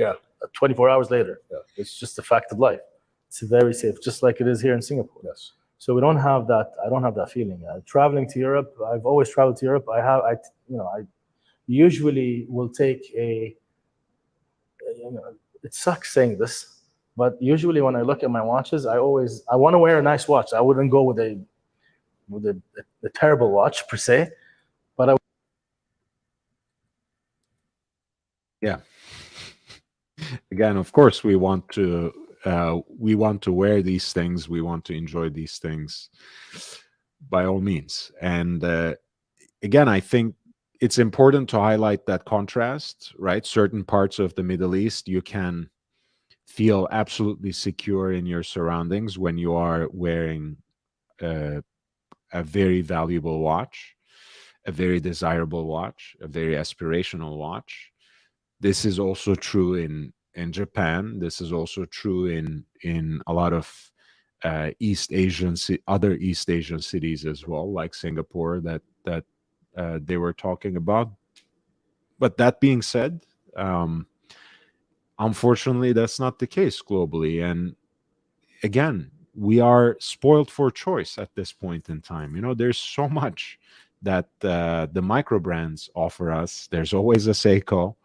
Speaker 3: 24 hours later.
Speaker 2: Yeah.
Speaker 3: It's just a fact of life. It's very safe, just like it is here in Singapore.
Speaker 2: Yes.
Speaker 3: So we don't have that. I don't have that feeling. Traveling to Europe, I've always traveled to Europe. I usually will take it sucks saying this, but usually when I look at my watches, I want to wear a nice watch. I wouldn't go with a terrible watch per se, but
Speaker 4: yeah. Again, of course, we want to wear these things. We want to enjoy these things, by all means. And again, I think it's important to highlight that contrast, right? Certain parts of the Middle East, you can feel absolutely secure in your surroundings when you are wearing a very valuable watch, a very desirable watch, a very aspirational watch. This is also true in Japan. This is also true in a lot of other East Asian cities as well, like Singapore that they were talking about. But that being said, unfortunately, that's not the case globally. And again, we are spoiled for choice at this point in time. You know, there's so much that the micro brands offer us. There's always a Seiko,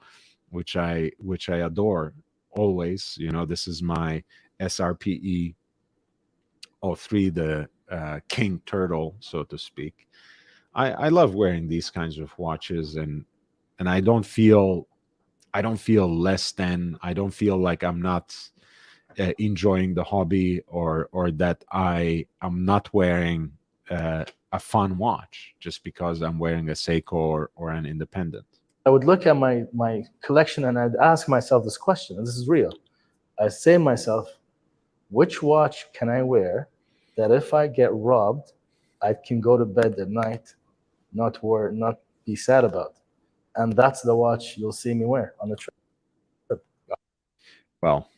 Speaker 4: which I adore always. You know, this is my SRPE 03, the King Turtle, so to speak. I love wearing these kinds of watches, and I don't feel less than. I don't feel like I'm not enjoying the hobby, or that I am not wearing a fun watch just because I'm wearing a Seiko or an independent.
Speaker 3: I would look at my collection and I'd ask myself this question, and this is real. I say to myself, which watch can I wear that if I get robbed, I can go to bed at night, not be sad about? And that's the watch you'll see me wear on the trip.
Speaker 4: Well,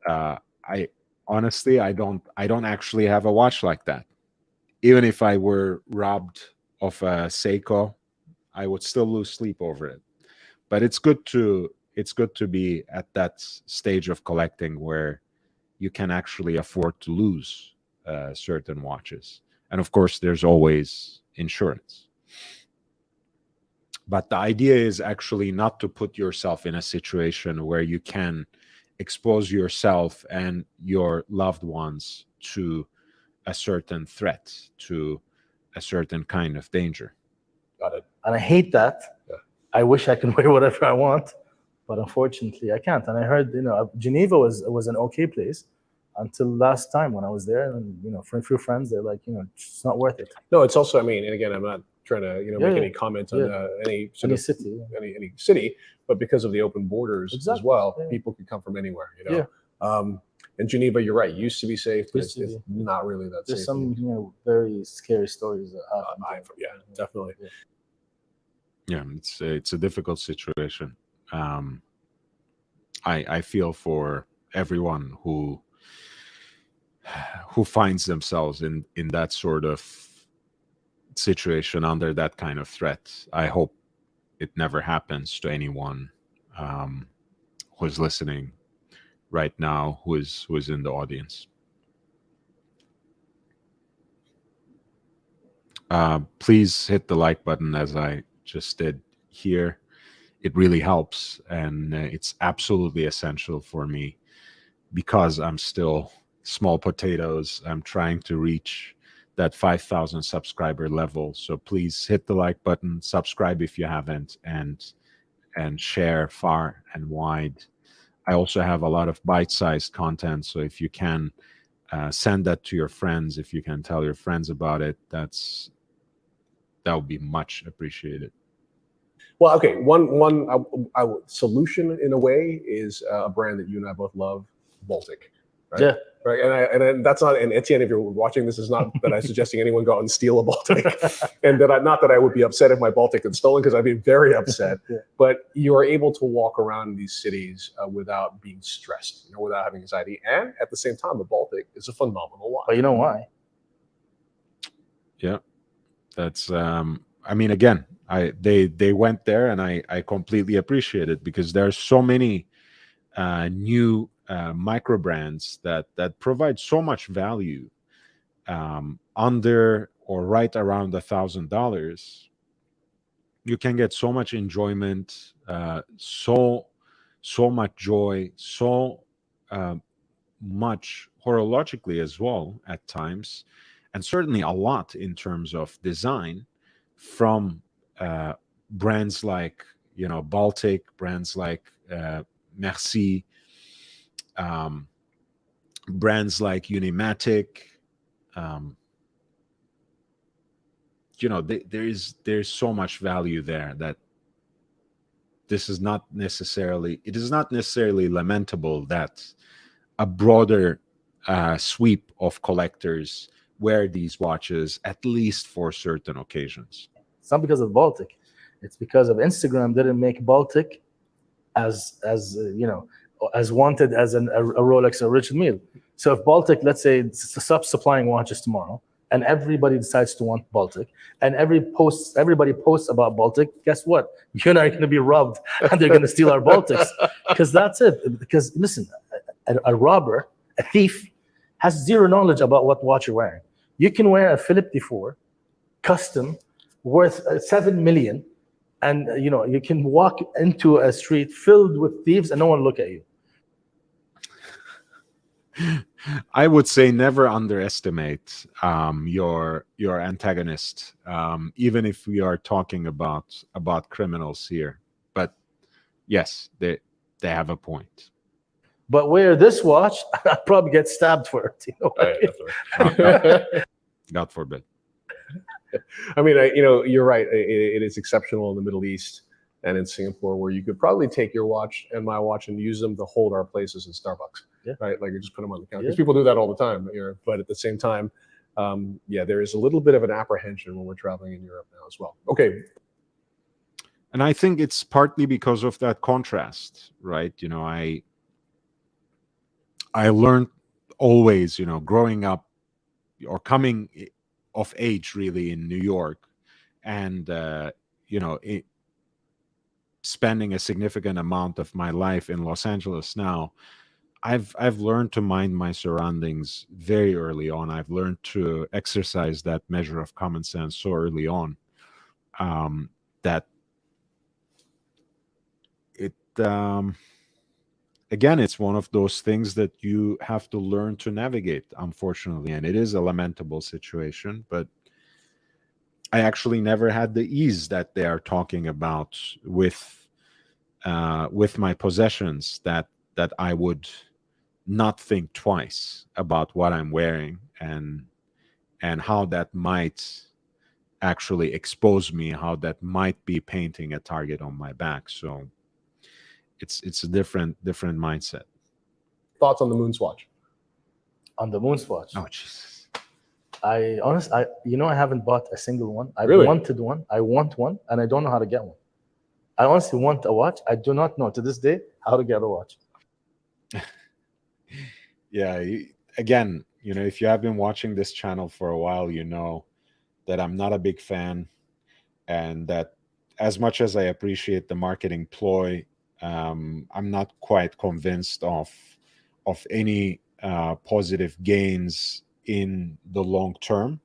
Speaker 4: I honestly, I don't actually have a watch like that. Even if I were robbed of a Seiko, I would still lose sleep over it. But it's good to be at that stage of collecting where you can actually afford to lose certain watches. And of course, there's always insurance. But the idea is actually not to put yourself in a situation where you can expose yourself and your loved ones to a certain threat, to a certain kind of danger.
Speaker 2: Got it.
Speaker 3: And I hate that.
Speaker 2: Yeah.
Speaker 3: I wish I could wear whatever I want, but unfortunately I can't. And I heard, Geneva was an okay place until last time when I was there, and for a few friends, they're like, it's not worth it.
Speaker 2: No, it's also, I mean, and again, I'm not trying to make any comment on any
Speaker 3: Any city,
Speaker 2: any city, but because of the open borders as
Speaker 3: Exactly.
Speaker 2: well,
Speaker 3: Yeah.
Speaker 2: people can come from anywhere. And Geneva, you're right, used to be safe, but it's not really that
Speaker 3: There's
Speaker 2: safe.
Speaker 3: some very scary stories that happen.
Speaker 2: Yeah, definitely.
Speaker 4: Yeah, it's a difficult situation. I feel for everyone who finds themselves in that sort of situation, under that kind of threat. I hope it never happens to anyone who's listening right now, who is in the audience. Please hit the like button, as I just did here. It really helps, and it's absolutely essential for me, because I'm still small potatoes. I'm trying to reach that 5,000 subscriber level. So please hit the like button, subscribe if you haven't, and share far and wide. I also have a lot of bite-sized content, so if you can send that to your friends, if you can tell your friends about it, that would be much appreciated.
Speaker 2: Well, okay. One solution in a way is a brand that you and I both love, Baltic. Right?
Speaker 3: Yeah.
Speaker 2: Right. And that's not. And Etienne, if you're watching, this is not that I'm suggesting anyone go out and steal a Baltic, and not that I would be upset if my Baltic gets stolen, because I'd be very upset.
Speaker 3: Yeah.
Speaker 2: But you are able to walk around these cities without being stressed, without having anxiety, and at the same time, the Baltic is a phenomenal watch.
Speaker 3: But you know why?
Speaker 4: Yeah, that's. I mean, again, they went there, and I completely appreciate it, because there are so many new micro brands that provide so much value under or right around $1,000. You can get so much enjoyment, so much joy, so much horologically as well at times, and certainly a lot in terms of design from brands like Baltic, brands like Merci, brands like Unimatic, there's so much value there that it is not necessarily lamentable that a broader sweep of collectors wear these watches, at least for certain occasions.
Speaker 3: It's not because of Baltic. It's because of Instagram didn't make Baltic as wanted as a Rolex or Richard Mille. So if Baltic, let's say, stops supplying watches tomorrow, and everybody decides to want Baltic, and everybody posts about Baltic, guess what? You and I are going to be robbed, and they're going to steal our Baltics, because that's it. Because listen, a robber, a thief, has zero knowledge about what watch you're wearing. You can wear a Philippe D4 custom worth 7 million, and you can walk into a street filled with thieves and no one look at you.
Speaker 4: I would say never underestimate your antagonist, even if we are talking about criminals here. But yes, they have a point.
Speaker 3: But wear this watch, I'd probably get stabbed for it.
Speaker 4: God forbid.
Speaker 2: I mean, you're right. It is exceptional in the Middle East and in Singapore, where you could probably take your watch and my watch and use them to hold our places in Starbucks.
Speaker 3: Yeah.
Speaker 2: Right? Like you just put them on the counter.
Speaker 3: Yeah.
Speaker 2: Because people do that all the time. But at the same time, there is a little bit of an apprehension when we're traveling in Europe now as well. Okay.
Speaker 4: And I think it's partly because of that contrast, right? I learned always, growing up or coming of age really in New York, and spending a significant amount of my life in Los Angeles now, I've learned to mind my surroundings very early on. I've learned to exercise that measure of common sense so early on, that it again, it's one of those things that you have to learn to navigate, unfortunately, and it is a lamentable situation. But I actually never had the ease that they are talking about with my possessions, that I would not think twice about what I'm wearing and how that might actually expose me, how that might be painting a target on my back. So it's a different mindset.
Speaker 2: Thoughts on the Moonswatch?
Speaker 3: On the Moonswatch.
Speaker 4: Oh, Jesus.
Speaker 3: I haven't bought a single one. I
Speaker 2: Really?
Speaker 3: wanted one. I want one, and I don't know how to get one. I honestly want a watch. I do not know to this day how to get a watch.
Speaker 4: Yeah. Again, if you have been watching this channel for a while, you know that I'm not a big fan, and that as much as I appreciate the marketing ploy, I'm not quite convinced of any positive gains in the long term,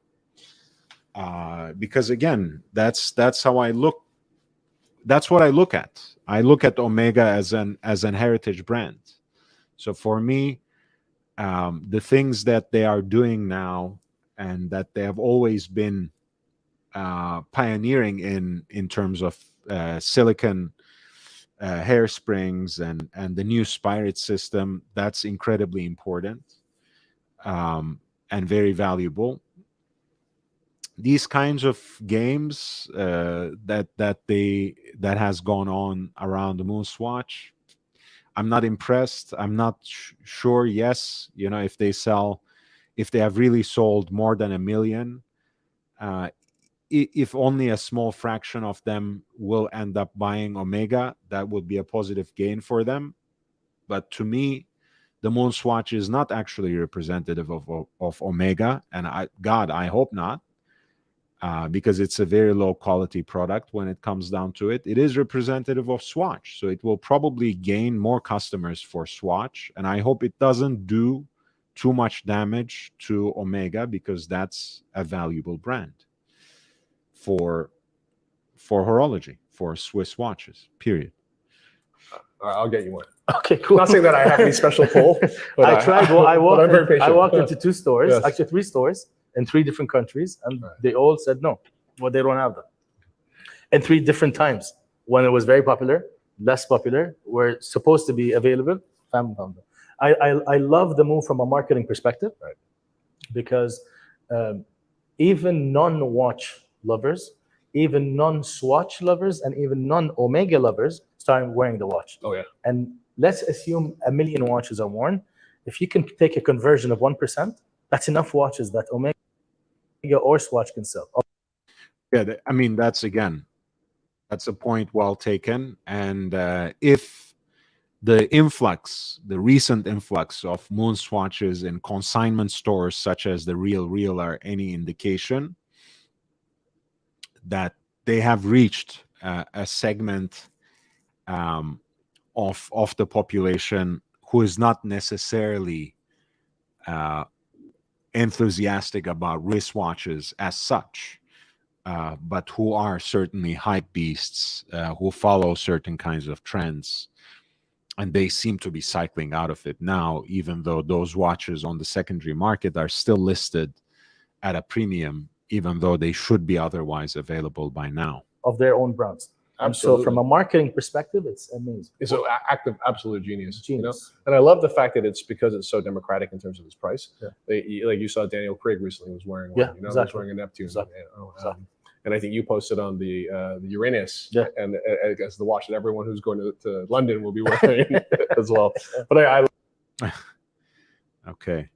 Speaker 4: because again, that's how I look. That's what I look at. I look at Omega as an heritage brand. So for me, the things that they are doing now and that they have always been pioneering in terms of silicon hairsprings and the new Spirit system, that's incredibly important and very valuable. These kinds of games that has gone on around the Moonswatch, I'm not impressed. I'm not sure. Yes, if they have really sold more than 1 million, if only a small fraction of them will end up buying Omega, that would be a positive gain for them. But to me, the Moonswatch is not actually representative of Omega, and I hope not, because it's a very low quality product when it comes down to it. It is representative of Swatch, so it will probably gain more customers for Swatch, and I hope it doesn't do too much damage to Omega, because that's a valuable brand for horology, for Swiss watches, period.
Speaker 2: All right, I'll get you one.
Speaker 3: Okay, cool.
Speaker 2: Not saying that I have any special pull, but
Speaker 3: I tried. Well, I
Speaker 2: but I'm very patient.
Speaker 3: I walked into 2 stores,
Speaker 2: Yes.
Speaker 3: actually 3 stores in 3 different countries, and
Speaker 2: Right.
Speaker 3: they all said no. Well, they don't have them. In 3 different times, when it was very popular, less popular, were supposed to be available, found them. I love the move from a marketing perspective,
Speaker 2: Right.
Speaker 3: because even non-watch lovers, even non-Swatch lovers, and even non-Omega lovers started wearing the watch.
Speaker 2: Oh yeah.
Speaker 3: And let's assume 1 million watches are worn. If you can take a conversion of 1%, that's enough watches that Omega or Swatch can sell.
Speaker 4: Yeah, I mean, that's a point well taken. And if the recent influx of Moon swatches in consignment stores such as the Real Real are any indication, that they have reached a segment of the population who is not necessarily enthusiastic about wristwatches as such, but who are certainly hype beasts who follow certain kinds of trends. And they seem to be cycling out of it now, even though those watches on the secondary market are still listed at a premium, even though they should be otherwise available by now.
Speaker 3: Of their own brands. And so from a marketing perspective, it's amazing.
Speaker 2: It's an act of absolute genius. You know?
Speaker 3: Genius.
Speaker 2: And I love the fact that it's because it's so democratic in terms of its price.
Speaker 3: Yeah.
Speaker 2: Like you saw Daniel Craig recently was wearing one.
Speaker 3: Yeah,
Speaker 2: You know,
Speaker 3: exactly.
Speaker 2: he was wearing a Neptune.
Speaker 3: Exactly.
Speaker 2: Exactly. And I think you posted on the Uranus,
Speaker 3: Yeah.
Speaker 2: and as the watch that everyone who's going to London will be wearing as well. But I
Speaker 4: Okay.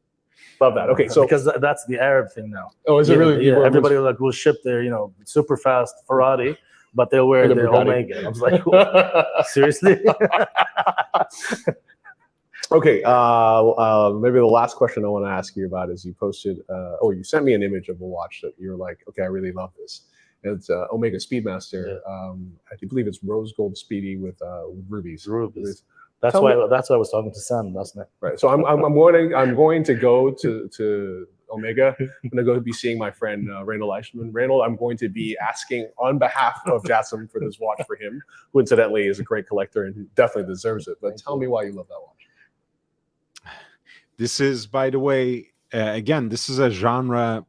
Speaker 2: love that. Okay, so
Speaker 3: because that's the Arab thing now.
Speaker 2: oh, is it really?
Speaker 3: Yeah, everybody will ship their super fast Ferrari, but they'll wear
Speaker 2: And a
Speaker 3: their
Speaker 2: Bugatti.
Speaker 3: Omega. I was like, seriously?
Speaker 2: Okay, maybe the last question I want to ask you about is you posted, you sent me an image of a watch that you're like, okay, I really love this. It's Omega Speedmaster. I believe it's rose gold speedy with rubies.
Speaker 3: Rubies. That's
Speaker 2: Tell
Speaker 3: why
Speaker 2: me-
Speaker 3: I was talking to Sam last night.
Speaker 2: Right. So I'm going to go to Omega. I'm going to go be seeing my friend Randall Eichmann. Randall, I'm going to be asking on behalf of Jassim for this watch for him, who incidentally is a great collector and definitely deserves it. But tell me why you love that watch.
Speaker 4: This is, by the way, again, this is a genre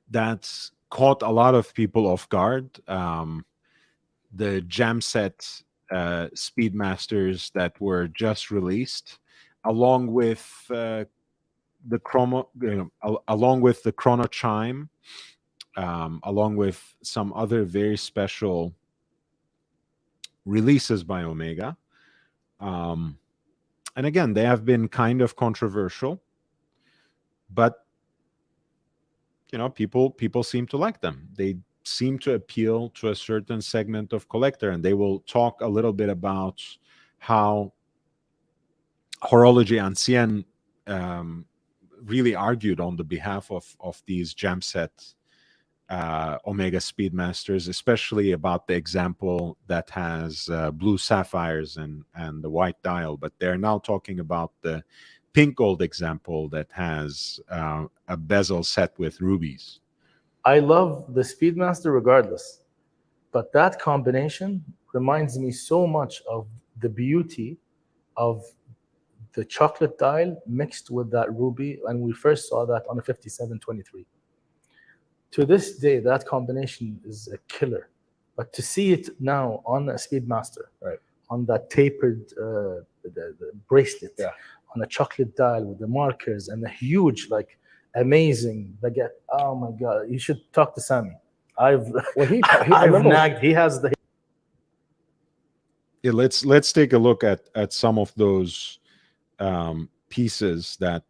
Speaker 4: that's caught a lot of people off guard. The Jam Set Speedmasters that were just released, along with the Chrono Chime, along with some other very special releases by Omega. And again, they have been kind of controversial, but people seem to like them. They seem to appeal to a certain segment of collector, and they will talk a little bit about how Horology Ancienne really argued on the behalf of these Jam Set Omega Speedmasters, especially about the example that has blue sapphires and the white dial. But they're now talking about the pink gold example that has a bezel set with rubies.
Speaker 3: I love the Speedmaster regardless, but that combination reminds me so much of the beauty of the chocolate dial mixed with that ruby, and we first saw that on a 5723. To this day, that combination is a killer. But to see it now on a Speedmaster,
Speaker 2: Right,
Speaker 3: on that tapered the bracelet,
Speaker 2: Yeah.
Speaker 3: on a chocolate dial with the markers and the huge, amazing baguette. Oh my God! You should talk to Sammy.
Speaker 2: well, I
Speaker 3: I've
Speaker 2: remember
Speaker 3: nagged. He has the.
Speaker 4: Yeah, let's take a look at some of those pieces that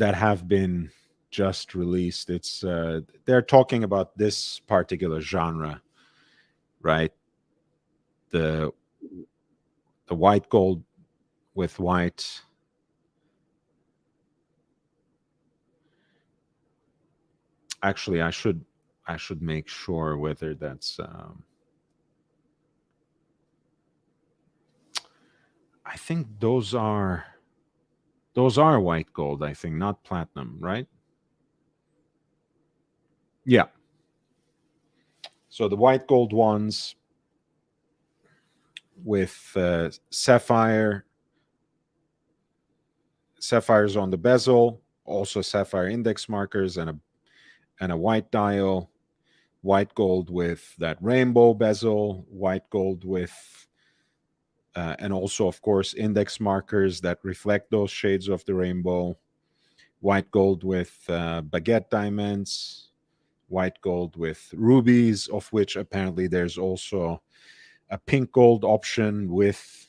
Speaker 4: have been just released. It's they're talking about this particular genre, right? The white gold with white. Actually, I should make sure whether that's I think those are white gold, I think, not platinum, right? Yeah. So the white gold ones with sapphires on the bezel, also sapphire index markers, and a white dial, white gold with that rainbow bezel, white gold with and also, of course, index markers that reflect those shades of the rainbow, white gold with baguette diamonds, white gold with rubies, of which apparently there's also a pink gold option with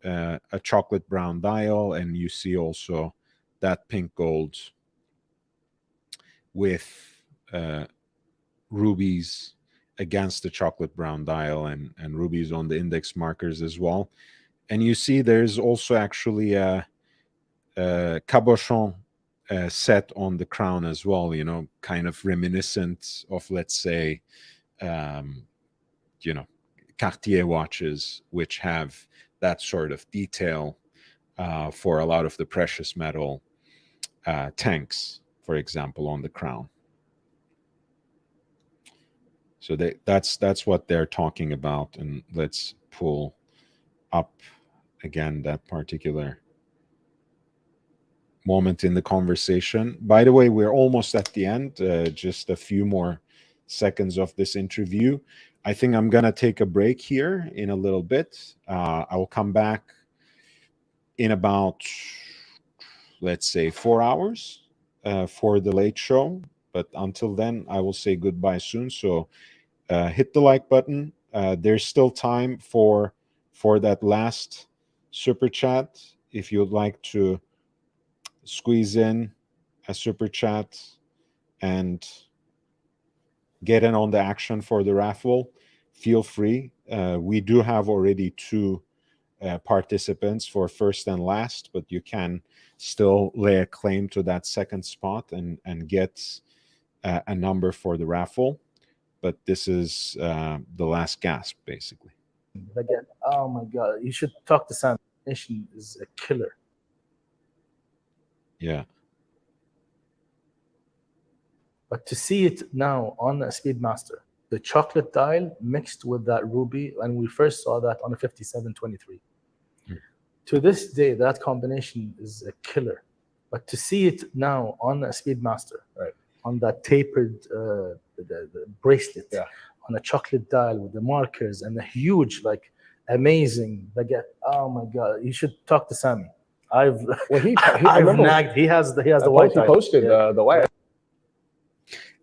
Speaker 4: a chocolate brown dial, and you see also that pink gold with rubies against the chocolate brown dial, and rubies on the index markers as well. And you see there's also actually a cabochon set on the crown as well, you know, kind of reminiscent of, let's say, you know, Cartier watches, which have that sort of detail for a lot of the precious metal tanks, for example, on the crown. So that's what they're talking about. And let's pull up again that particular moment in the conversation. By the way, we're almost at the end, just a few more seconds of this interview. I think I'm going to take a break here in a little bit. I will come back in about, let's say, 4 hours for the late show. But until then, I will say goodbye soon. So hit the like button. There's still time for that last super chat. If you would like to squeeze in a super chat and get in on the action for the raffle, feel free. We do have already 2 participants for first and last, but you can still lay a claim to that second spot and get a number for the raffle. But this is the last gasp, basically.
Speaker 3: Again, oh my God, you should talk to Sam. Nation is a killer.
Speaker 4: Yeah.
Speaker 3: But to see it now on a Speedmaster, the chocolate dial mixed with that ruby, and we first saw that on a 5723. To this day, that combination is a killer. But to see it now on a Speedmaster,
Speaker 2: Right,
Speaker 3: on that tapered the bracelet,
Speaker 2: yeah,
Speaker 3: on a chocolate dial with the markers and a huge, like, amazing baguette. Oh my God, you should talk to Sammy.
Speaker 2: well, I
Speaker 3: I've
Speaker 2: remember
Speaker 3: nagged. He has the
Speaker 2: the
Speaker 3: white
Speaker 2: he
Speaker 3: dial.
Speaker 2: posted
Speaker 3: Yeah.
Speaker 2: the white.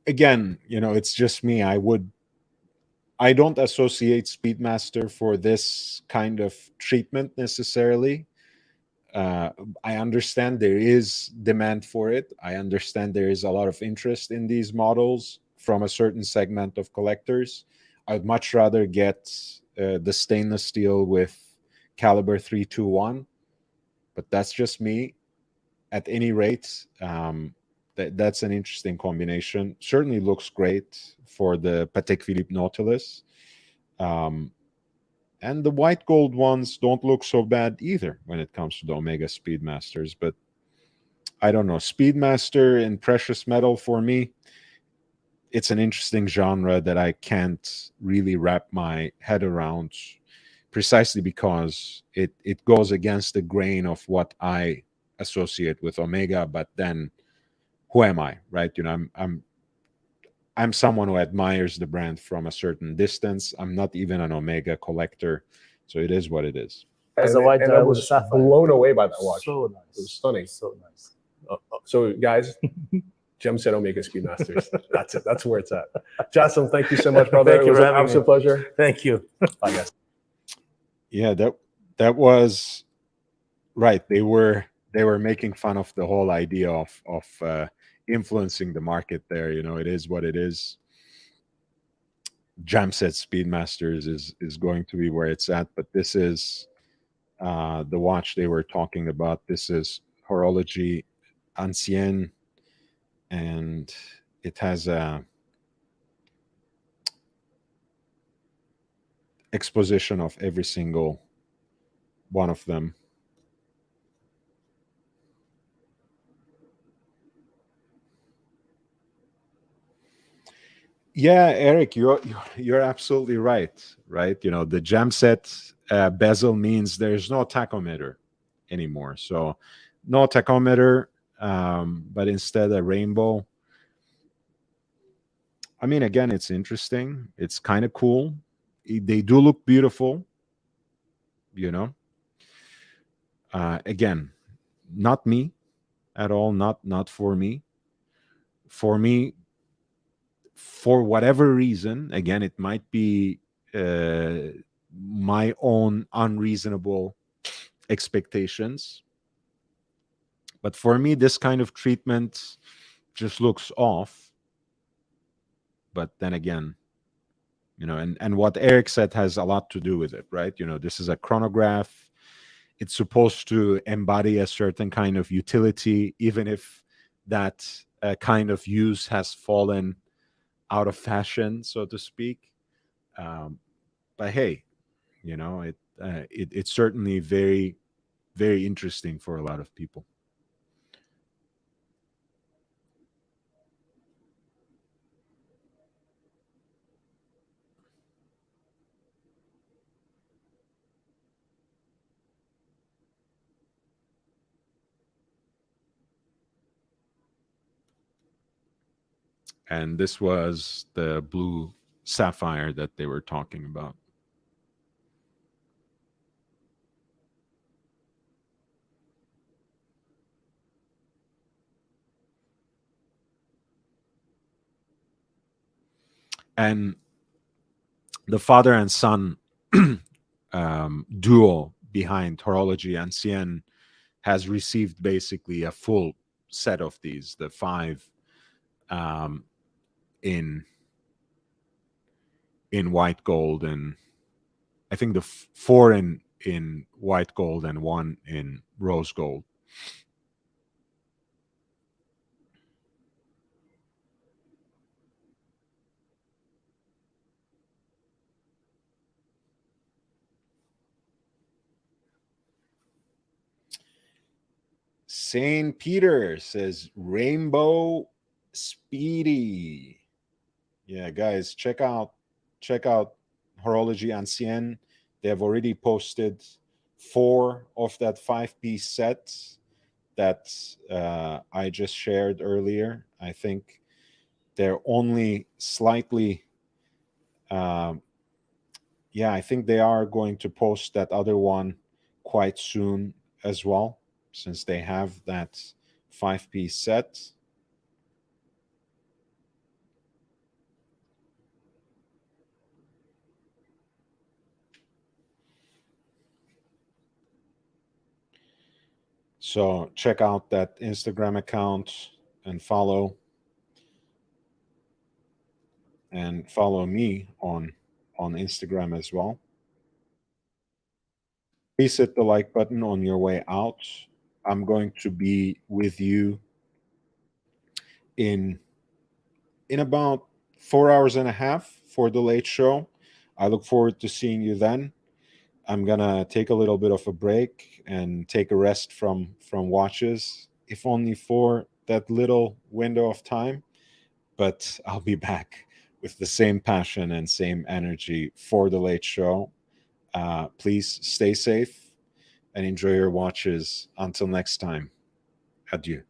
Speaker 4: Again, you know, it's just me. I don't associate Speedmaster for this kind of treatment necessarily. I understand there is demand for it. I understand there is a lot of interest in these models from a certain segment of collectors. I'd much rather get the stainless steel with caliber 321, but that's just me. At any rate, that's an interesting combination. Certainly looks great for the Patek Philippe Nautilus. And the white gold ones don't look so bad either when it comes to the Omega Speedmasters. But I don't know. Speedmaster in precious metal, for me, it's an interesting genre that I can't really wrap my head around, precisely because it goes against the grain of what I associate with Omega. But then who am I, right? You know, I'm someone who admires the brand from a certain distance. I'm not even an Omega collector, so it is what it is.
Speaker 3: As a white
Speaker 2: and
Speaker 3: dial
Speaker 2: I
Speaker 3: with a
Speaker 2: was
Speaker 3: sapphire.
Speaker 2: blown away by that watch.
Speaker 3: So nice.
Speaker 2: It was stunning.
Speaker 3: So nice.
Speaker 2: So, guys, Jem said Omega Speedmasters. That's it. That's where it's at. Jassim, thank you so much, brother.
Speaker 3: Thank
Speaker 2: It
Speaker 3: you
Speaker 2: was
Speaker 3: for
Speaker 2: an
Speaker 3: having
Speaker 2: absolute
Speaker 3: me.
Speaker 2: pleasure.
Speaker 3: Thank you.
Speaker 2: Bye, guys.
Speaker 4: Yeah, that was right. They were making fun of the whole idea of influencing the market there. You know, it is what it is. Jamset Speedmasters is going to be where it's at, but this is the watch they were talking about. This is Horology Ancienne, and it has a exposition of every single one of them. Yeah, Eric, you're absolutely right. Right, you know, the Jamset bezel means there's no tachometer anymore. So no tachometer, but instead a rainbow. I mean, again, it's interesting. It's kind of cool. They do look beautiful. You know, again, not me. at all. Not for me. For me, for whatever reason, again, it might be my own unreasonable expectations, but for me, this kind of treatment just looks off. But then again, and what Eric said has a lot to do with it, right? This is a chronograph. It's supposed to embody a certain kind of utility, even if that kind of use has fallen out of fashion, so to speak. But hey, it's certainly very, very interesting for a lot of people. And this was the blue sapphire that they were talking about. And the father and son duo behind Horology Ancienne has received basically a full set of these, the 5 in white gold, and I think the 4 in white gold and 1 in rose gold. St. Peter says Rainbow Speedy. Yeah, guys, check out Horology Ancienne. They have already posted 4 of that 5-piece set that I just shared earlier. I think they're only slightly I think they are going to post that other one quite soon as well, since they have that 5-piece set. So check out that Instagram account and follow me on Instagram as well. Please hit the like button on your way out. I'm going to be with you in about 4 hours and a half for the late show. I look forward to seeing you then. I'm gonna take a little bit of a break and take a rest from watches, if only for that little window of time. But I'll be back with the same passion and same energy for the late show. Please stay safe and enjoy your watches. Until next time, adieu.